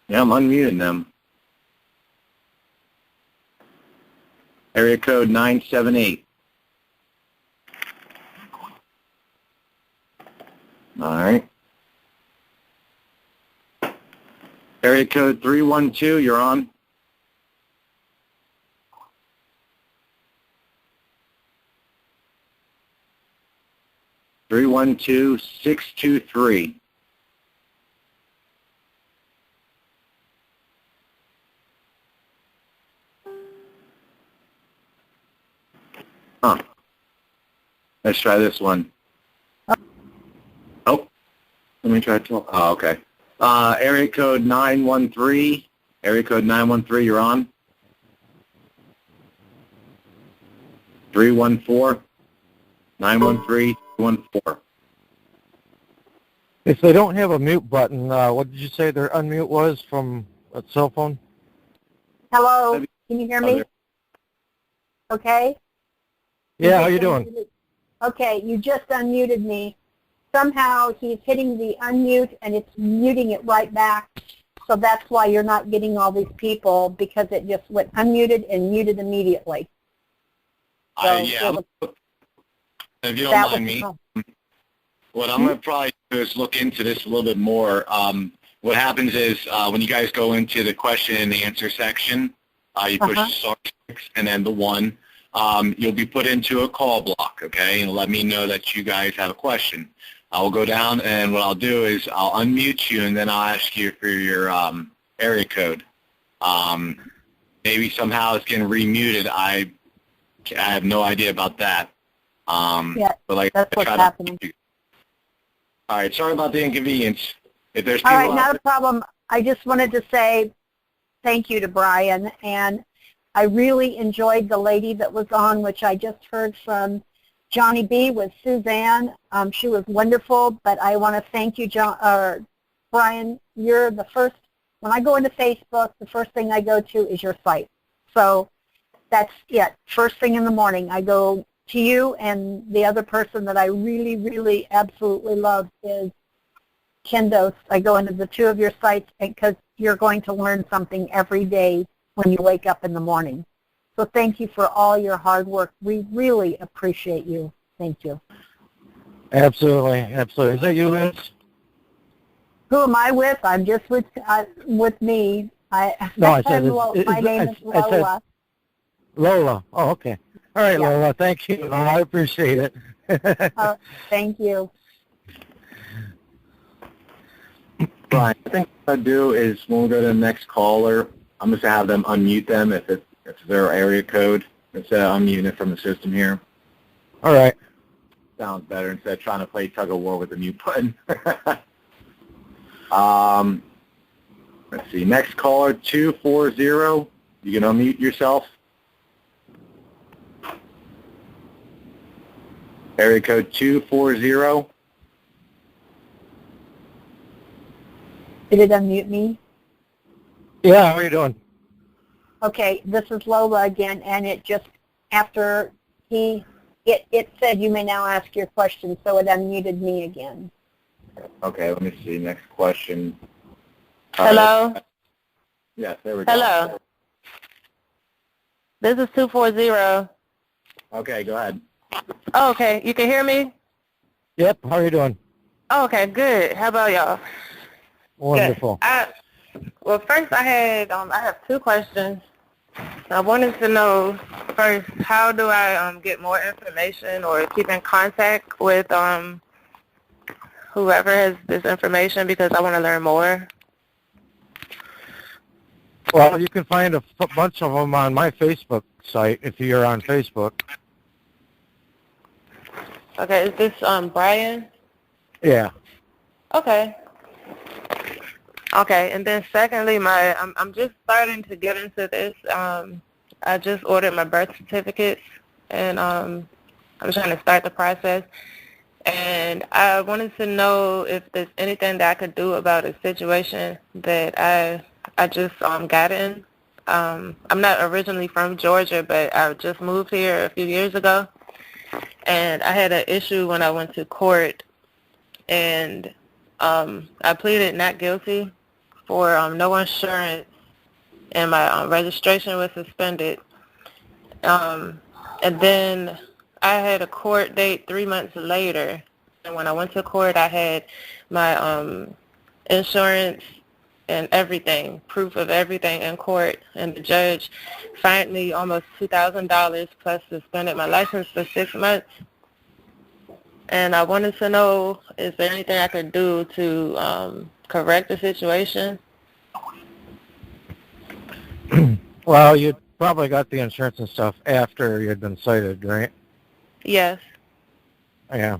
Yeah, I'm unmuting them. Area code 978. All right. Area code 312, you're on. Three 12623. Huh. Let's try this one. Oh, let me try to. Oh, okay. Area code 913. Area code 913, you're on. 314. 913 314. If they don't have a mute button, what did you say their unmute was from a cell phone? Hello, can you hear me? Okay. Yeah, how you doing? Okay, you just unmuted me. Somehow he's hitting the unmute and it's muting it right back. So that's why you're not getting all these people, because it just went unmuted and muted immediately. So Yeah, if you don't mind me, what I'm going to probably do is look into this a little bit more. What happens is when you guys go into the question and answer section, you push star 6 and then the 1. You'll be put into a call block, okay? And let me know that you guys have a question. I'll go down, and what I'll do is I'll unmute you, and then I'll ask you for your area code. Maybe somehow it's getting remuted. I have no idea about that. Yeah, but like, that's what's happening. All right, sorry about the inconvenience. If there's All people right, not a problem. I just wanted to say thank you to Brian, and I really enjoyed the lady that was on, which I just heard from Johnny B. with Suzanne. She was wonderful, but I want to thank you, Brian. You're the first, when I go into Facebook, the first thing I go to is your site. So that's it. First thing in the morning, I go to you, and the other person that I really, really absolutely love is Kendos. I go into the two of your sites because you're going to learn something every day when you wake up in the morning. So thank you for all your hard work. We really appreciate you. Thank you. Absolutely, absolutely. Is that you, Liz? Who am I with? I'm just with me. No, I said my name is Lola. I said Lola. Oh, okay. All right, Yeah. Lola. Thank you. I appreciate it. Thank you. Brian, I think what I'll do is when we go to the next caller, I'm just going to have them unmute them if it's their area code instead of unmuting it from the system here. All right. sounds better instead of trying to play tug of war with the mute button. Let's see. Next caller, 240. You can unmute yourself. Area code 240. Did it unmute me? Yeah, how are you doing? Okay, this is Lola again, and it just, after it said you may now ask your question, so it unmuted me again. Okay, let me see. Next question. Hello? Yes, there we go. Hello. This is 240. Okay, go ahead. Oh, okay. You can hear me? Yep, how are you doing? Oh, okay, good. How about y'all? Wonderful. Well, first I have two questions. I wanted to know first, how do I get more information or keep in contact with whoever has this information, because I want to learn more? Well, you can find a bunch of them on my Facebook site if you're on Facebook. Okay, is this Brian? Yeah. Okay. Okay, and then secondly, I'm just starting to get into this. I just ordered my birth certificates, and I'm trying to start the process. And I wanted to know if there's anything that I could do about a situation that I just got in. I'm not originally from Georgia, but I just moved here a few years ago. And I had an issue when I went to court, and I pleaded not guilty for no insurance, and my registration was suspended. And then I had a court date 3 months later, and when I went to court, I had my insurance and everything, proof of everything in court, and the judge fined me almost $2,000 plus suspended my license for 6 months. And I wanted to know, is there anything I could do to correct the situation? Well, you probably got the insurance and stuff after you had been cited, right? Yes. Yeah.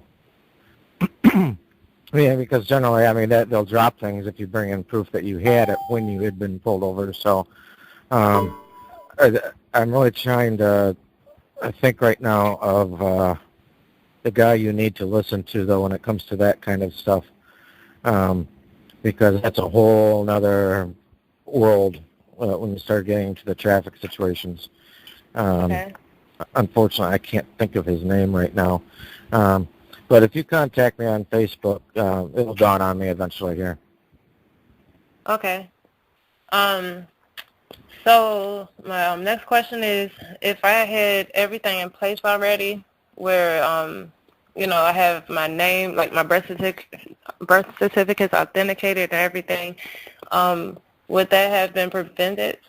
Yeah, because generally, I mean, they'll drop things if you bring in proof that you had it when you had been pulled over. So I'm really trying to think right now of the guy you need to listen to, though, when it comes to that kind of stuff, because that's a whole other world when you start getting into the traffic situations. Okay. Unfortunately, I can't think of his name right now. But if you contact me on Facebook, it'll dawn on me eventually here. Okay. So my next question is, if I had everything in place already, where I have my name, like my birth certificate's authenticated and everything, would that have been prevented?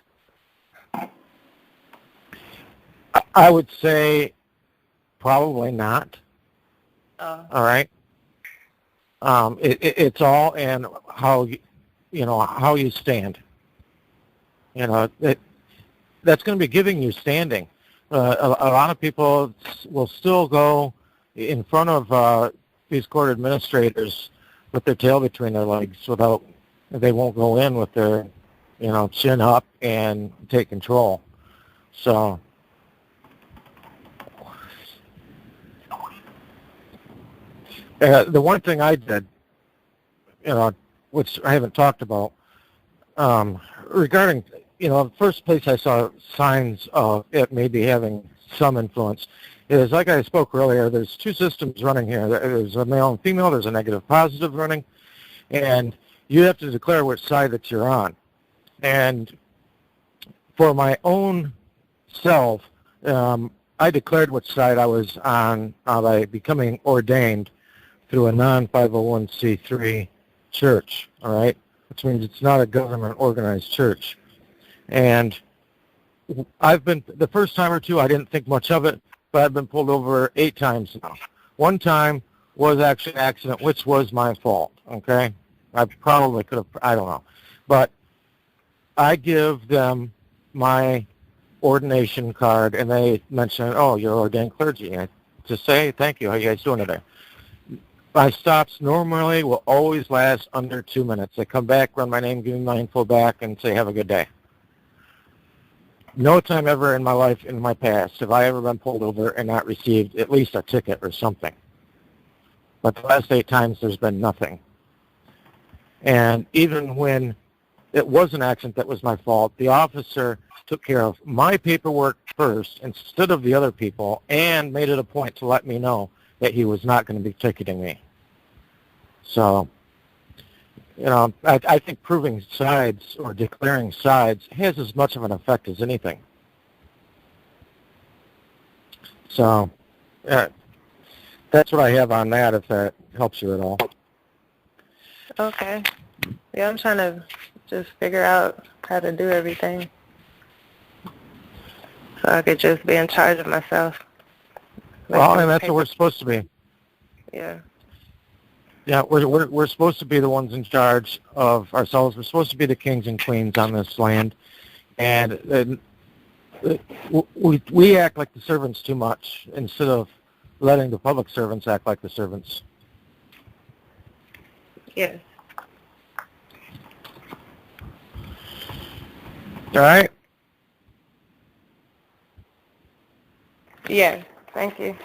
I would say probably not. All right. It's all in how how you stand. That's going to be giving you standing. A lot of people will still go in front of these court administrators with their tail between their legs they won't go in with their chin up and take control. So the one thing I did, which I haven't talked about, regarding, the first place I saw signs of it maybe having some influence is, like I spoke earlier, there's two systems running here. There's a male and female, there's a negative positive running, and you have to declare which side that you're on. And for my own self, I declared which side I was on by becoming ordained through a non-501c3 church, all right? Which means it's not a government-organized church. And the first time or two, I didn't think much of it, but I've been pulled over 8 times now. One time was actually an accident, which was my fault, okay? I probably could have, I don't know. But I give them my ordination card, and they mention, oh, you're ordained clergy. And I to say thank you. How you guys doing today? My stops normally will always last under 2 minutes. I come back, run my name, give me my info back, and say have a good day. No time ever in my life, in my past, have I ever been pulled over and not received at least a ticket or something. But the last 8 times, there's been nothing. And even when it was an accident that was my fault, the officer took care of my paperwork first instead of the other people and made it a point to let me know that he was not going to be ticketing me. So, you know, I think proving sides or declaring sides has as much of an effect as anything. So, that's what I have on that, if that helps you at all. Okay. Yeah, I'm trying to just figure out how to do everything so I could just be in charge of myself. Well, and that's what we're supposed to be. Yeah. Yeah, we're supposed to be the ones in charge of ourselves. We're supposed to be the kings and queens on this land, and we act like the servants too much instead of letting the public servants act like the servants. Yes. All right. Yeah. Thank you.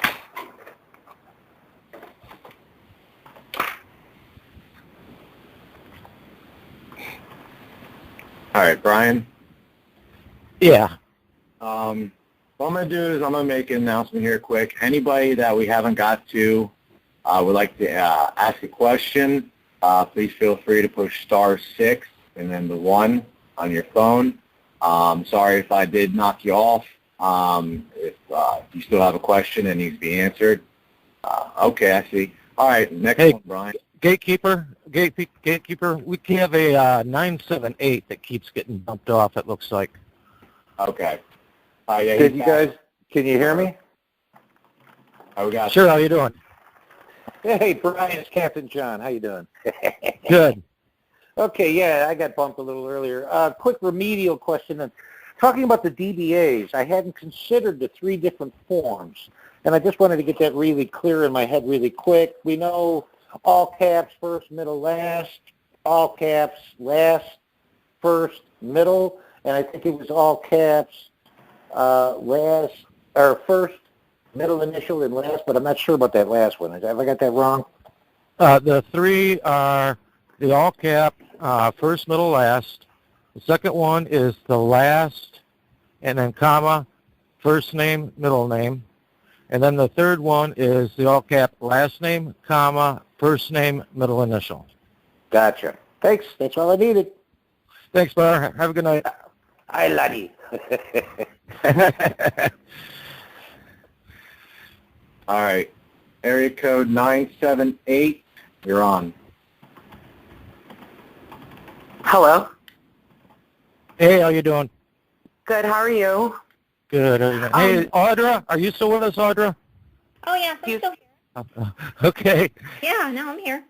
All right, Brian. Yeah. What I'm going to do is I'm going to make an announcement here quick. Anybody that we haven't got to would like to ask a question, please feel free to push *6 and then the 1 on your phone. Sorry if I did knock you off. If you still have a question that needs to be answered. Okay, I see. All right, next one, Brian. Gatekeeper, we have a 978 that keeps getting bumped off, it looks like. Okay. Did you guys, can you hear me? We got Sure, how you doing? Hey, Brian, it's Captain John. How you doing? Good. Okay, yeah, I got bumped a little earlier. Quick remedial question. Talking about the DBAs, I hadn't considered the 3 different forms, and I just wanted to get that really clear in my head really quick. We know all caps, first, middle, last, all caps, last, first, middle, and I think it was all caps, last, or first, middle initial, and last, but I'm not sure about that last one. Have I got that wrong? The 3 are the all cap, first, middle, last. The second one is the last, and then comma, first name, middle name. And then the third one is the all cap last name, comma, first name, middle initial. Gotcha. Thanks. That's all I needed. Thanks, Bar. Have a good night. I love you. All right. Area code 978. You're on. Hello. Hey, how you doing? Good. How are you? Good. Hey, Audra, are you still with us, Audra? Oh, yes, I'm still here. Okay. Yeah, no, I'm here.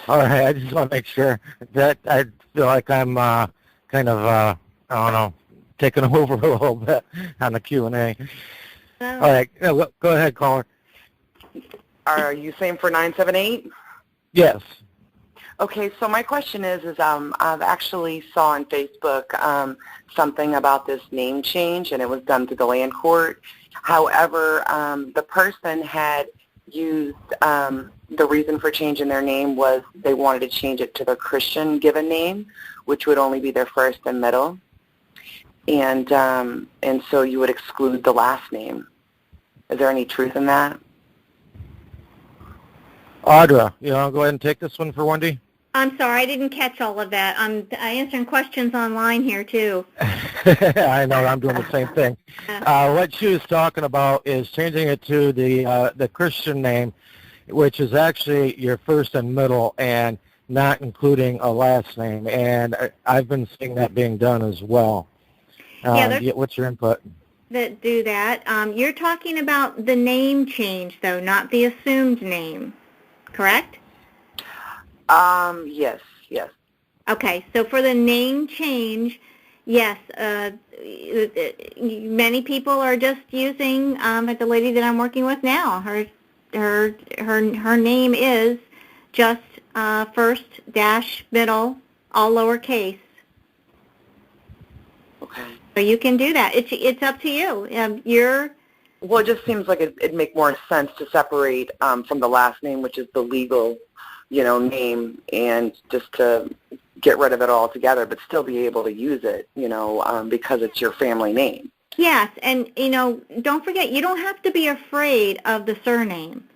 All right. I just want to make sure that I feel like I'm kind of, I don't know, taking over a little bit on the Q&A. All right. Yeah, go ahead, caller. Are you saying for 978? Yes. Okay, so my question is I've actually saw on Facebook something about this name change, and it was done through the land court. However, the person had used the reason for changing their name was they wanted to change it to their Christian given name, which would only be their first and middle, and so you would exclude the last name. Is there any truth in that? Audra, you want to go ahead and take this one for Wendy? I'm sorry, I didn't catch all of that. I'm answering questions online here, too. I know, I'm doing the same thing. What she was talking about is changing it to the Christian name, which is actually your first and middle, and not including a last name. And I've been seeing that being done as well. What's your input? That do that. You're talking about the name change, though, not the assumed name, correct? Yes. Okay, so for the name change, Yes, many people are just using like the lady that I'm working with now. Her name is just first dash middle all lowercase. Okay. So you can do that. It's up to you. Well, it just seems like it'd make more sense to separate from the last name, which is the legal, name, and just to get rid of it altogether, but still be able to use it, because it's your family name. Yes, and don't forget, you don't have to be afraid of the surname.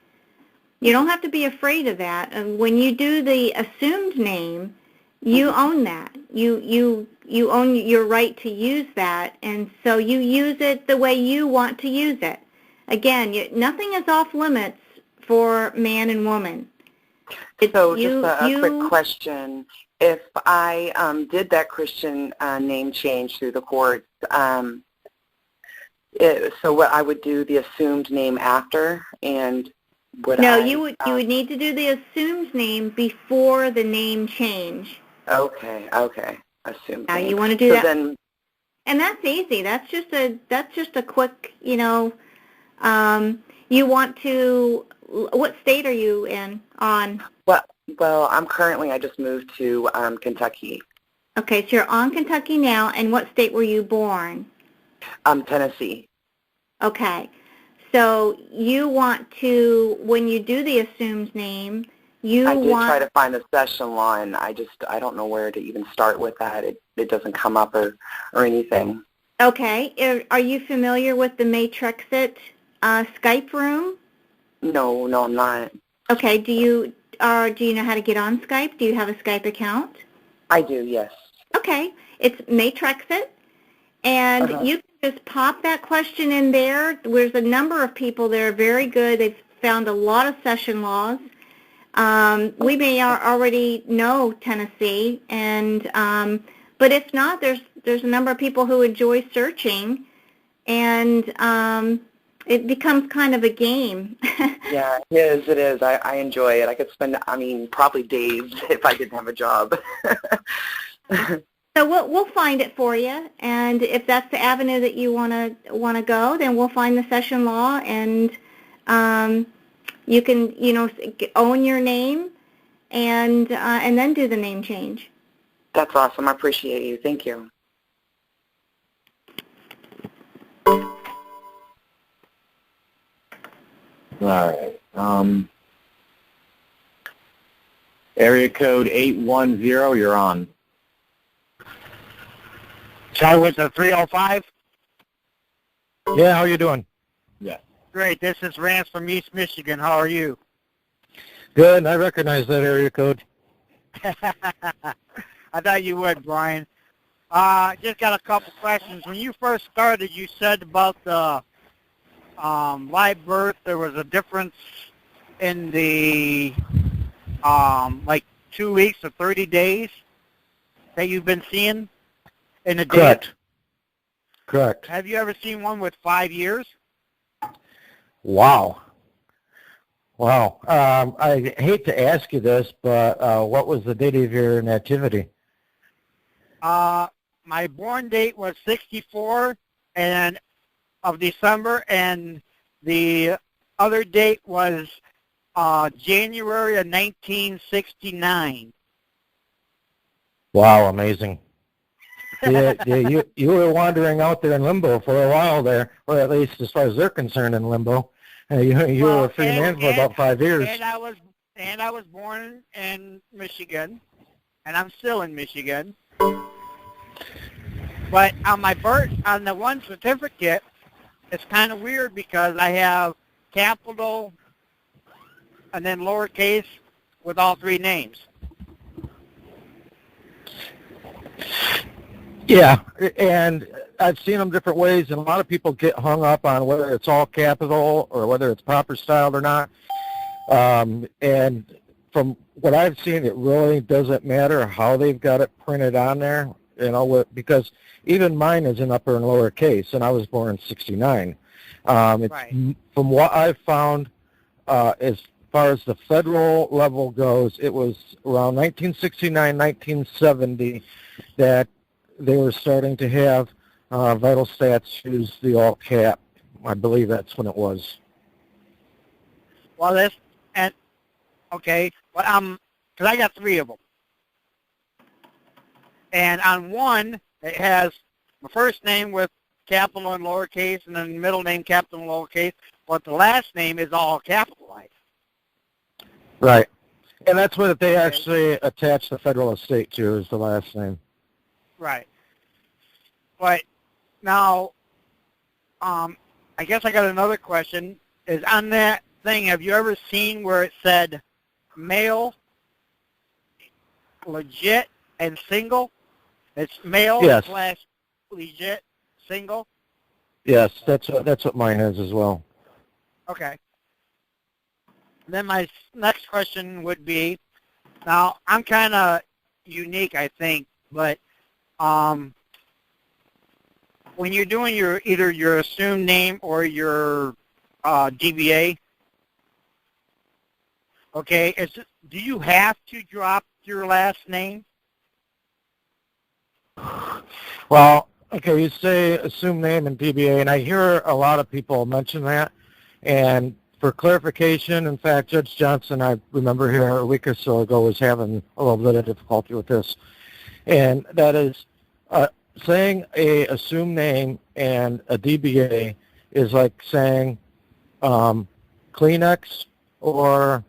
You don't have to be afraid of that. And when you do the assumed name, you own that. You own your right to use that, and so you use it the way you want to use it. Again, nothing is off limits for man and woman. So just a quick question. If I did that Christian name change through the courts, so what I would do the assumed name after, and you would need to do the assumed name before the name change. Okay, assumed Now name. you want to do so that, then, and that's easy. That's just a quick, you want to. What state are you on? Well, I just moved to Kentucky. Okay, so you're on Kentucky now, and what state were you born? Tennessee. Okay, so you want to, when you do the assumed name, I did try to find the session law, and I don't know where to even start with that. It doesn't come up or anything. Okay, are you familiar with the MATREXIT Skype room? No, I'm not. Okay, do you know how to get on Skype? Do you have a Skype account? I do, yes. Okay, it's MATREXIT, and you can just pop that question in there. There's a number of people there, very good. They've found a lot of session laws. We may already know Tennessee, but if not, there's a number of people who enjoy searching, and it becomes kind of a game. Yeah, it is. I enjoy it. I could spend, probably days if I didn't have a job. So we'll find it for you, and if that's the avenue that you want to go, then we'll find the session law, and you can own your name, and then do the name change. That's awesome. I appreciate you. Thank you. All right. Area code 810, you're on. Shall I with the 305? Yeah, how you doing? Yeah. Great. This is Rance from East Michigan. How are you? Good. I recognize that area code. I thought you would, Brian. Just got a couple questions. When you first started, you said about the live birth, there was a difference in the 2 weeks or 30 days that you've been seeing in the data. Correct. Have you ever seen one with 5 years? Wow. I hate to ask you this, but what was the date of your nativity? My born date was 64 of December, and the other date was January of 1969. Wow, amazing. Yeah, you were wandering out there in limbo for a while there, or at least as far as they're concerned in limbo. You were a free man for about 5 years. And I was born in Michigan, and I'm still in Michigan. But on on the one certificate, it's kind of weird because I have capital and then lowercase with all three names. Yeah, and I've seen them different ways, and a lot of people get hung up on whether it's all capital or whether it's proper styled or not. And from what I've seen, it really doesn't matter how they've got it printed on there, because even mine is in upper and lower case, and I was born in 69. Right. From what I've found, as far as the federal level goes, it was around 1969, 1970 that they were starting to have Vital Stats use the all cap. I believe that's when it was. Well, okay, but because I got 3 of them, and on one it has my first name with capital and lowercase, and then middle name capital and lowercase, but the last name is all capitalized. Right. And that's what they actually attach the federal estate to, is the last name. Right. But now, I guess I got another question. Is on that thing, have you ever seen where it said male, legit, and single? It's male Yes. / legit, single? Yes, that's what mine is as well. Okay. Then my next question would be, now I'm kind of unique, I think, but when you're doing either your assumed name or your DBA, okay, do you have to drop your last name? Well, okay, you say assumed name and DBA, and I hear a lot of people mention that. And for clarification, in fact, Judge Johnson, I remember here a week or so ago, was having a little bit of difficulty with this. And that is saying a assumed name and a DBA is like saying Kleenex or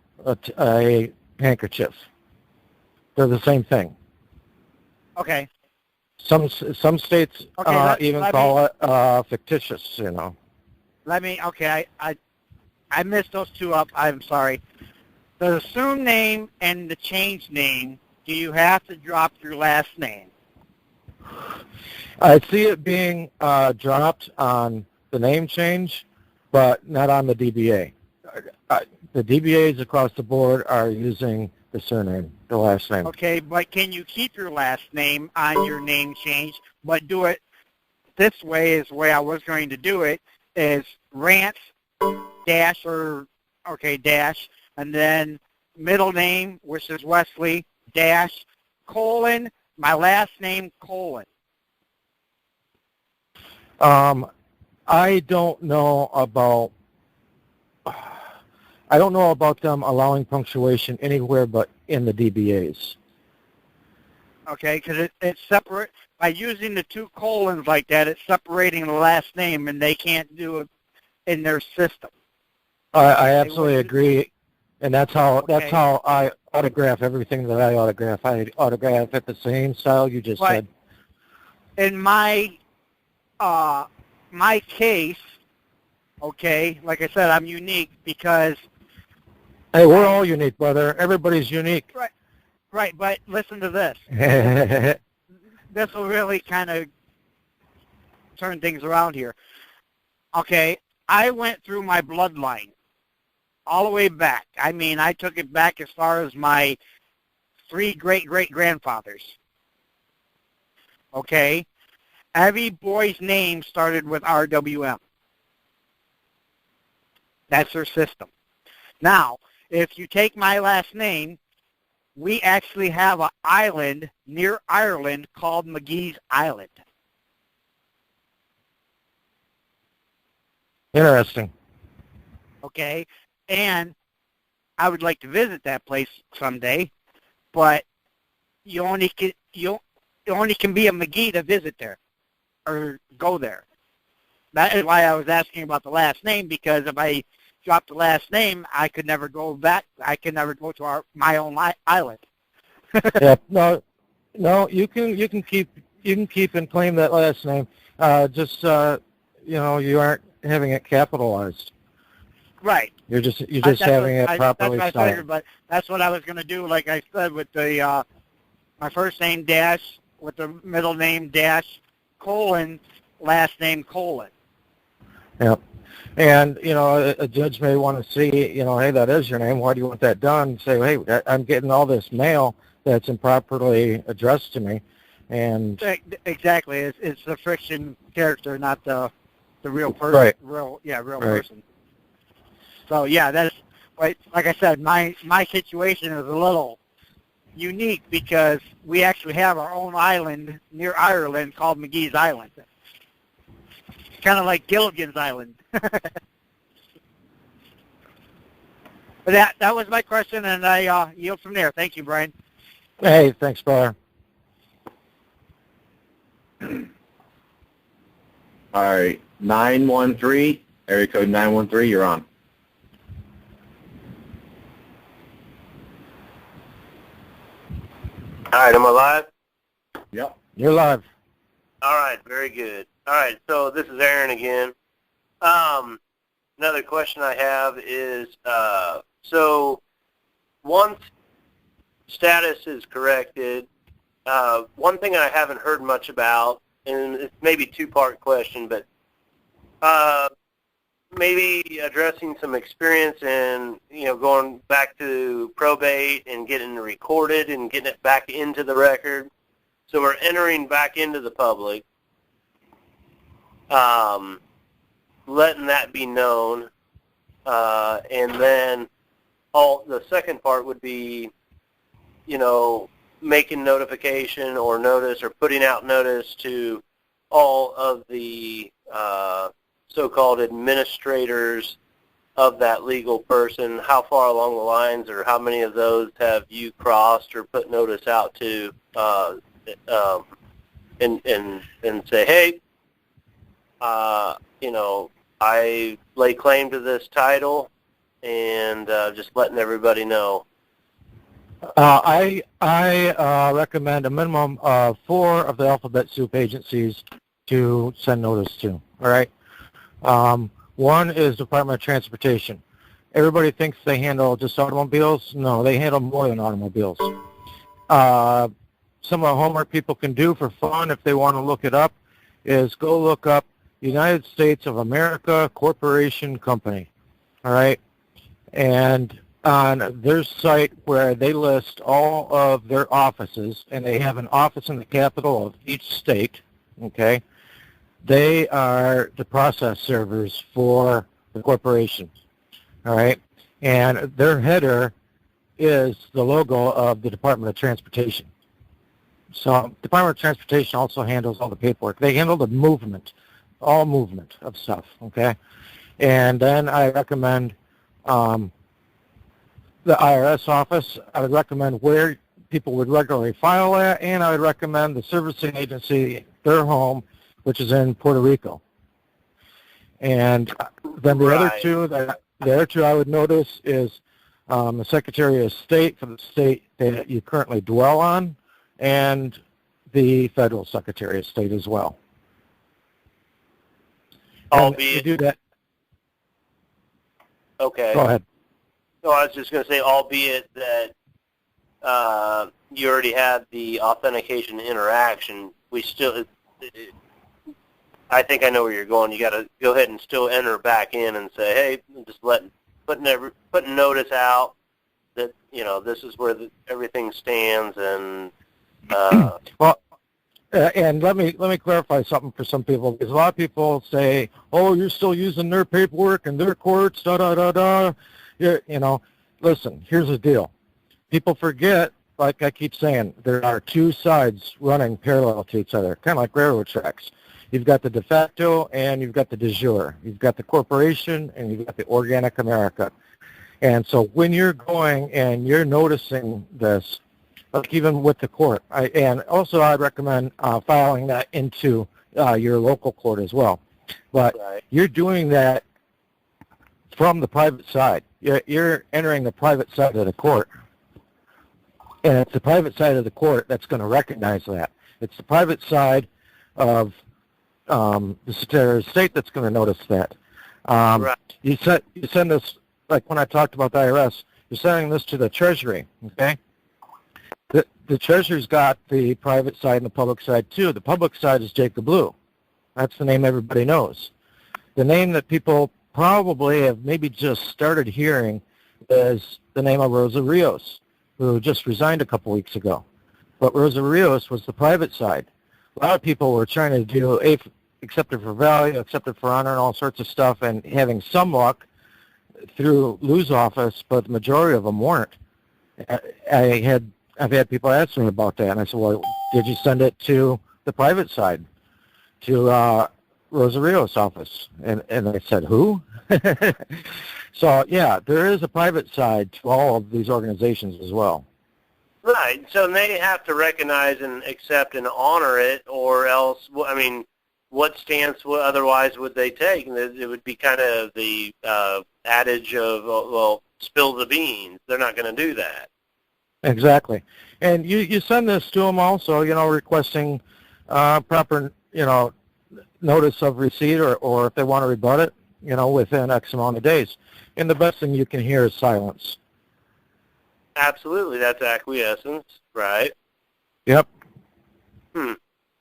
a handkerchief. They're the same thing. Okay. Some states even call it fictitious, you know. I messed those 2 up. I'm sorry. The assumed name and the changed name, do you have to drop your last name? I see it being dropped on the name change, but not on the DBA. The DBAs across the board are using the surname, the last name. Okay, but can you keep your last name on your name change, but do it this way is the way I was going to do it, is Rance dash, and then middle name, which is Wesley, dash, colon, my last name, colon. I don't know about them allowing punctuation anywhere but in the DBAs. Okay, because it's separate. By using the 2 colons like that, it's separating the last name, and they can't do it in their system. I absolutely agree, and that's how I autograph everything that I autograph. I autograph it the same style you just said. In my case, okay, like I said, I'm unique because... Hey, we're all unique, brother. Everybody's unique. Right, but listen to this. This will really kind of turn things around here. Okay, I went through my bloodline all the way back. I mean, I took it back as far as my 3 great-great-grandfathers. Okay? Every boy's name started with RWM. That's their system. Now, if you take my last name, we actually have an island near Ireland called McGee's Island. Interesting. Okay? And I would like to visit that place someday, but you only can be a McGee to visit there or go there. That is why I was asking about the last name, because if I dropped the last name, I could never go back. I could never go to my own island. Yeah, no, you can keep and claim that last name. You aren't having it capitalized. Right. You're just having it properly styled. That's what I figured, but that's what I was going to do. Like I said, with the my first name dash, with the middle name dash, colon, last name colon. Yep. And, a judge may want to see, hey, that is your name. Why do you want that done? Say, hey, I'm getting all this mail that's improperly addressed to me. And exactly. It's the fiction character, not the real person. Right. Real right. person. So, yeah, that's, like I said, my situation is a little unique because we actually have our own island near Ireland called McGee's Island. Kind of like Gilligan's Island. But that was my question, and I yield from there. Thank you, Brian. Hey, thanks, Brian. All right, 913, area code 913, you're on. All right, am I live? Yep. You're live. All right, very good. All right, so this is Aaron again. Another question I have is, so once status is corrected, one thing I haven't heard much about, and it's maybe a two-part question, but maybe addressing some experience in, going back to probate and getting it recorded and getting it back into the record. So we're entering back into the public, letting that be known, and then the second part would be, making notification or notice or putting out notice to all of the so-called administrators of that legal person. How far along the lines or how many of those have you crossed or put notice out to and say, hey, I lay claim to this title, and just letting everybody know. I recommend a minimum of 4 of the alphabet soup agencies to send notice to. All right. One is Department of Transportation. Everybody thinks they handle just automobiles. No, they handle more than automobiles. Some of the homework people can do for fun, if they want to look it up, is go look up United States of America Corporation Company. All right. And on their site where they list all of their offices, and they have an office in the capital of each state, okay, they are the process servers for the corporation, all right, and their header is the logo of the Department of Transportation. So Department of Transportation also handles all the paperwork. They handle the movement, all movement of stuff, okay, and then I recommend the IRS office. I would recommend where people would regularly file at, and I would recommend the servicing agency, their home, which is in Puerto Rico. And then the other two I would notice is the Secretary of State for the state that you currently dwell on, and the Federal Secretary of State as well. Albeit, you do that. Okay. Go ahead. No, I was just going to say, albeit that you already had the authentication interaction, we still, I think I know where you're going. You got to go ahead and still enter back in and say, hey, just putting notice out that, this is where everything stands, and well, and let me clarify something for some people, because a lot of people say, oh, you're still using their paperwork and their courts, da-da-da-da. Listen, here's the deal. People forget, like I keep saying, there are two sides running parallel to each other, kind of like railroad tracks. You've got the de facto and you've got the de jure. You've got the corporation and you've got the organic America. And so when you're going and you're noticing this, like even with the court, and also I'd recommend filing that into your local court as well. But you're doing that from the private side. You're entering the private side of the court. And it's the private side of the court that's going to recognize that. It's the private side of the Secretary of State that's going to notice that. You send this, like when I talked about the IRS, you're sending this to the Treasury, okay? The Treasury's got the private side and the public side too. The public side is Jacob Blue. That's the name everybody knows. The name that people probably have maybe just started hearing is the name of Rosa Rios, who just resigned a couple weeks ago. But Rosa Rios was the private side. A lot of people were trying to do accepted for value, accepted for honor, and all sorts of stuff, and having some luck through Lou's office, but the majority of them weren't. I had I've had people ask me about that, and I said, well, did you send it to the private side, to Rosario's office? And they said, who? So, yeah, there is a private side to all of these organizations as well. Right. So they have to recognize and accept and honor it, or else, I mean, what stance otherwise would they take? It would be kind of the adage of, well, spill the beans. They're not going to do that. Exactly. And you send this to them also, requesting proper, notice of receipt, or if they want to rebut it, within X amount of days. And the best thing you can hear is silence. Absolutely. That's acquiescence, right? Yep.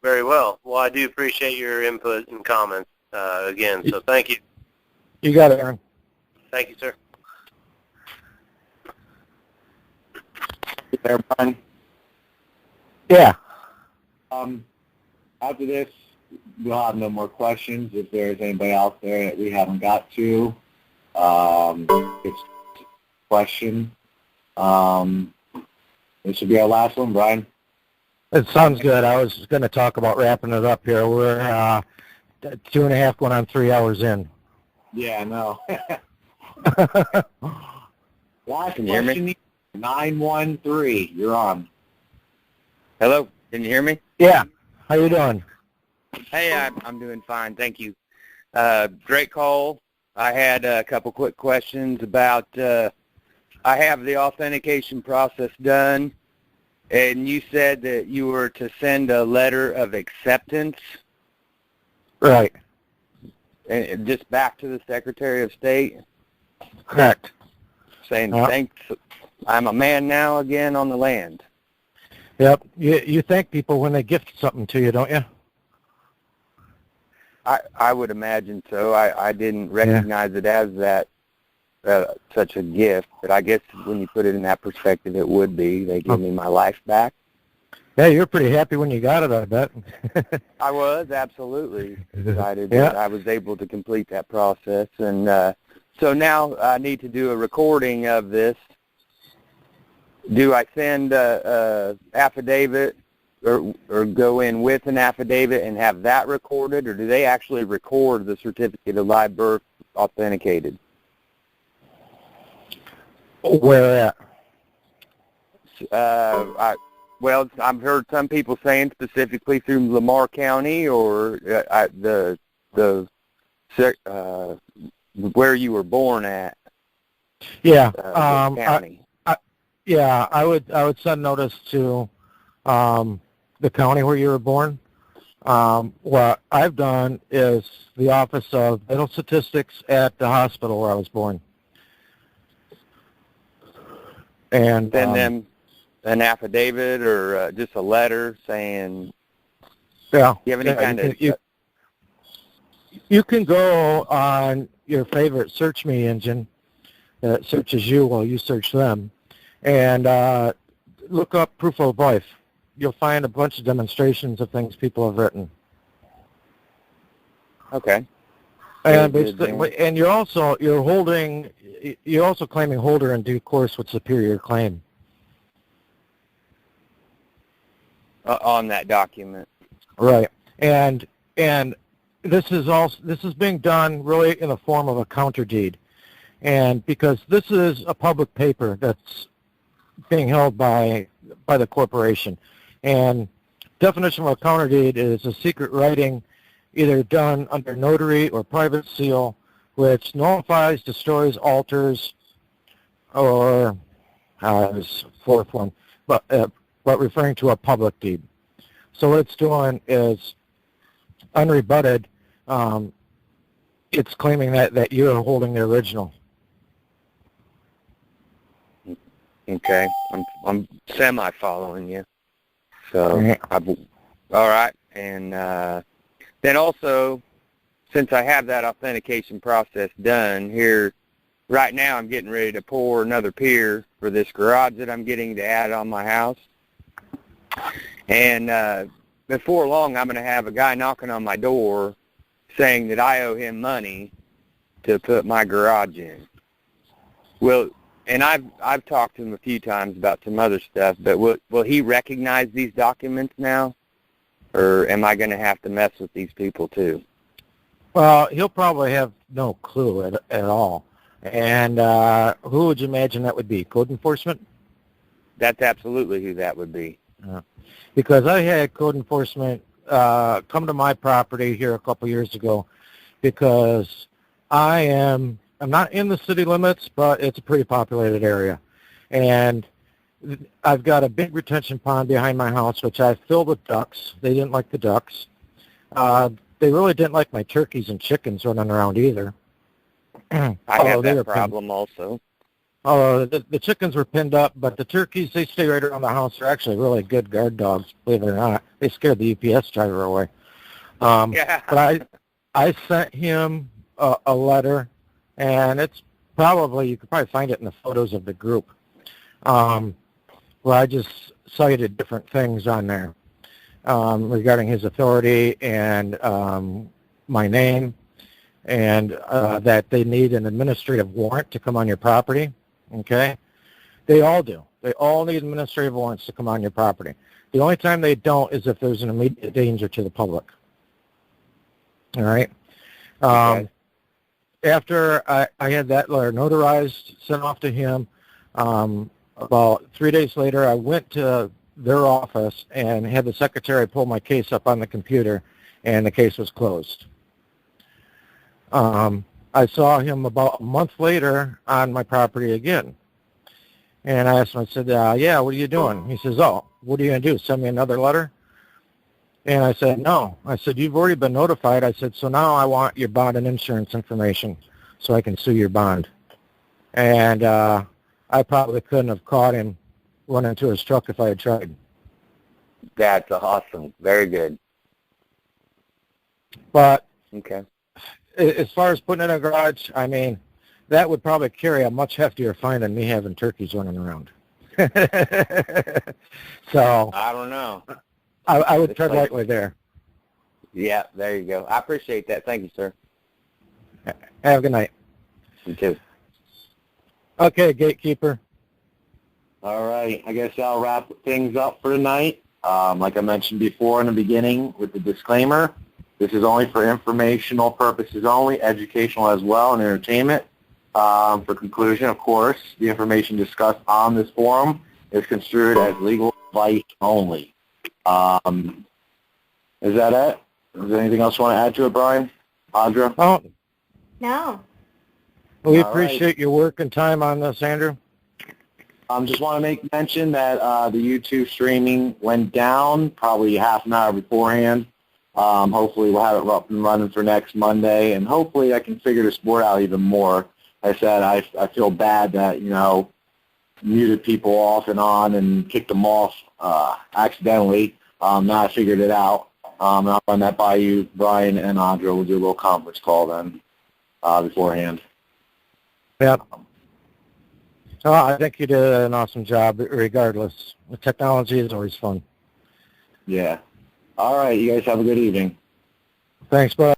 Very well. Well, I do appreciate your input and comments again, so thank you. You got it, Aaron. Thank you, sir. There, Brian. Yeah. After this, we'll have no more questions. If there's anybody out there that we haven't got to, it's a question. This should be our last one, Brian. It sounds good. I was going to talk about wrapping it up here. We're 2.5 going on 3 hours in. Yeah, I know. Last Can you hear me? question, 913. You're on. Hello, can you hear me? Yeah. How you doing? Hey, I'm doing fine, thank you. Great call. I had a couple quick questions about, I have the authentication process done, and you said that you were to send a letter of acceptance. Right. And just back to the Secretary of State? Correct. Saying, thanks, I'm a man now again on the land. Yep. You thank people when they gift something to you, don't you? I would imagine so. I didn't recognize it as that, such a gift, but I guess when you put it in that perspective, it would be. They give me my life back. Yeah, you're pretty happy when you got it, I bet. I was, absolutely excited that I was able to complete that process. And so now I need to do a recording of this. Do I send a affidavit or go in with an affidavit and have that recorded, or do they actually record the certificate of live birth authenticated? Where at? Well, I've heard some people saying specifically through Lamar County or where you were born at. Yeah. County. I would send notice to the county where you were born. What I've done is the Office of Vital Statistics at the hospital where I was born. And then an affidavit or just a letter saying, yeah, do you have any kind of... You can go on your favorite search me engine that searches you while you search them, and look up proof of life. You'll find a bunch of demonstrations of things people have written. Okay. And basically, and you're also claiming holder in due course with superior claim. On that document. Right. And this is being done really in the form of a counter deed. And because this is a public paper that's being held by the corporation. And definition of a counter deed is a secret writing either done under notary or private seal, which nullifies, destroys, alters, or this fourth one, but referring to a public deed. So what it's doing is unrebutted. It's claiming that you're holding the original. Okay, I'm semi-following you. So, all right, and then also, since I have that authentication process done here, right now I'm getting ready to pour another pier for this garage that I'm getting to add on my house. And before long, I'm going to have a guy knocking on my door saying that I owe him money to put my garage in. and I've talked to him a few times about some other stuff, but will he recognize these documents now, or am I going to have to mess with these people too? Well, he'll probably have no clue at all. And who would you imagine that would be? Code enforcement? That's absolutely who that would be. Because I had code enforcement come to my property here a couple years ago, because I'm not in the city limits, but it's a pretty populated area. And I've got a big retention pond behind my house, which I filled with ducks. They didn't like the ducks. They really didn't like my turkeys and chickens running around either. I have that problem also. Oh, the chickens were pinned up, but the turkeys, they stay right around the house. They're actually really good guard dogs, believe it or not. They scared the UPS driver away. But I sent him a letter, and it's probably, you could probably find it in the photos of the group, where I just cited different things on there regarding his authority and my name, and that they need an administrative warrant to come on your property. Okay? They all do. They all need administrative warrants to come on your property. The only time they don't is if there's an immediate danger to the public. All right? Okay. After I had that letter notarized, sent off to him, about 3 days later, I went to their office and had the secretary pull my case up on the computer, and the case was closed. I saw him about a month later on my property again. And I asked him, I said, yeah, what are you doing? He says, oh, what are you going to do, send me another letter? And I said, no. I said, you've already been notified. I said, so now I want your bond and insurance information so I can sue your bond. And I probably couldn't have caught him running into his truck if I had tried. That's awesome. Very good. But okay. As far as putting it in a garage, I mean, that would probably carry a much heftier fine than me having turkeys running around. So I don't know. I would tread lightly there. Yeah, there you go. I appreciate that. Thank you, sir. Have a good night. You too. Okay, gatekeeper. All right. I guess I'll wrap things up for tonight. Like I mentioned before in the beginning with the disclaimer, this is only for informational purposes only, educational as well, and entertainment. For conclusion, of course, the information discussed on this forum is construed as legal advice only. Is that it? Is there anything else you want to add to it, Brian? Audra? Oh, No. we All appreciate right. your work and time on this, Andrew. Just want to make mention that the YouTube streaming went down probably half an hour beforehand. Hopefully we'll have it up and running for next Monday, and hopefully I can figure the sport out even more. Like I said, I feel bad that, muted people off and on and kicked them off accidentally. Now I figured it out. I'll run that by you, Brian and Audra. We'll do a little conference call then beforehand. Yep. Oh, I think you did an awesome job regardless. The technology is always fun. Yeah. All right. You guys have a good evening. Thanks, bud.